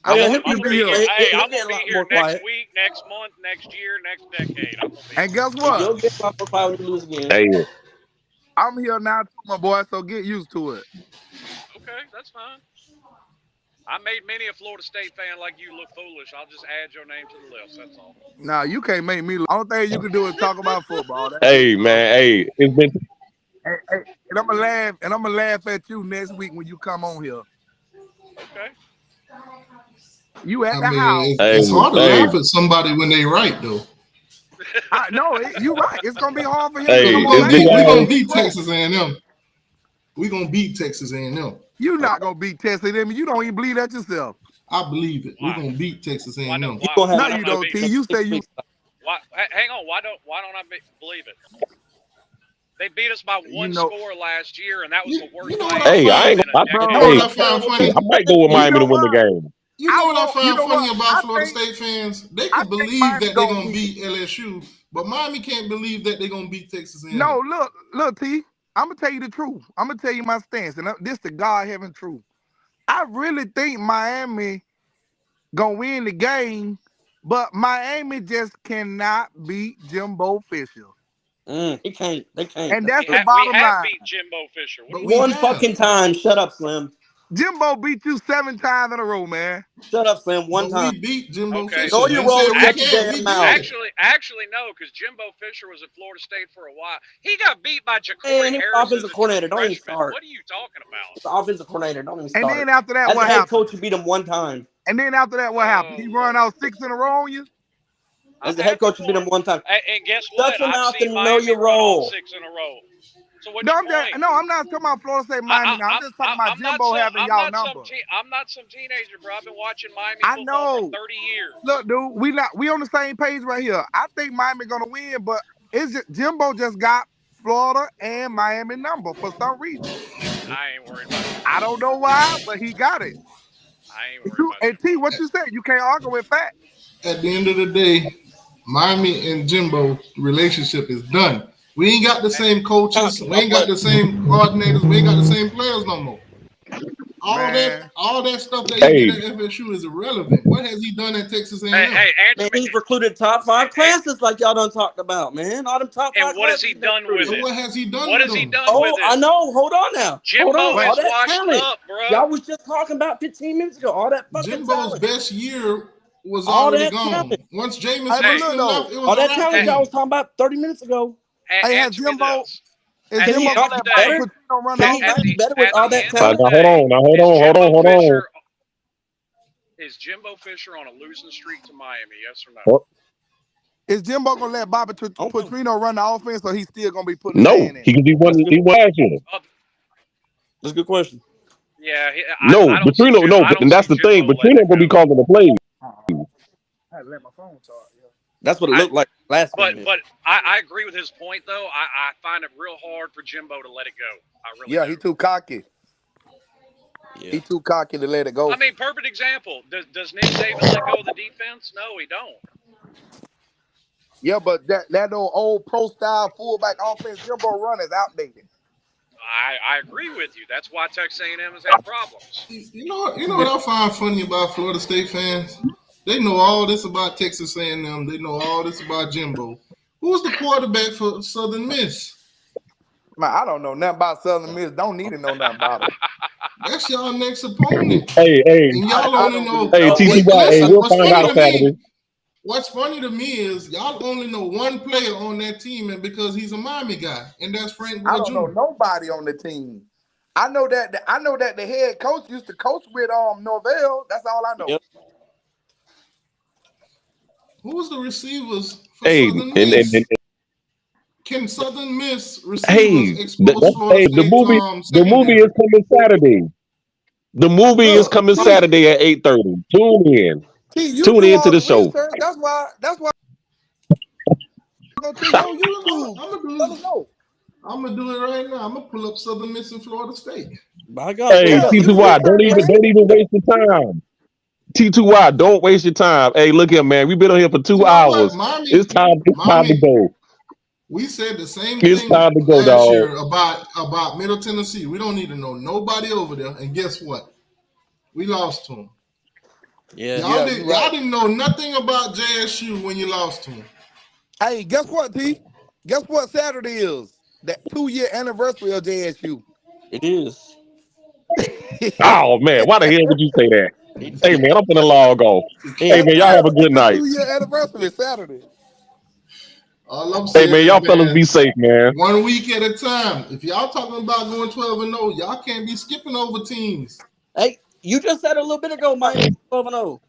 Oh, yeah, I he'll want you I'm to gonna be be here. here. Hey, He'll I'm get gonna a be lot here more next quiet. week, next month, next year, next decade. I'm gonna be And here. guess what? You'll get a lot more quiet when you lose again. Hey, I'm here now too, my boy, so get used to it. Okay, that's fine. I made many a Florida State fan like you look foolish. I'll just add your name to the list. That's all. Nah, you can't make me. Only thing you can do is talk about football. That's hey, it, man. Hey, it's been. Hey, and I'm gonna laugh at you next week when you come on here. Okay. You at I the mean, house. it's hard to Hey. laugh at somebody when they right, though. You right. It's gonna be hard for him. Hey, We're to it's gonna been- beat Texas A&M. We're gonna beat Texas A&M. You're not gonna beat Texas A&M. You don't even believe that yourself. I believe it. Why? We're gonna beat Texas A&M. Why You gonna have No, don't you I don't, be- T. You say you. Why? Hang on. Why don't I believe it? They beat us by one score last year, and that was the worst. You know game what I Hey, I ain't in a gonna. decade. You know what I find funny? I might go with Miami to win the game. You know what I find funny what? about I Florida think- State fans? They I can think believe Miami that they're gonna gonna beat LSU, but Miami can't believe that they're gonna beat Texas A&M. No, look, T. I'm gonna tell you the truth. I'm gonna tell you my stance, and this the God heaven truth. I really think Miami gonna win the game, but Miami just cannot beat Jimbo Fisher. He can't. They can't. And that's the We bottom have line. beat Jimbo Fisher. What But do we you One have. fucking time. Shut up, Slim. Jimbo beat you 7 times in a row, man. Shut up, Slim. One But time. we beat Jimbo Okay. Fisher. Know your Man role, said we shut your can't. damn We mouth. did it. Actually, no, because Jimbo Fisher was at Florida State for a while. He got beat by Man, Ja'Cory he's Harris offensive as a coordinator. Don't even freshman. start. What are you talking about? He's the offensive coordinator. Don't even And start. then after that, As what a head happened? coach, you beat him one time. And then after that, what happened? He run out 6 in a row on you? As the head coach, you beat him one time. And guess Shut what? your I've mouth seen and know Miami your run all role. 6 in a row. So what's No, your I'm point? not talking about Florida State Miami now. I'm just talking about Jimbo having y'all number. I'm not some teenager, bro. I've been watching Miami I football know. for 30 years. Look, dude, we on the same page right here. I think Miami gonna win, but Jimbo just got Florida and Miami number for some reason. I ain't worried about it. I don't know why, but he got it. I ain't worried about it. And T, what you said? You can't argue with facts. At the end of the day, Miami and Jimbo relationship is done. We ain't got the same coaches. We ain't got the same coordinators. We ain't got the same players no more. All that stuff that he did at FSU is irrelevant. What has he done at Texas A&M? Man, he's recruited top 5 classes like y'all done talked about, man. All them top 5 And what has he done with it? What has he done What with has he them? done Oh, with it? I know. Hold on now. Jimbo Hold on. has All that washed talent. up, bro. Y'all was just talking about 15 minutes ago. All that fucking Jimbo's talent. best year was All already that gone. talent. Once Jameis Hey, left, it was all that a wrap talent for y'all him. was talking about 30 minutes ago. Has answer me Jimbo? this. Is At the Jimbo end gonna of the let day, Bobby Petrino run the Can he offense? not be better with at all the that end of talent? the Now, hold on. Is Jimbo Fisher on a losing streak to Miami? Yes or no? Is Jimbo gonna let Bobby Petrino run the offense, or he's still gonna be putting his No, hand in he it? can be one last year. That's a good question. Yeah, No, I don't see Petrino, no, I don't and that's see the thing. Jimbo letting Petrino it gonna be go. calling the plays. I had to let my phone charge. That's what it looked like last game. But I agree with his point though. I find it real hard for Jimbo to let it go. I really do. He too cocky. Yeah. He too cocky to let it go. I mean, perfect example. Does Nick Saban let go of the defense? No, he don't. Yeah, but that old pro style fullback offense Jimbo run is outdated. I agree with you. That's why Texas A&M has had problems. You know what I find funny about Florida State fans? They know all this about Texas A&M. They know all this about Jimbo. Who's the quarterback for Southern Miss? Man, I don't know nothing about Southern Miss. Don't need to know nothing about them. That's y'all next opponent. Hey, and y'all only know. Hey, TTY, hey, we'll find out Saturday. What's funny to me is y'all only know one player on that team, and because he's a Miami guy, and that's Frank Gore I don't Jr. know nobody on the team. I know that the head coach used to coach with Norvell. That's all I know. Yep. Who's the receivers for Southern Miss? Can Southern Miss receivers expose Florida State? The movie is coming Saturday. The movie is coming Saturday at 8:30. Tune in. Tune in to the show. Research. That's why. Go to your YouTube. I'm gonna do it right now. I'm gonna pull up Southern Miss and Florida State. By God, hey, T2Y, don't even waste your time. T2Y, don't waste your time. Hey, look here, man. We've been on here for 2 hours. It's time to go. We said the same It's thing time to go, last dog. year about Middle Tennessee. We don't need to know nobody over there. And guess what? We lost to them. Yeah, y'all didn't know nothing about JSU when you lost to them. Hey, guess what, T? Guess what Saturday is? That 2-year anniversary of JSU. It is. Oh man, why the hell would you say that? Hey man, I'm gonna log off. Hey man, y'all have a good night. 2-year anniversary Saturday. All I'm saying, hey man, y'all fellas be safe, man. 1 week at a time. If y'all talking about going 12-0, y'all can't be skipping over teams. Hey, you just said a little bit ago, Miami 12-0.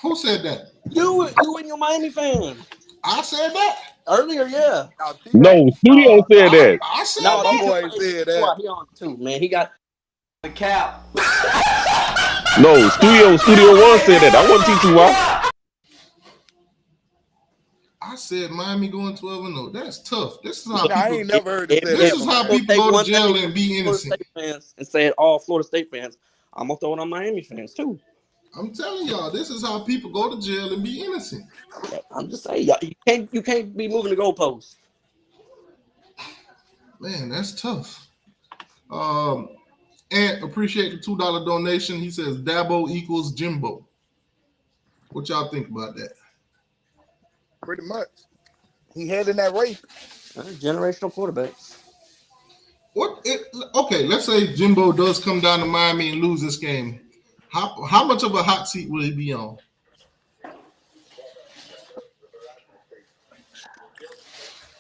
Who said that? You and your Miami fan. I said that earlier, yeah. No, Studio said that. I said no, that. My boy said that. He on too, man. He got the cap. No, Studio 1 said that. I wasn't T2Y. I said Miami going 12-0. That's tough. This is how I ain't never heard it. This is how people go to jail and be innocent. Florida State fans and said all Florida State fans. I'm gonna throw it on Miami fans too. I'm telling y'all, this is how people go to jail and be innocent. I'm just saying, you can't be moving the goalposts. Man, that's tough. And appreciate the $2 donation. He says Dabo equals Jimbo. What y'all think about that? Pretty much. He had in that race. Generational quarterbacks. Okay, let's say Jimbo does come down to Miami and lose this game. How much of a hot seat will he be on?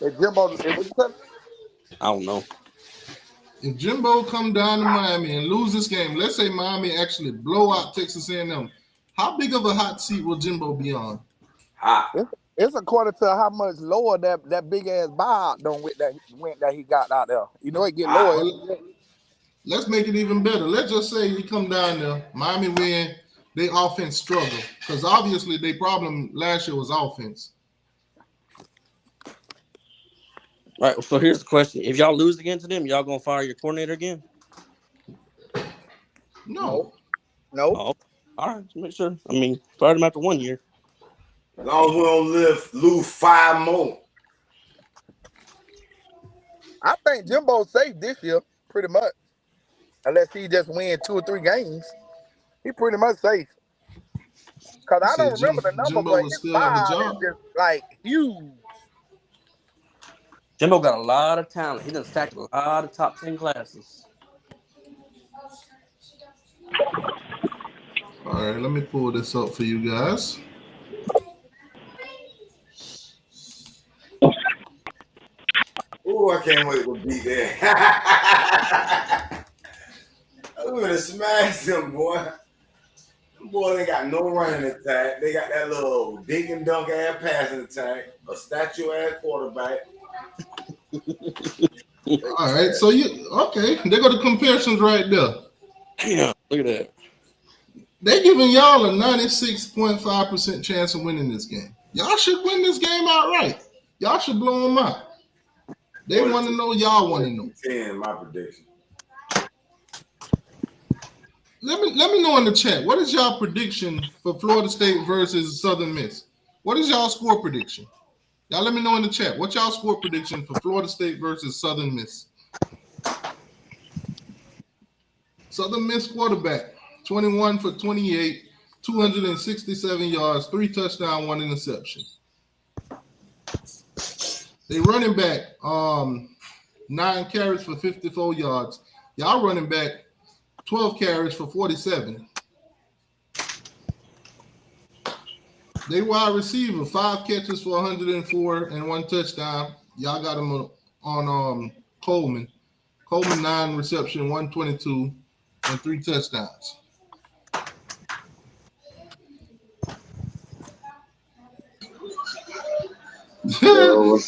I don't know. If Jimbo come down to Miami and lose this game, let's say Miami actually blow out Texas A&M, how big of a hot seat will Jimbo be on? It's according to how much lower that big ass buyout that he got out there. You know, it get lower. Let's make it even better. Let's just say he come down there, Miami win, they offense struggle. Because obviously their problem last year was offense. All right, so here's the question. If y'all lose again to them, y'all gonna fire your coordinator again? No. No. Oh, all right, make sure. I mean, fired him after 1 year. As long as we don't lose 5 more. I think Jimbo's safe this year, pretty much. Unless he just win 2 or 3 games. He pretty much safe. Because I don't remember the number, Jimbo but will his still have a buyout job. is just like huge. Jimbo got a lot of talent. He done stacked a lot of top 10 classes. All right, let me pull this up for you guys. can't wait to beat them. I'm gonna smash them, boy. Them boys ain't got no running attack. They got that little dink and dunk ass passing attack, a statue ass quarterback. All right, so they got the comparisons right there. Damn, look at that. They giving y'all a 96.5% chance of winning this game. Y'all should win this game outright. Y'all should blow them out. They want to know. Y'all want to know. 10, my prediction. Let me know in the chat. What is y'all prediction for Florida State versus Southern Miss? What is y'all score prediction? Y'all let me know in the chat. What's y'all score prediction for Florida State versus Southern Miss? Southern Miss quarterback, 21 for 28, 267 yards, 3 touchdowns, 1 interception. They running back, 9 carries for 54 yards. Y'all running back, 12 carries for 47. They wide receiver, 5 catches for 104 and 1 touchdown. Y'all got him on Coleman. Coleman 9 reception, 122 and 3 touchdowns.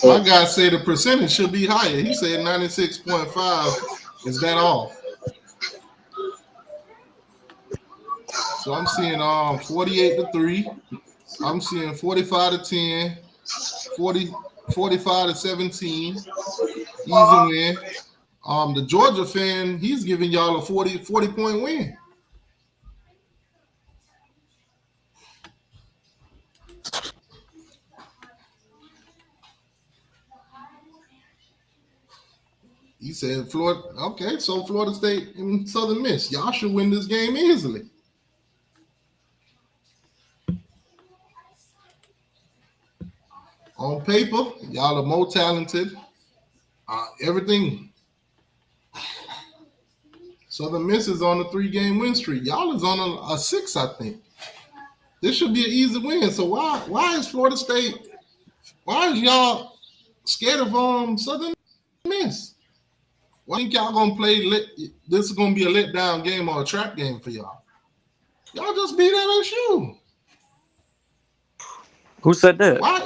My guy said the percentage should be higher. He said 96.5. Is that all? So I'm seeing 48-3. I'm seeing 45-10, 45-17. Easy win. The Georgia fan, he's giving y'all a 40-point win. He said, Florida, okay, so Florida State and Southern Miss, y'all should win this game easily. On paper, y'all are more talented. Everything. Southern Miss is on a 3-game win streak. Y'all is on a 6, I think. This should be an easy win. So why is Florida State? Why is y'all scared of Southern Miss? Why think y'all gonna play? This is gonna be a letdown game or a trap game for y'all? Y'all just beat FSU. Who said that? Why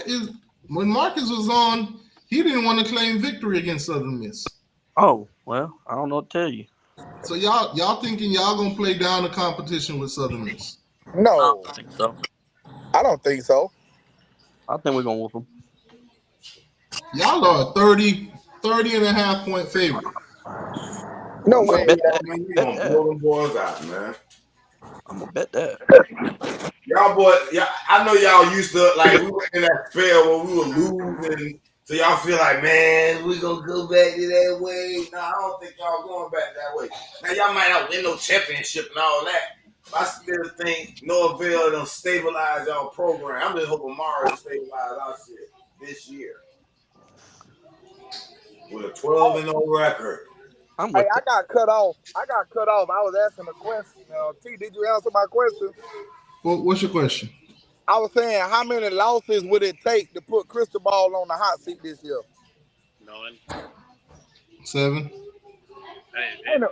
is when Marcus was on, he didn't want to claim victory against Southern Miss. Oh, well, I don't know what to tell you. So y'all thinking y'all gonna play down the competition with Southern Miss? No, I don't think so. I don't think so. I think we're gonna whoop them. Y'all are a 30.5 point favorite. No way. You gonna blow them boys out, man. I'm gonna bet that. Y'all boys, I know y'all used to we were in that spell where we were losing. So y'all feel like, man, we gonna go back to that way. No, I don't think y'all going back that way. Now y'all might not win no championship and all that. But I still think Norvell done stabilize y'all program. I'm just hoping Mario stabilize our shit this year with a 12-0 record. Hey, I got cut off. I was asking a question. T, did you answer my question? Well, what's your question? I was saying, how many losses would it take to put Cristobal on the hot seat this year? None. 7.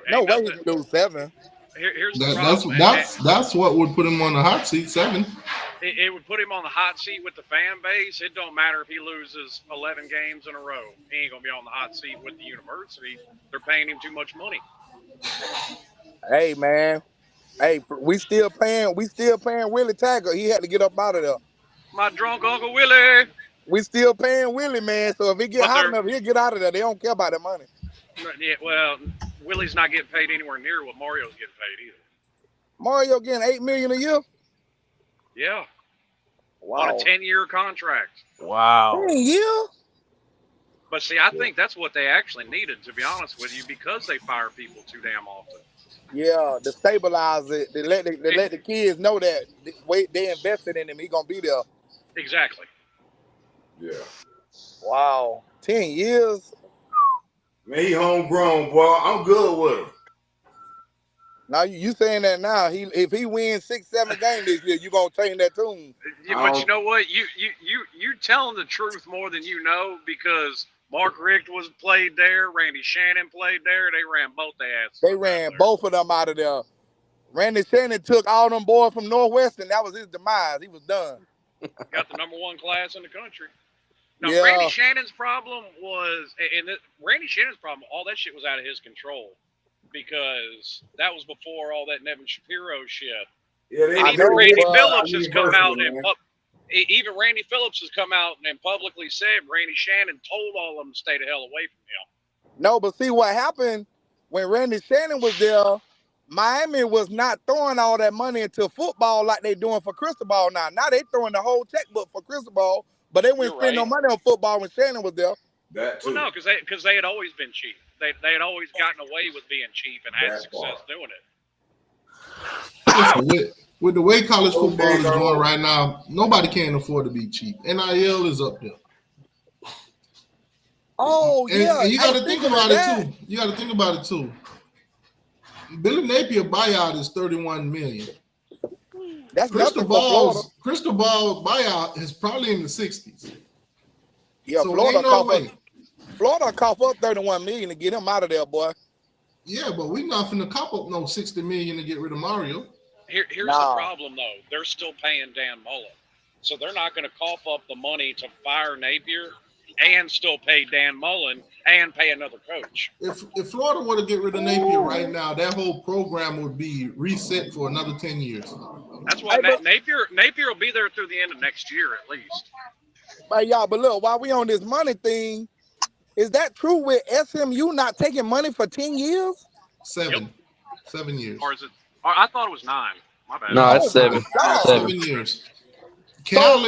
No way he can do 7. Here's the problem. That's what would put him on the hot seat. 7. It would put him on the hot seat with the fan base. It don't matter if he loses 11 games in a row. He ain't gonna be on the hot seat with the university. They're paying him too much money. Hey, man. Hey, we still paying Willie Taggart. He had to get up out of there. My drunk Uncle Willie. We still paying Willie, man. So if he get hot enough, he'll get out of there. They don't care about the money. Yeah, well, Willie's not getting paid anywhere near what Mario's getting paid either. Mario getting $8 million a year? Yeah. Wow. On a 10-year contract. Wow. 10 years? But see, I think that's what they actually needed, to be honest with you, because they fire people too damn often. Yeah, to stabilize it, they let the kids know that they invested in him. He gonna be there. Exactly. Yeah. Wow. 10 years. Man, he homegrown, boy. I'm good with him. Now you saying that now? If he wins 6-7 games this year, you gonna change that tune? Yeah, but you know what? You're telling the truth more than you know, because Mark Richt played there. Randy Shannon played there. They ran both their asses. They ran both of them out of there. Randy Shannon took all them boys from Northwestern. That was his demise. He was done. Got the #1 class in the country. No, Yeah. Randy Shannon's problem was, Randy Shannon's problem, all that shit was out of his control because that was before all that Nevin Shapiro shit. Yeah, and even Randy Phillips has come out even Randy Phillips has come out and publicly said Randy Shannon told all of them to stay the hell away from him. No, but see what happened when Randy Shannon was there, Miami was not throwing all that money into football like they doing for Cristobal now. Now they throwing the whole checkbook for Cristobal, but they wouldn't spend no money on football when Shannon was there. That too. Well, no, because they had always been cheap. They had always gotten away with being cheap and had success doing it. Listen, with the way college football is going right now, nobody can afford to be cheap. NIL is up there. Oh, yeah. And you got to think about it too. You got to think about it too. Billy Napier buyout is $31 million. That's Cristobal buyout is probably in the 60s. Yeah, so Florida cough up $31 million to get him out of there, boy. Yeah, but we're not finna cop up no $60 million to get rid of Mario. Here's the problem, though. They're still paying Dan Mullen. So they're not going to cough up the money to fire Napier and still pay Dan Mullen and pay another coach. If Florida were to get rid of Napier right now, that whole program would be reset for another 10 years. That's why Napier will be there through the end of next year at least. But look, while we on this money thing, is that true with SMU not taking money for 10 years? 7 years. Or is it? I thought it was 9. My bad. No, it's 7. 7 years. Cal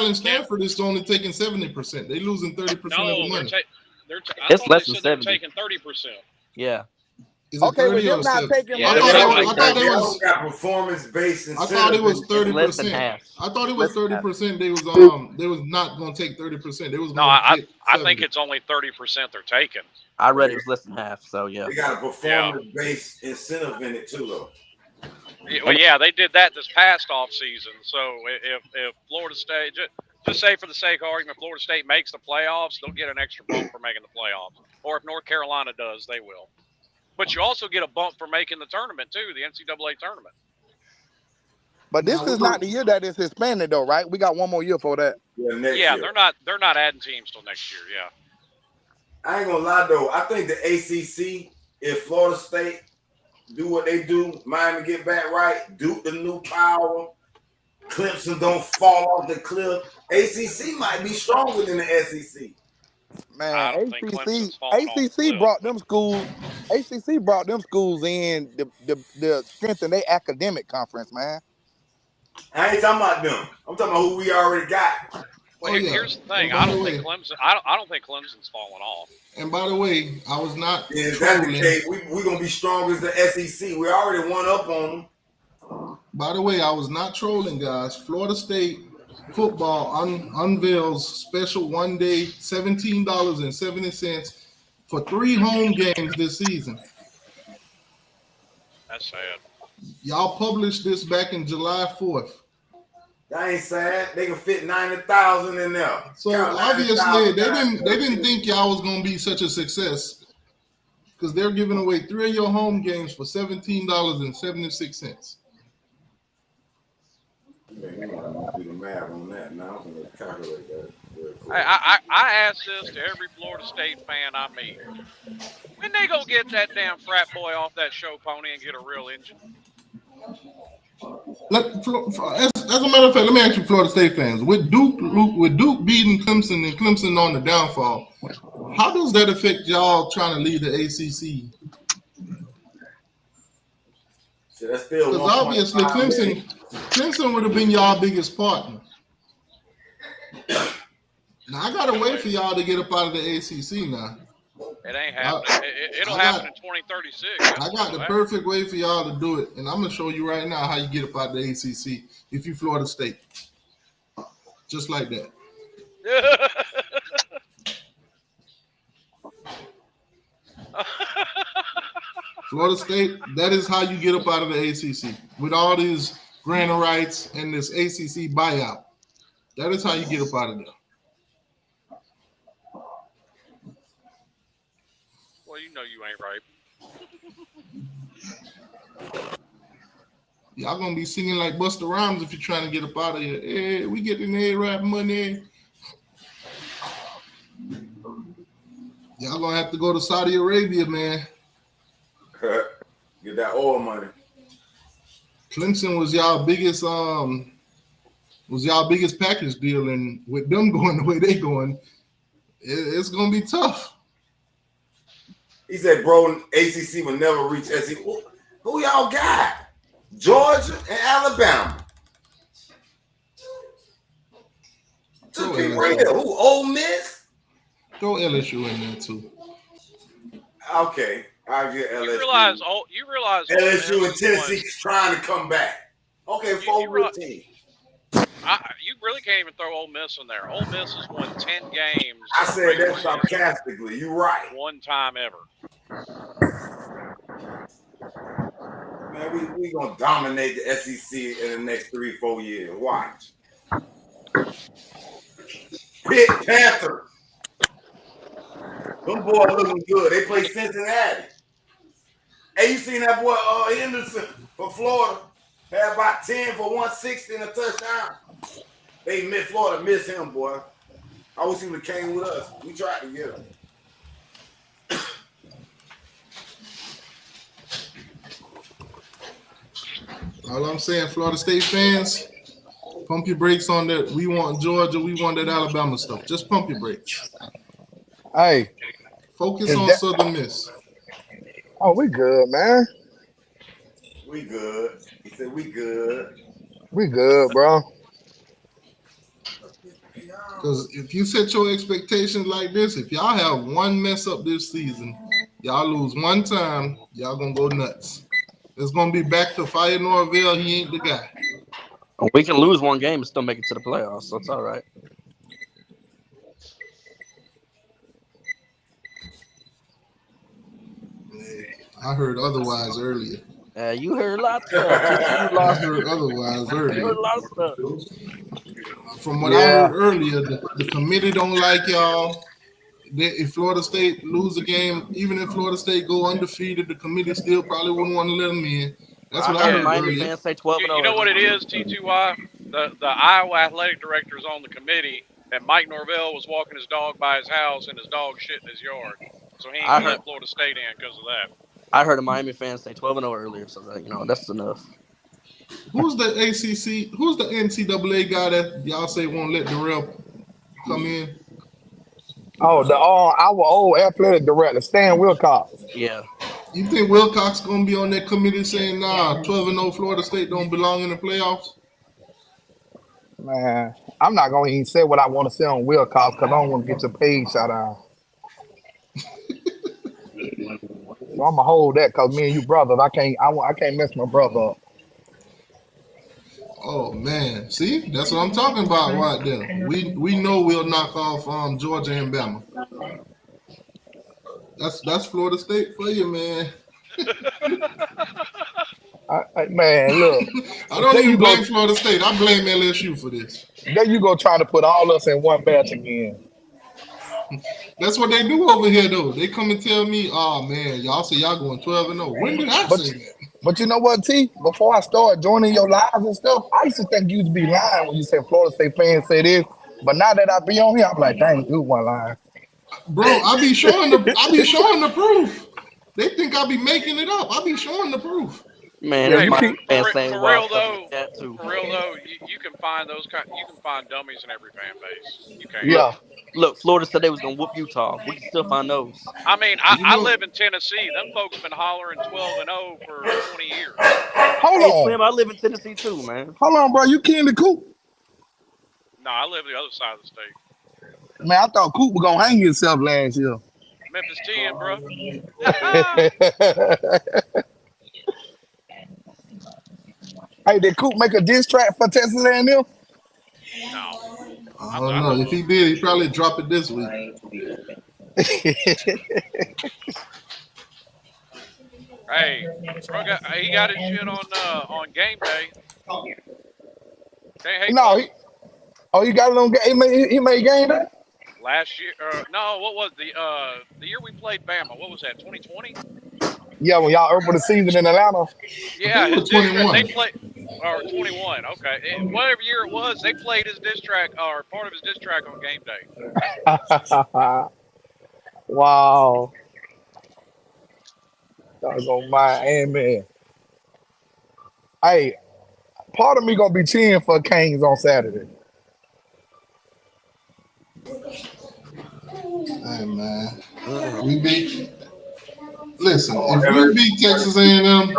and Stanford is only taking 70%. They're losing 30% of the money. It's less than 70%. They're taking 30%. Yeah. Okay, but they're not taking money. I thought it was performance-based. I thought it was 30%. I thought it was 30%. They was not going to take 30%. They was. No, I think it's only 30% they're taking. I read it was less than half. So yeah. They got a performance-based incentive in it too, though. Well, yeah, they did that this past offseason. So if Florida State, just say for the sake of argument, Florida State makes the playoffs, they'll get an extra bump for making the playoffs. Or if North Carolina does, they will. But you also get a bump for making the tournament too, the NCAA tournament. But this is not the year that it's expanded though, right? We got one more year for that. Yeah, they're not adding teams till next year. Yeah. I ain't gonna lie though. I think the ACC, if Florida State do what they do, Miami get back right, Duke the new power, Clemson don't fall off the cliff. ACC might be stronger than the SEC. Man, ACC brought them schools. ACC brought them schools in the strength in their academic conference, man. I ain't talking about them. I'm talking about who we already got. Well, here's the thing. I don't think Clemson's falling off. And by the way, I was not. Yeah, if that's the case, we're gonna be strong as the SEC. We already won up on them. By the way, I was not trolling, guys. Florida State football unveils special one-day $17.70 for 3 home games this season. That's sad. Y'all published this back in July 4th. That ain't sad. They can fit 90,000 in there. So obviously they didn't think y'all was gonna be such a success because they're giving away 3 of your home games for $17.76. I'm gonna do the math on that now. I'm gonna calculate that. I ask this to every Florida State fan I meet. When they gonna get that damn frat boy off that show pony and get a real engine? As a matter of fact, let me ask you, Florida State fans, with Duke beating Clemson and Clemson on the downfall, how does that affect y'all trying to lead the ACC? So that's still because obviously Clemson would have been y'all biggest partner. Now I gotta wait for y'all to get up out of the ACC now. It ain't happening. It'll happen in 2036. I got the perfect way for y'all to do it, and I'm gonna show you right now how you get up out of the ACC if you Florida State, just like that. Florida State, that is how you get up out of the ACC with all these grant rights and this ACC buyout. That is how you get up out of there. you know you ain't right. Y'all gonna be singing like Busta Rhymes if you're trying to get up out of here. Hey, we getting A-Rap money. Y'all gonna have to go to Saudi Arabia, man. Get that oil money. Clemson was y'all biggest package deal, and with them going the way they going, it's gonna be tough. He said, "Bro, ACC will never reach SEC." Who y'all got? Georgia and Alabama. Just be real. Who? Ole Miss? Throw LSU in there too. Okay, I get LSU. You realize LSU and Tennessee's trying to come back. Okay, 4-15. You really can't even throw Ole Miss in there. Ole Miss has won 10 games. I said that sarcastically. You're right. One time ever. Man, we gonna dominate the SEC in the next 3-4 years. Watch. Pitt Panthers. Them boys looking good. They play Cincinnati. Hey, you seen that boy Henderson for Florida? Had about 10 for 160 and a touchdown. Florida miss him, boy. I wish he would have came with us. We tried to get him. All I'm saying, Florida State fans, pump your brakes on that. We want Georgia. We want that Alabama stuff. Just pump your brakes. Hey. Focus on Southern Miss. Oh, we good, man. We good. He said we good. We good, bro. Because if you set your expectations like this, if y'all have one mess up this season, y'all lose one time, y'all going to go nuts. It's going to be back to Fire Norvell. He ain't the guy. We can lose one game and still make it to the playoffs, so it's all right. I heard otherwise earlier. You heard a lot of stuff. I heard otherwise earlier. You heard a lot of stuff. From what I heard earlier, the committee don't like y'all. If Florida State lose a game, even if Florida State go undefeated, the committee still probably wouldn't want to let them in. That's what I heard Miami earlier. fans say 12-0. You know what it is, T2Y? The Iowa athletic director is on the committee, and Mike Norvell was walking his dog by his house, and his dog shit in his yard. So he ain't going to let Florida State in because of that. I heard a Miami fan say 12-0 earlier, so that's enough. Who's the ACC? Who's the NCAA guy that y'all say won't let Darrell come in? Oh, our old athletic director, Stan Wilcox. Yeah. You think Wilcox gonna be on that committee saying, nah, 12-0 Florida State don't belong in the playoffs? Man, I'm not gonna even say what I want to say on Wilcox because I don't want to get your page shot out. So I'm gonna hold that because me and you brothers, I can't mess my brother up. Oh man, see, that's what I'm talking about right there. We know we'll knock off Georgia and Bama. That's Florida State for you, man. Man, look. I don't even blame Florida State. I blame LSU for this. Then you go try to put all us in one batch again. That's what they do over here, though. They come and tell me, "Oh man, y'all say y'all going 12-0." When did I say that? But you know what, T? Before I started joining your lives and stuff, I used to think you used to be lying when you said Florida State fans say this. But now that I be on here, I'm like, dang, you one lying. Bro, I be showing the proof. They think I be making it up. I be showing the proof. Man, hey, for real though, you can find those you can find dummies in every fan base. You can. Yeah. Look, Florida said they was gonna whoop Utah. We can still find those. I mean, I live in Tennessee. Them folks been hollering 12-0 for 20 years. Hold on. Slim, I live in Tennessee too, man. Hold on, bro. You king the Coop? No, I live the other side of the state. Man, I thought Coop was gonna hang himself last year. Memphis 10, bro. Hey, did Coop make a diss track for Texas A&M? No. I don't know. If he did, he probably drop it this week. Hey, bro, he got his shit on game day. No, he got it on game. He made game day. Last year, no, what was the year we played Bama? What was that? 2020? Yeah, when y'all opened the season in Atlanta. Yeah, his diss track. 21. They played, or 21. Okay, whatever year it was, they played his diss track or part of his diss track on game day. Wow. That's on Miami. Hey, part of me gonna be cheering for Canes on Saturday. Hey man, we beat. Listen, if we beat Texas A&M,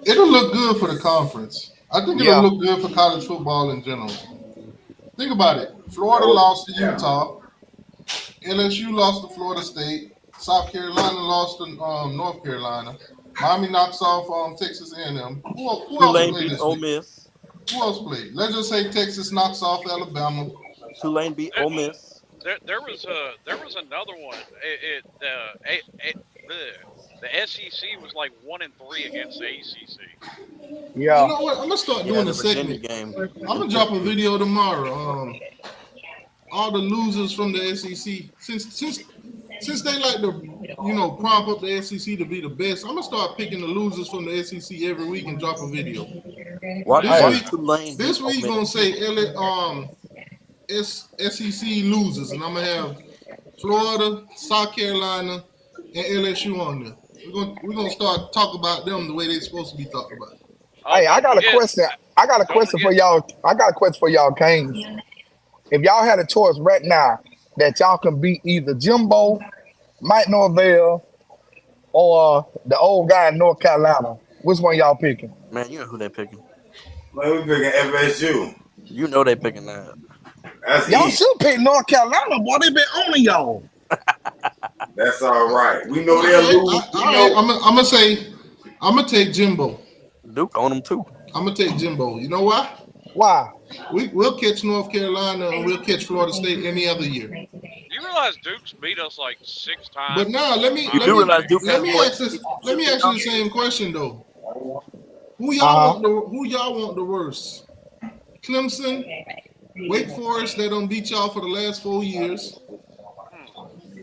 it'll look good for the conference. I think it'll look good for college football in general. Think about it. Florida lost to Utah. LSU lost to Florida State. South Carolina lost to North Carolina. Miami knocks off Texas A&M. Who else played this Ole week? Miss. Who else played? Let's just say Texas knocks off Alabama. Tulane beat Ole Miss. There was another one. The SEC was like 1-3 against the ACC. Yeah. You know what? I'm gonna start doing a segment. I'm gonna drop a video tomorrow. All the losers from the SEC, since they like to, prompt up the SEC to be the best, I'm gonna start picking the losers from the SEC every week and drop a video. This week gonna say SEC losers, and I'm gonna have Florida, South Carolina, and LSU on there. We're gonna start talking about them the way they're supposed to be talked about. Hey, I got a question. I got a question for y'all. I got a question for y'all, Canes. If y'all had a choice right now that y'all can beat either Jimbo, Mike Norvell, or the old guy in North Carolina, which one y'all picking? Man, you know who they picking. Man, we picking FSU. You know they picking that. Y'all should pick North Carolina, boy. They been owning y'all. That's all right. We know they'll lose. I'm gonna take Jimbo. Duke on them too. I'm gonna take Jimbo. You know why? Why? We'll catch North Carolina and we'll catch Florida State any other year. You realize Duke's beat us like 6 times? But now let me ask you the same question though. Who y'all want the worst? Clemson, Wake Forest, they don't beat y'all for the last 4 years.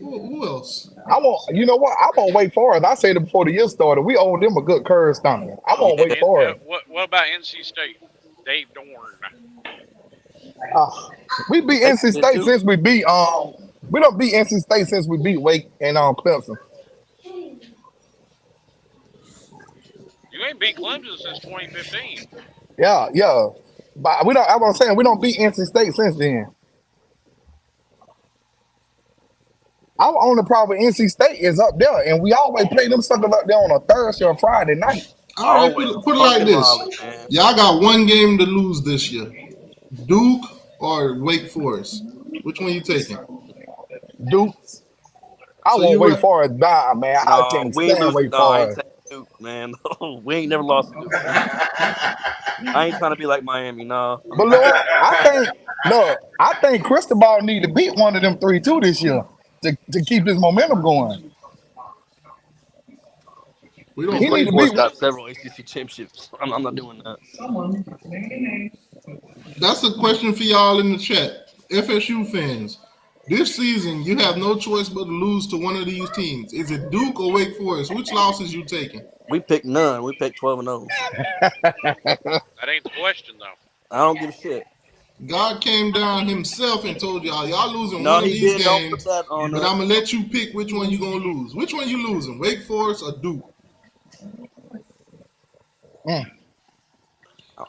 Who else? You know what? I won't Wake Forest. I said it before the year started. We owe them a good curve stomach. I won't Wake Forest. What about NC State? Dave Dorn. We beat NC State since we beat we don't beat NC State since we beat Wake and Clemson. You ain't beat Clemson since 2015. Yeah. But we don't. I'm saying we don't beat NC State since then. Our only problem with NC State is up there, and we always play them suckers up there on a Thursday or Friday night. All right, put it like this. Y'all got one game to lose this year. Duke or Wake Forest? Which one you taking? Duke. I won't Wake Forest die, man. I can't stand Wake Forest. Duke, man. We ain't never lost to Duke. I ain't trying to be like Miami, no. But look, I think Cristobal need to beat one of them 3-2 this year to keep his momentum going. He need to beat several ACC championships. I'm not doing that. That's a question for y'all in the chat. FSU fans, this season you have no choice but to lose to one of these teams. Is it Duke or Wake Forest? Which losses you taking? We picked none. We picked 12-0. That ain't the question, though. I don't give a shit. God came down himself and told y'all losing one of these games, but I'm going to let you pick which one you're going to lose. Which one you losing, Wake Forest or Duke?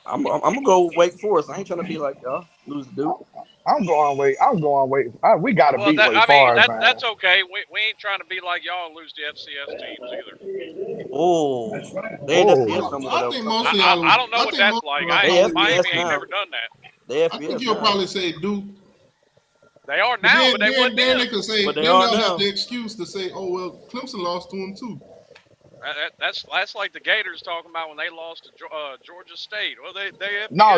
I'm gonna go Wake Forest. I ain't trying to be like y'all lose to Duke. I'm going Wake. We gotta beat Wake Forest. Man. That's okay. We ain't trying to be like y'all and lose to FCS teams either. Oh, they ain't FCS no more. I think most of y'all. I don't know what that's like. Miami ain't never done that. I think you'll probably say Duke. They are now, but they wouldn't. Then they could say. But then they'll have the excuse to say, "Oh well, Clemson lost to them too." That's like the Gators talking about when they lost to Georgia State. Well, they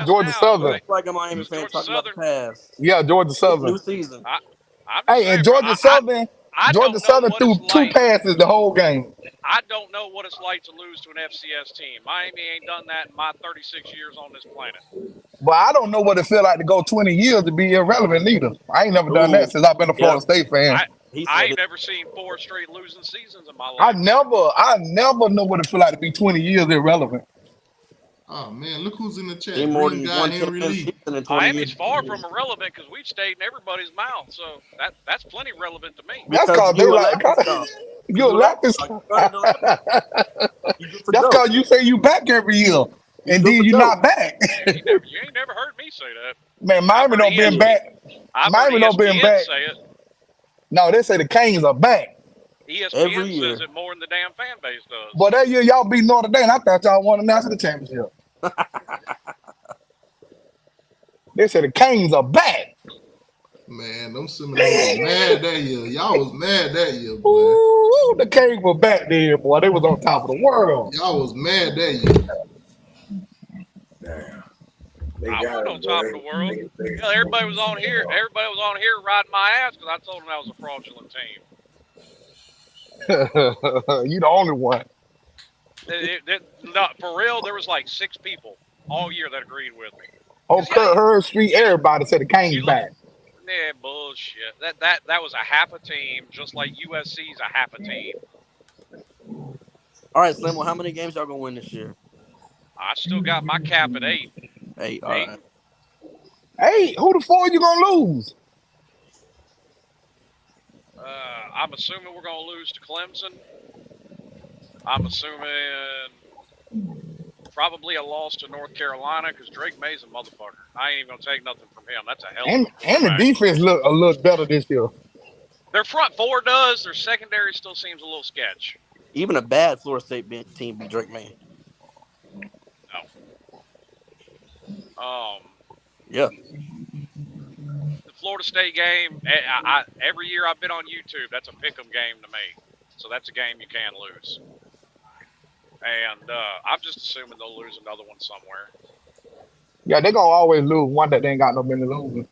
Georgia Southern. Like a Miami fan talking about the past. Yeah, Georgia Southern. New season. And Georgia Southern. Georgia Southern threw 2 passes the whole game. I don't know what it's like to lose to an FCS team. Miami ain't done that in my 36 years on this planet. But I don't know what it feel like to go 20 years to be irrelevant either. I ain't never done that since I've been a Florida State fan. I ain't never seen 4 straight losing seasons in my life. I never know what it feel like to be 20 years irrelevant. Oh man, look who's in the chat. Ain't more than one Henry Lee. Miami's far from irrelevant because we've stayed in everybody's mouth, so that's plenty relevant to me. That's because they like you're laughing. That's because you say you back every year, and then you not back. You ain't never heard me say that. Man, Miami don't been back. Miami don't been back. Say it. No, they say the Canes are back. ESPN says it more than the damn fan base does. But that year y'all beat Notre Dame, I thought y'all won the national championship. They said the Canes are back. Man, them Seminoles mad that year. Y'all was mad that year, boy. Ooh, the Canes were back there, boy. They was on top of the world. Y'all was mad that year. Damn. I wasn't on top of the world. Everybody was on here. Everybody was on here riding my ass because I told them that was a fraudulent team. You the only one. No, for real, there was like 6 people all year that agreed with me. Oh, Kurt Hurd Street, everybody said the Canes back. Yeah, bullshit. That was a half a team, just like USC's a half a team. All right, Slim. Well, how many games y'all gonna win this year? I still got my cap at 8. 8. All right. 8? Who the 4 you gonna lose? I'm assuming we're gonna lose to Clemson. I'm assuming probably a loss to North Carolina because Drake May's a motherfucker. I ain't even gonna take nothing from him. That's a hell of a and the defense look a little better this year. Their front 4 does. Their secondary still seems a little sketch. Even a bad Florida State team beat Drake May. No. Yeah. The Florida State game, every year I've been on YouTube, that's a pick'em game to me. So that's a game you can lose. And I'm just assuming they'll lose another one somewhere. Yeah, they're going to always lose one that they ain't got no business losing.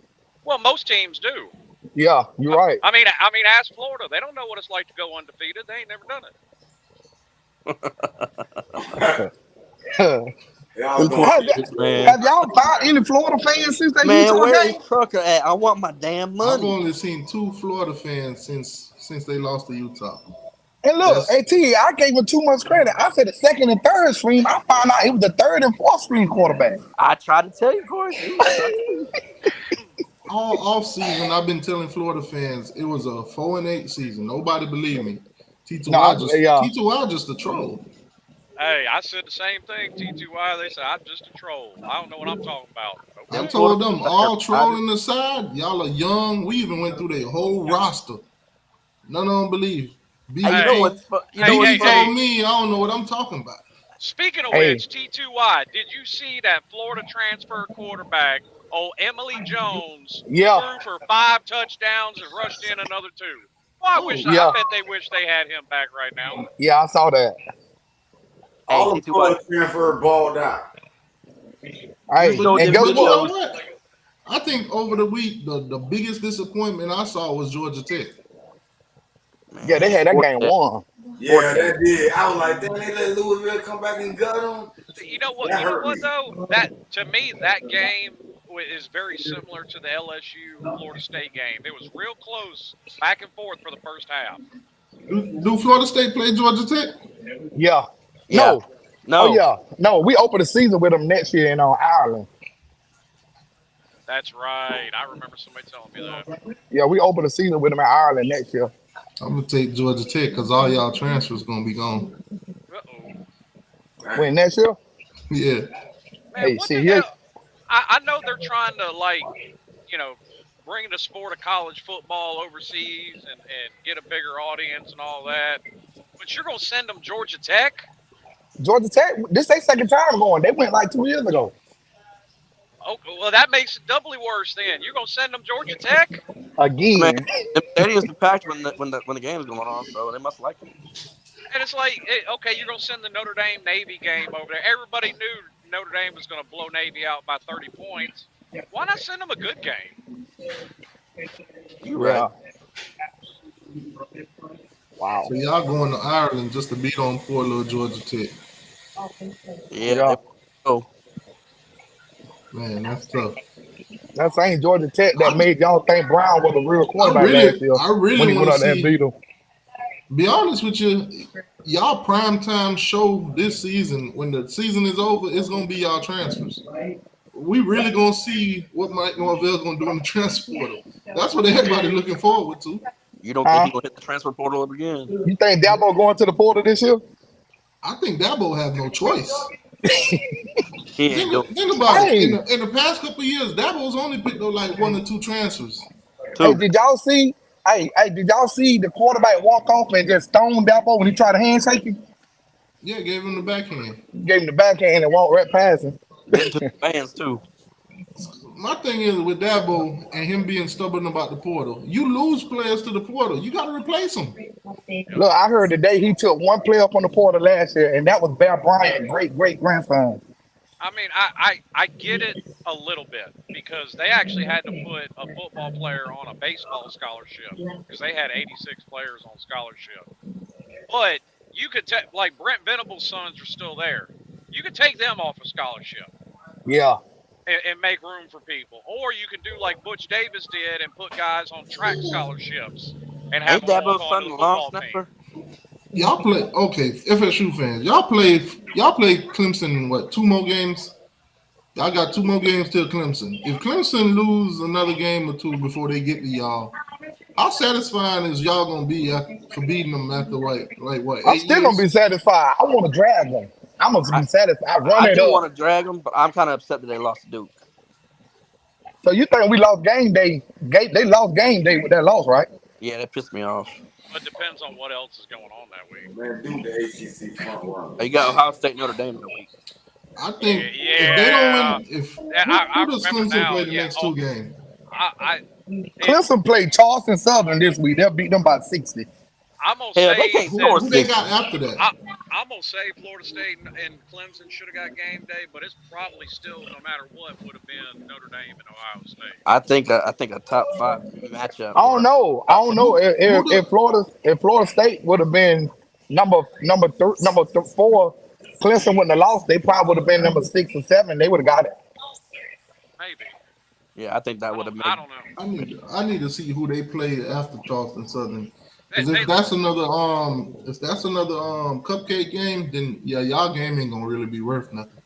Well, most teams do. Yeah, you're right. I mean, ask Florida. They don't know what it's like to go undefeated. They ain't never done it. Have y'all found any Florida fans since they Man, where is Trucker at? I want my damn money. I've only seen 2 Florida fans since they lost to Utah. And look, AT, I gave him too much credit. I said the 2nd and 3rd string. I found out it was the 3rd and 4th string quarterback. I tried to tell you, Corey. All off season, I've been telling Florida fans it was a 4-8 season. Nobody believed me. T2Y just a troll. Hey, I said the same thing. T2Y, they said I'm just a troll. I don't know what I'm talking about. Okay. I told them all trolling aside, y'all are young. We even went through their whole roster. None of them believe. You know what told me, I don't know what I'm talking about. Speaking of which, T2Y, did you see that Florida transfer quarterback, Emily Jones, threw for 5 touchdowns and rushed in another 2? Well, I bet they wish they had him back right now. Yeah, I saw that. All the Florida transfer balled out. And guess what? I think over the week, the biggest disappointment I saw was Georgia Tech. Yeah, they had that game won. Yeah, they did. I was like, damn, they let Louisville come back and gut them. You know what? Though? To me, that game is very similar to the LSU Florida State game. It was real close, back and forth for the first half. Do Florida State play Georgia Tech? Yeah. No. Oh, yeah. No, we open the season with them next year in Ireland. That's right. I remember somebody telling me that. Yeah, we open the season with them in Ireland next year. I'm going to take Georgia Tech because all y'all transfers going to be gone. Wait, next year? Yeah. Man, hey, I know they're trying to, bring the sport of college football overseas and get a bigger audience and all that. But you're going to send them Georgia Tech? Georgia Tech, this is their second time going. They went like 2 years ago. Oh, well, that makes it doubly worse then. You're going to send them Georgia Tech? Again. Man, the stadiums are packed when the game is going on, so they must like it. And it's like, okay, you're going to send the Notre Dame Navy game over there. Everybody knew Notre Dame was going to blow Navy out by 30 points. Why not send them a good game? You're right. Wow. So y'all going to Ireland just to beat on poor little Georgia Tech. Yeah. Man, that's tough. That same Georgia Tech that made y'all think Brown was a real quarterback last year I when really he want went to out there and see. beat them. Be honest with you, y'all primetime show this season. When the season is over, it's gonna be y'all transfers. We really gonna see what Mike Norvell's gonna do in the transfer portal. That's what everybody looking forward to. You don't think he's gonna hit the transfer portal up again? You think Dabo going to the portal this year? I think Dabo have no choice. Think about it. In the past couple of years, Dabo's only picked up like 1 or 2 transfers. Hey, did y'all see? Hey, did y'all see the quarterback walk off and just stone Dabo when he tried to handshake him? Yeah, gave him the backhand. Gave him the backhand and walked right past him. Did to the fans too. My thing is with Dabo and him being stubborn about the portal, you lose players to the portal. You got to replace them. Look, I heard today he took one player from the portal last year, and that was Bear Bryant, great grandson. I mean, I get it a little bit because they actually had to put a football player on a baseball scholarship because they had 86 players on scholarship. But you could take, like Brent Venable's sons are still there. You could take them off a scholarship. Yeah. And make room for people. Or you could do like Butch Davis did and put guys on track scholarships and have them walk on to the football team. Y'all play FSU fans. Y'all play Clemson. What 2 more games? Y'all got 2 more games till Clemson. If Clemson lose another game or 2 before they get to y'all, how satisfying is y'all gonna be for beating them after what? I'm still gonna be satisfied. I want to drag them. I'm gonna be satisfied. I do want to drag them, but I'm kind of upset that they lost to Duke. So you think we lost game day? They lost game day with that loss, right? Yeah, that pissed me off. But it depends on what else is going on that week. Man, do the ACC front run. You got Ohio State, Notre Dame in the week. I think if they don't win, who does Clemson play the next 2 games? Clemson played Charleston Southern this week. They'll beat them by 60. I'm gonna say who they got after that. I'm gonna say Florida State and Clemson should have got game day, but it's probably still, no matter what, would have been Notre Dame and Ohio State. I think a top 5 matchup. I don't know if Florida State would have been number 4. Clemson wouldn't have lost. They probably would have been number 6 or 7. They would have got it. Maybe. Yeah, I think that would have made. I don't know. I need to see who they play after Charleston Southern. Because if that's another cupcake game, then y'all game ain't gonna really be worth nothing.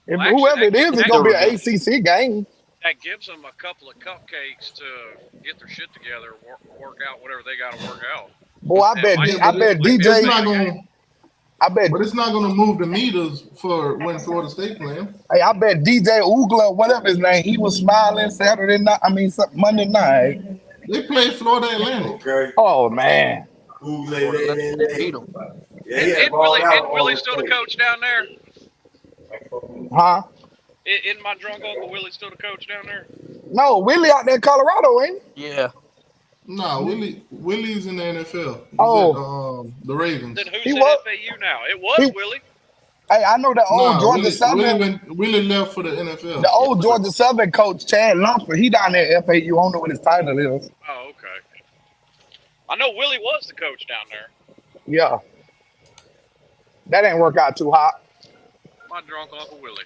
If whoever it is, it's gonna be an ACC game. That gives them a couple of cupcakes to get their shit together, work out whatever they got to work out. Boy, I bet DJ. But it's not gonna move the meters for when Florida State playing. Hey, I bet DJ Ugla, whatever his name, he was smiling Saturday night. Monday night. They play Florida Atlantic. Okay. Oh man. Isn't Willie still the coach down there? Huh? Isn't my drunk uncle Willie still the coach down there? No, Willie out there in Colorado, ain't he? Yeah. No, Willie's in the NFL. He's at, the Ravens. Then who's at FAU now? It was Willie. Hey, I know the old Georgia Southern. Willie left for the NFL. The old Georgia Southern coach, Chad Lumpher, he down there at FAU. I don't know what his title is. Oh, okay. I know Willie was the coach down there. Yeah. That didn't work out too hot. My drunk Uncle Willie.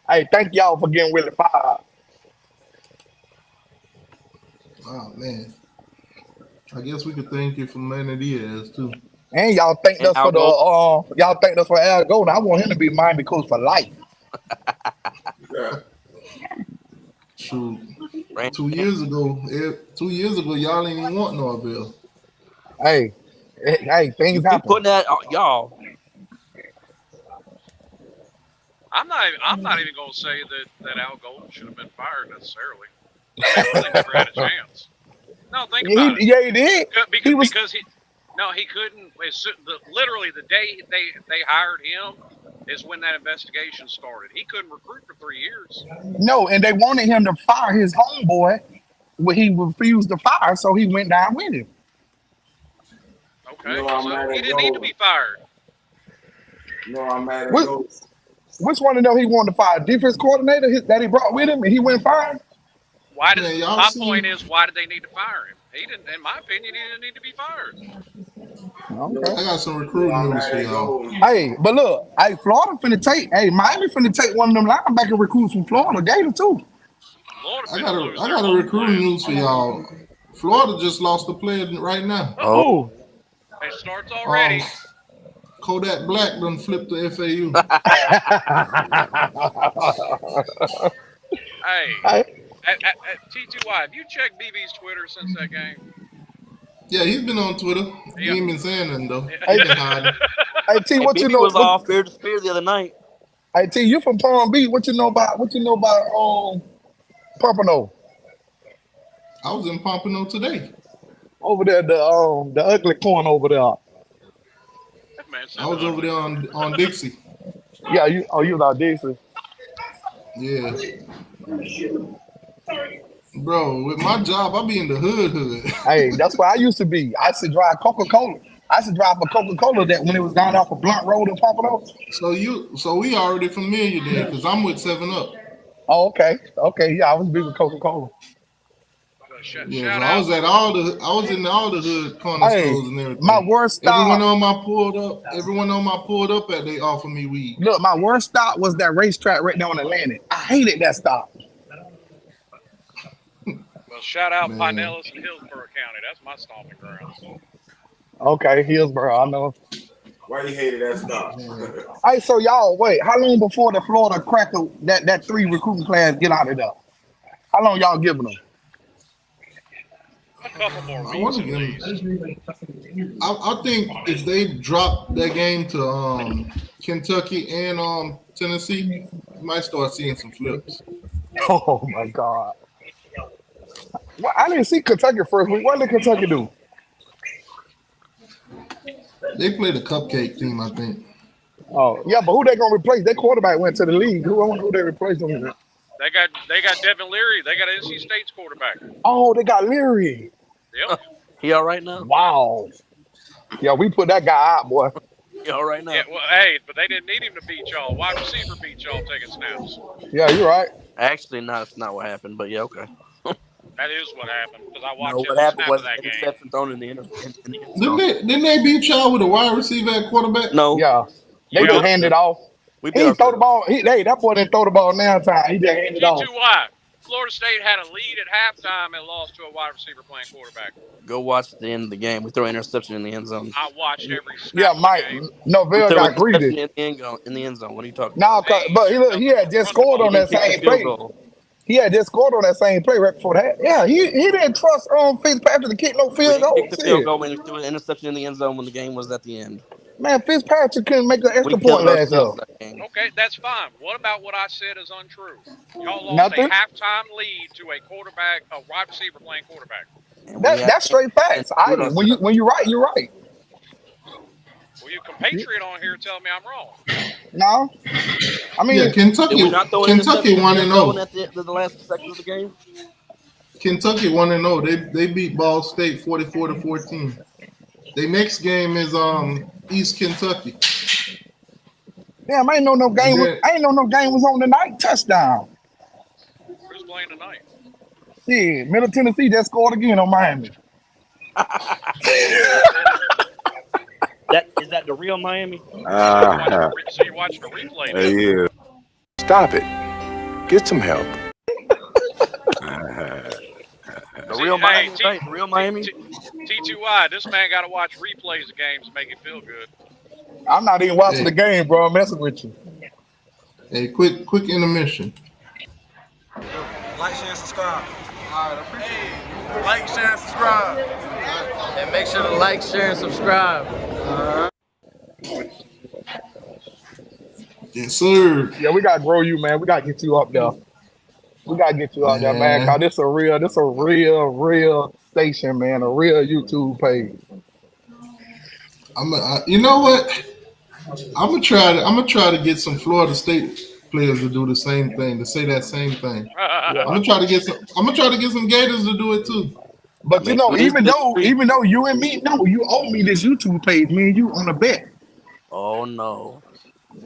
Hey, thank y'all for getting Willie fired. Oh, man. I guess we could thank you for Manny Diaz, too. And y'all thanked us for Al Golden. I want him to be Miami coach for life. Shoot. 2 years ago, y'all ain't even want Norvell. Hey, things happen. Putting that on y'all. I'm not even gonna say that Al Golden should have been fired necessarily. I think he had a chance. No, think about it. Yeah, he did. Because he couldn't. Literally, the day they hired him is when that investigation started. He couldn't recruit for 3 years. No, and they wanted him to fire his homeboy, but he refused to fire, so he went down with him. Okay, so he didn't need to be fired. No, I'm mad at those. Which one of them he wanted to fire? Defense coordinator that he brought with him, and he went fired? My point is, why did they need to fire him? He didn't. In my opinion, he didn't need to be fired. Okay. I got some recruiting news for y'all. Hey, but look, Florida finna take. Hey, Miami finna take one of them linebacker recruits from Florida, Gator too. I got a recruiting news for y'all. Florida just lost a player right now. Oh, it starts already. Kodak Black done flipped the FAU. Hey, at T2Y, have you checked BB's Twitter since that game? Yeah, he's been on Twitter. He ain't been saying nothing though. Hey, He's been hiding. Hey T, what you BB know? was off Fear to Spear the other night. Hey T, you from Palm Beach? What you know about Pompano? I was in Pompano today. Over there, the ugly corn over there. I was over there on Dixie. Yeah, you was out Dixie. Yeah. Bro, with my job, I be in the hood. Hey, that's where I used to be. I used to drive Coca-Cola. I used to drive for Coca-Cola that when it was down off a Blunt Road in Pompano. So we already familiar then, because I'm with 7-Up. Oh, okay. Okay, yeah, I was big with Coca-Cola. Yeah, so I was in all the hood corner stores and everything. My worst stop. Everyone on my pulled up at they offer me weed. Look, my worst stop was that racetrack right there on Atlantic. I hated that stop. Well, shout out Pinellas and Hillsborough County. That's my stomping grounds. Okay, Hillsborough, I know. Why you hated that stop? Hey, so y'all, wait, how long before the Florida Cracker, that 3 recruiting class get out of there? How long y'all giving them? A couple more weeks at least. I think if they drop that game to Kentucky and Tennessee, you might start seeing some flips. Oh my God. Well, I didn't see Kentucky first week. What did Kentucky do? They played a cupcake team, I think. Oh, yeah, but who they gonna replace? Their quarterback went to the league. Who they replaced them with? They got Devin Leary. They got NC State's quarterback. Oh, they got Leary. Yep. He all right now? Wow. Yeah, we put that guy out, boy. He all right now? Yeah, well, hey, but they didn't need him to beat y'all. Wide receiver beat y'all taking snaps. Yeah, you're right. Actually, that's not what happened, but yeah, okay. That is what happened because I watched what happened was that an game. interception thrown in the end zone. Didn't they beat y'all with a wide receiver at quarterback? No. Yeah. They just hand it off. He throw the ball. That boy didn't throw the ball now time. He just handed it off. T2Y. Florida State had a lead at halftime and lost to a wide receiver playing quarterback. Go watch the end of the game. We throw an interception in the end zone. I watched every snap. Yeah, Mike. Novell got greedy. In the end zone. What are you talking about? No, but he had just scored on that same play. He had just scored on that same play right before that. Yeah, he didn't trust Fitzpatrick to kick no field goal. He kicked the field goal when he threw an interception in the end zone when the game was at the end. Man, Fitzpatrick couldn't make an extra point last year. Okay, that's fine. What about what I said is untrue? Y'all lost a halftime lead to a wide receiver playing quarterback. That's straight facts. When you're right, you're right. Well, you compatriot on here telling me I'm wrong. No, I mean, yeah, Kentucky 1-0 at the last second of the game. Kentucky 1-0. They beat Ball State 44-14. Their next game is East Kentucky. Damn, I ain't know no game was on tonight. Touchdown. Who's playing tonight? Yeah, Middle Tennessee just scored again on Miami. Is that the real Miami? So you're watching the replay. Yeah. Stop it. Get some help. The real Miami, right? The real Miami. T2Y, this man got to watch replays of games to make it feel good. I'm not even watching the game, bro. I'm messing with you. Hey, quick intermission. Like, share, and subscribe. All right, appreciate it. Like, share, and subscribe. And make sure to like, share, and subscribe. Yes, sir. Yeah, we gotta grow you, man. We gotta get you up there. Man. Cause this a real station, man. A real YouTube page. You know what? I'm gonna try to get some Florida State players to do the same thing, to say that same thing. I'm gonna try to get some Gators to do it too. But you know, even though you and me know you owe me this YouTube page, me and you on a bet. Oh no.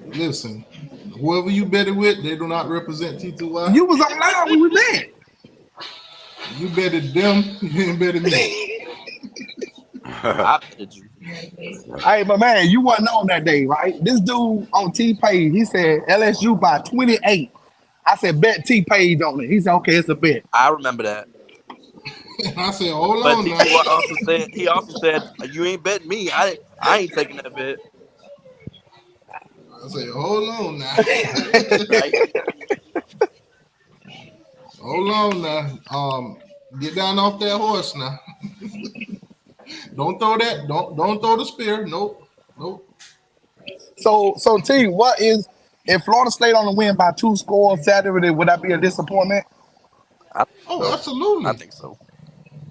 Listen, whoever you betted with, they do not represent T2Y. You was online when we bet. You betted them, you didn't bet me. I betted you. Hey, but man, you wasn't on that day, right? This dude on T-Page, he said LSU by 28. I said, bet T-Page on it. He said, okay, it's a bet. I remember that. I said, hold But on TJ now. Watt also said, you ain't betting me. I ain't taking that bet. I said, hold on now. Right? Hold on now. Get down off that horse now. Don't throw that. Don't throw the spear. Nope. So T, what is if Florida State only win by 2 scores Saturday? Would that be a disappointment? Absolutely. I think so.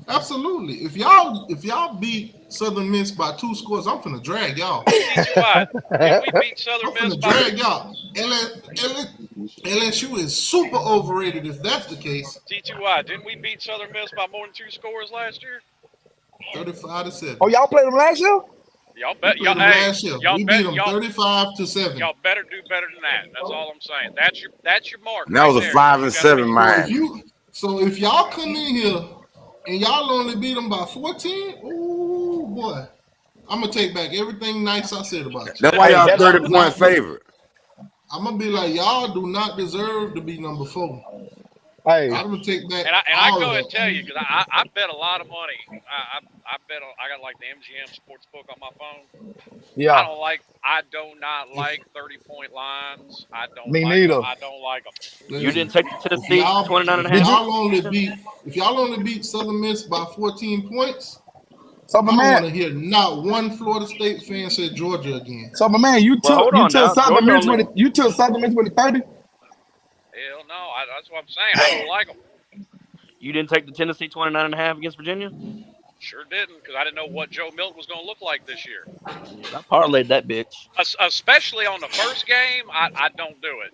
Absolutely. If y'all beat Southern Miss by 2 scores, I'm finna drag y'all. Did we beat Southern Miss by drag y'all. LSU is super overrated if that's the case. T2Y? Didn't we beat Southern Miss by more than 2 scores last year? 35-7. Oh, y'all played them last year? Y'all bet. We beat them 35-7. Y'all better do better than that. That's all I'm saying. That's your mark. And that was a 5-7 man. So if y'all come in here and y'all only beat them by 14, ooh boy, I'm gonna take back everything nice I said about you. That's why y'all 30-point favorite. I'm gonna be like, y'all do not deserve to be number 4. Hey, I'm gonna take back. And I go and tell you because I bet a lot of money. I got like the MGM Sportsbook on my phone. Yeah. I do not like 30-point lines. Me neither. I don't like them. You didn't take the Tennessee 29.5. If y'all only beat Southern Miss by 14 points, so I don't want to hear not one Florida State fan say Georgia again. So my man, you took Southern Miss with a 30. Hell no, that's what I'm saying. I don't like them. You didn't take the Tennessee 29.5 against Virginia? Sure didn't, because I didn't know what Joe Milton was going to look like this year. I parlayed that bitch. Especially on the first game, I don't do it.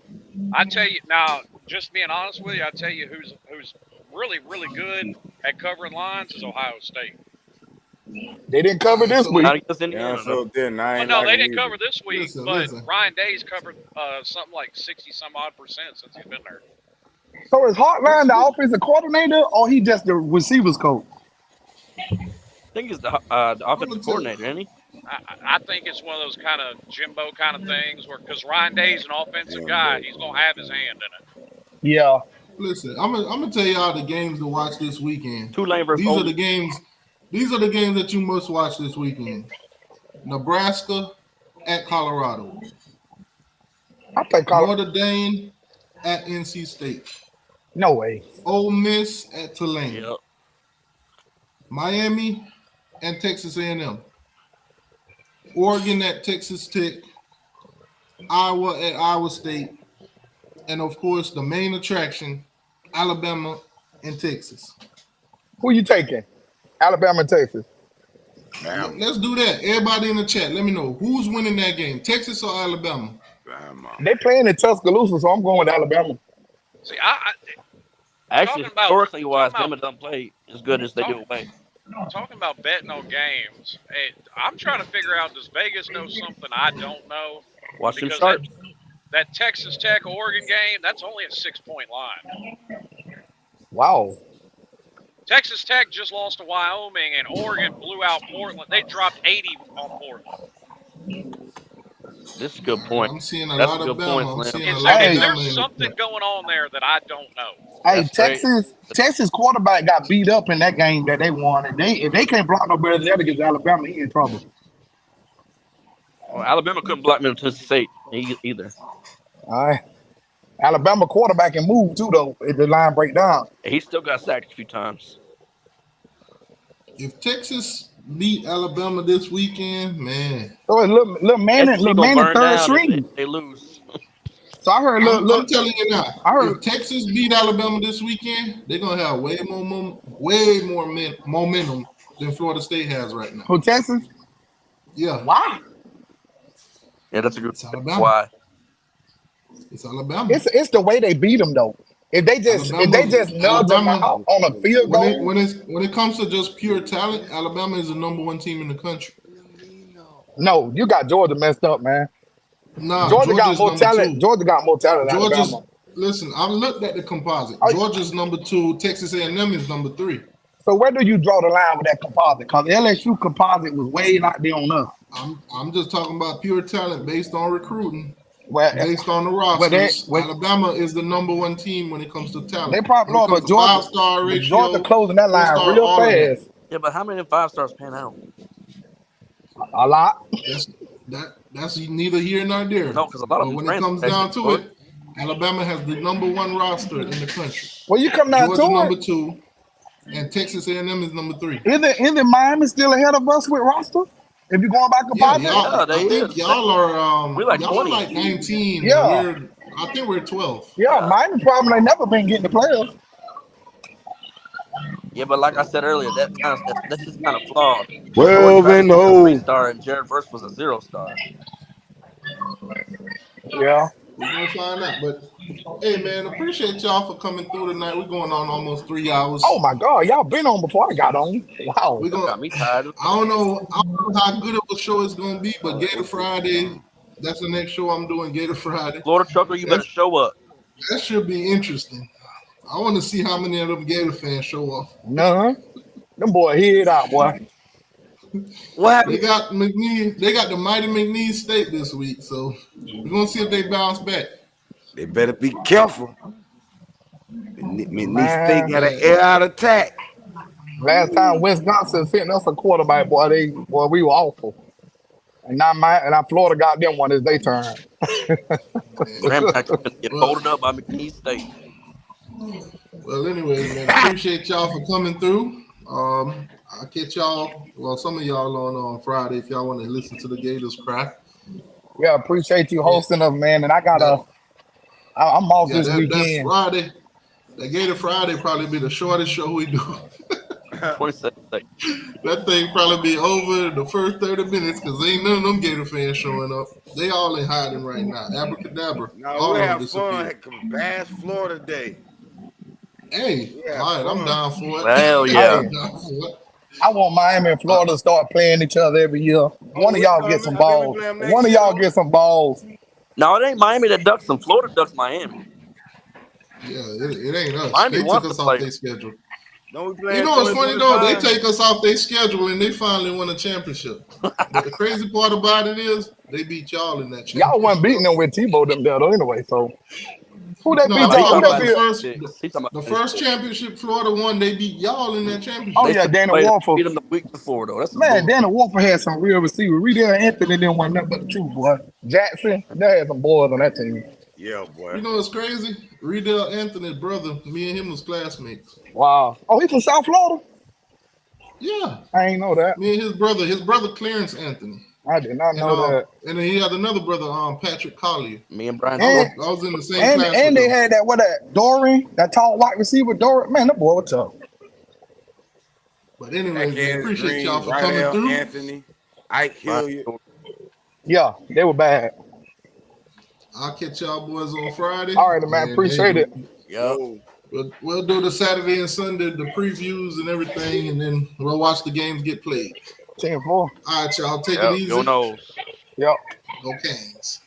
I tell you now, just being honest with you, I tell you who's really, really good at covering lines is Ohio State. They didn't cover this week. No, they didn't cover this week, but Ryan Day's covered something like 60-some-odd% since he's been there. So is Hartline the offensive coordinator, or he just the receivers coach? I think he's the offensive coordinator, isn't he? I think it's one of those kind of Jimbo kind of things where, because Ryan Day's an offensive guy, he's going to have his hand in it. Yeah. Listen, I'm gonna tell y'all the games to watch this weekend. Tulane versus These are the games that you must watch this weekend. Nebraska at Colorado. I think Notre Dame at NC State. No way. Ole Miss at Tulane. Yep. Miami and Texas A&M. Oregon at Texas Tech. Iowa at Iowa State. And, of course, the main attraction, Alabama and Texas. Who you taking? Alabama and Texas. Damn. Let's do that. Everybody in the chat, let me know. Who's winning that game, Texas or Alabama? They playing in Tuscaloosa, so I'm going with Alabama. See, actually, historically wise, Alabama doesn't play as good as they do away. Talking about betting on games, I'm trying to figure out, does Vegas know something I don't know? Watch them sharps. That Texas Tech Oregon game, that's only a 6-point line. Wow. Texas Tech just lost to Wyoming, and Oregon blew out Portland. They dropped 80 on Portland. This is a good point. I'm seeing a That's lot a of good Bama. point, Slim. There's something going on there that I don't know. Hey, Texas quarterback got beat up in that game that they won. And if they can't block no better than that against Alabama, he in trouble. Well, Alabama couldn't block Middle Tennessee State either. All right. Alabama quarterback can move too, though, if the line break down. He still got sacked a few times. If Texas beat Alabama this weekend, man. So little man third string. They lose. So I heard. I'm telling you now. If Texas beat Alabama this weekend, they're gonna have way more momentum than Florida State has right now. Who, Texas? Yeah. Why? Yeah, that's a good. Alabama. Why? It's Alabama. It's the way they beat them though. If they just nudge them out on a field goal. When it comes to just pure talent, Alabama is the #1 team in the country. No, you got Georgia messed up, man. Nah, Georgia got more talent. 2. Georgia got more talent than Alabama. Listen, I looked at the composite. Georgia's #2. Texas A&M is #3. So where do you draw the line with that composite? Because LSU composite was way out there on us. I'm just talking about pure talent based on recruiting. Well, based on the rosters, Alabama is the #1 team when it comes to talent. They probably know, but Georgia, 5-star ratio, Georgia closing that line real fast. Yeah, but how many 5-stars pan out? A lot. That's neither here nor there. No, because a lot of when it comes down to it, Alabama has the #1 roster in the country. Well, you come down Georgia to #2, and Texas A&M is #3. Isn't Miami still ahead of us with roster? If you're going back about I think y'all are we're like y'all 20. are like 19. Yeah. I think we're 12. Yeah, Miami probably ain't never been getting the playoffs. Yeah, but like I said earlier, that's just kind of flawed. 12-0. And Jared Verse was a 0-star. Yeah. We're gonna find out. But hey man, appreciate y'all for coming through tonight. We're going on almost 3 hours. Oh my God, y'all been on before I got on. Wow. Got me tired. I don't know how good of a show it's gonna be, but Gator Friday, that's the next show I'm doing. Gator Friday. Florida Trucker, you better show up. That should be interesting. I want to see how many of them Gator fans show up. No, them boy head out, boy. What happened? They got McNeese. They got the mighty McNeese State this week, so we're gonna see if they bounce back. They better be careful. McNeese State got an air out attack. Last time Wisconsin sent us a quarterback, boy, we were awful. And now Florida got them one. It's their turn. Grandpa's gonna get folded up by McNeese State. Well, anyway, man, appreciate y'all for coming through. I'll catch y'all. Well, some of y'all on Friday if y'all want to listen to the Gators cry. Yeah, appreciate you hosting us, man. And I'm off this weekend. That's Friday. That Gator Friday probably be the shortest show we do. 27 seconds. That thing probably be over the first 30 minutes because ain't none of them Gator fans showing up. They all in hiding right now. Abracadabra. No, we have fun. Bass Florida Day. Hey, all right, I'm down for it. Hell yeah. I want Miami and Florida to start playing each other every year. One of y'all get some balls. One of y'all get some balls. No, it ain't Miami that ducks them. Florida ducks Miami. Yeah, it ain't us. Miami they took us off their schedule. You know what's funny though? They take us off their schedule and they finally won a championship. But the crazy part about it is they beat y'all in that championship. Y'all wasn't beating them with Tebow them there though anyway. So who that beat y'all? y'all? The first championship Florida won, they beat y'all in that championship. Oh yeah, Danny Wolford. Beat them the week before though. Danny Wolford had some real receivers. Riddell Anthony didn't want nothing but the truth, boy. Jackson, they had some boys on that team. Yeah, boy. You know what's crazy? Riddell Anthony's brother, me and him was classmates. Wow. Oh, he's from South Florida? Yeah. I ain't know that. Me and his brother Clarence Anthony. I did not know that. And then he had another brother, Patrick Collier. Me and Brian. I was in the same class. And they had that Dorian, that tall wide receiver, Dorian. Man, that boy was tough. But anyway, appreciate y'all for coming through. Anthony, Ike Hilliard. Yeah, they were bad. I'll catch y'all boys on Friday. All right, man. Appreciate it. Yo. We'll do the Saturday and Sunday, the previews and everything, and then we'll watch the games get played. 10-4. All right, y'all. Take it easy. Go Noles. Yep. Go Canes.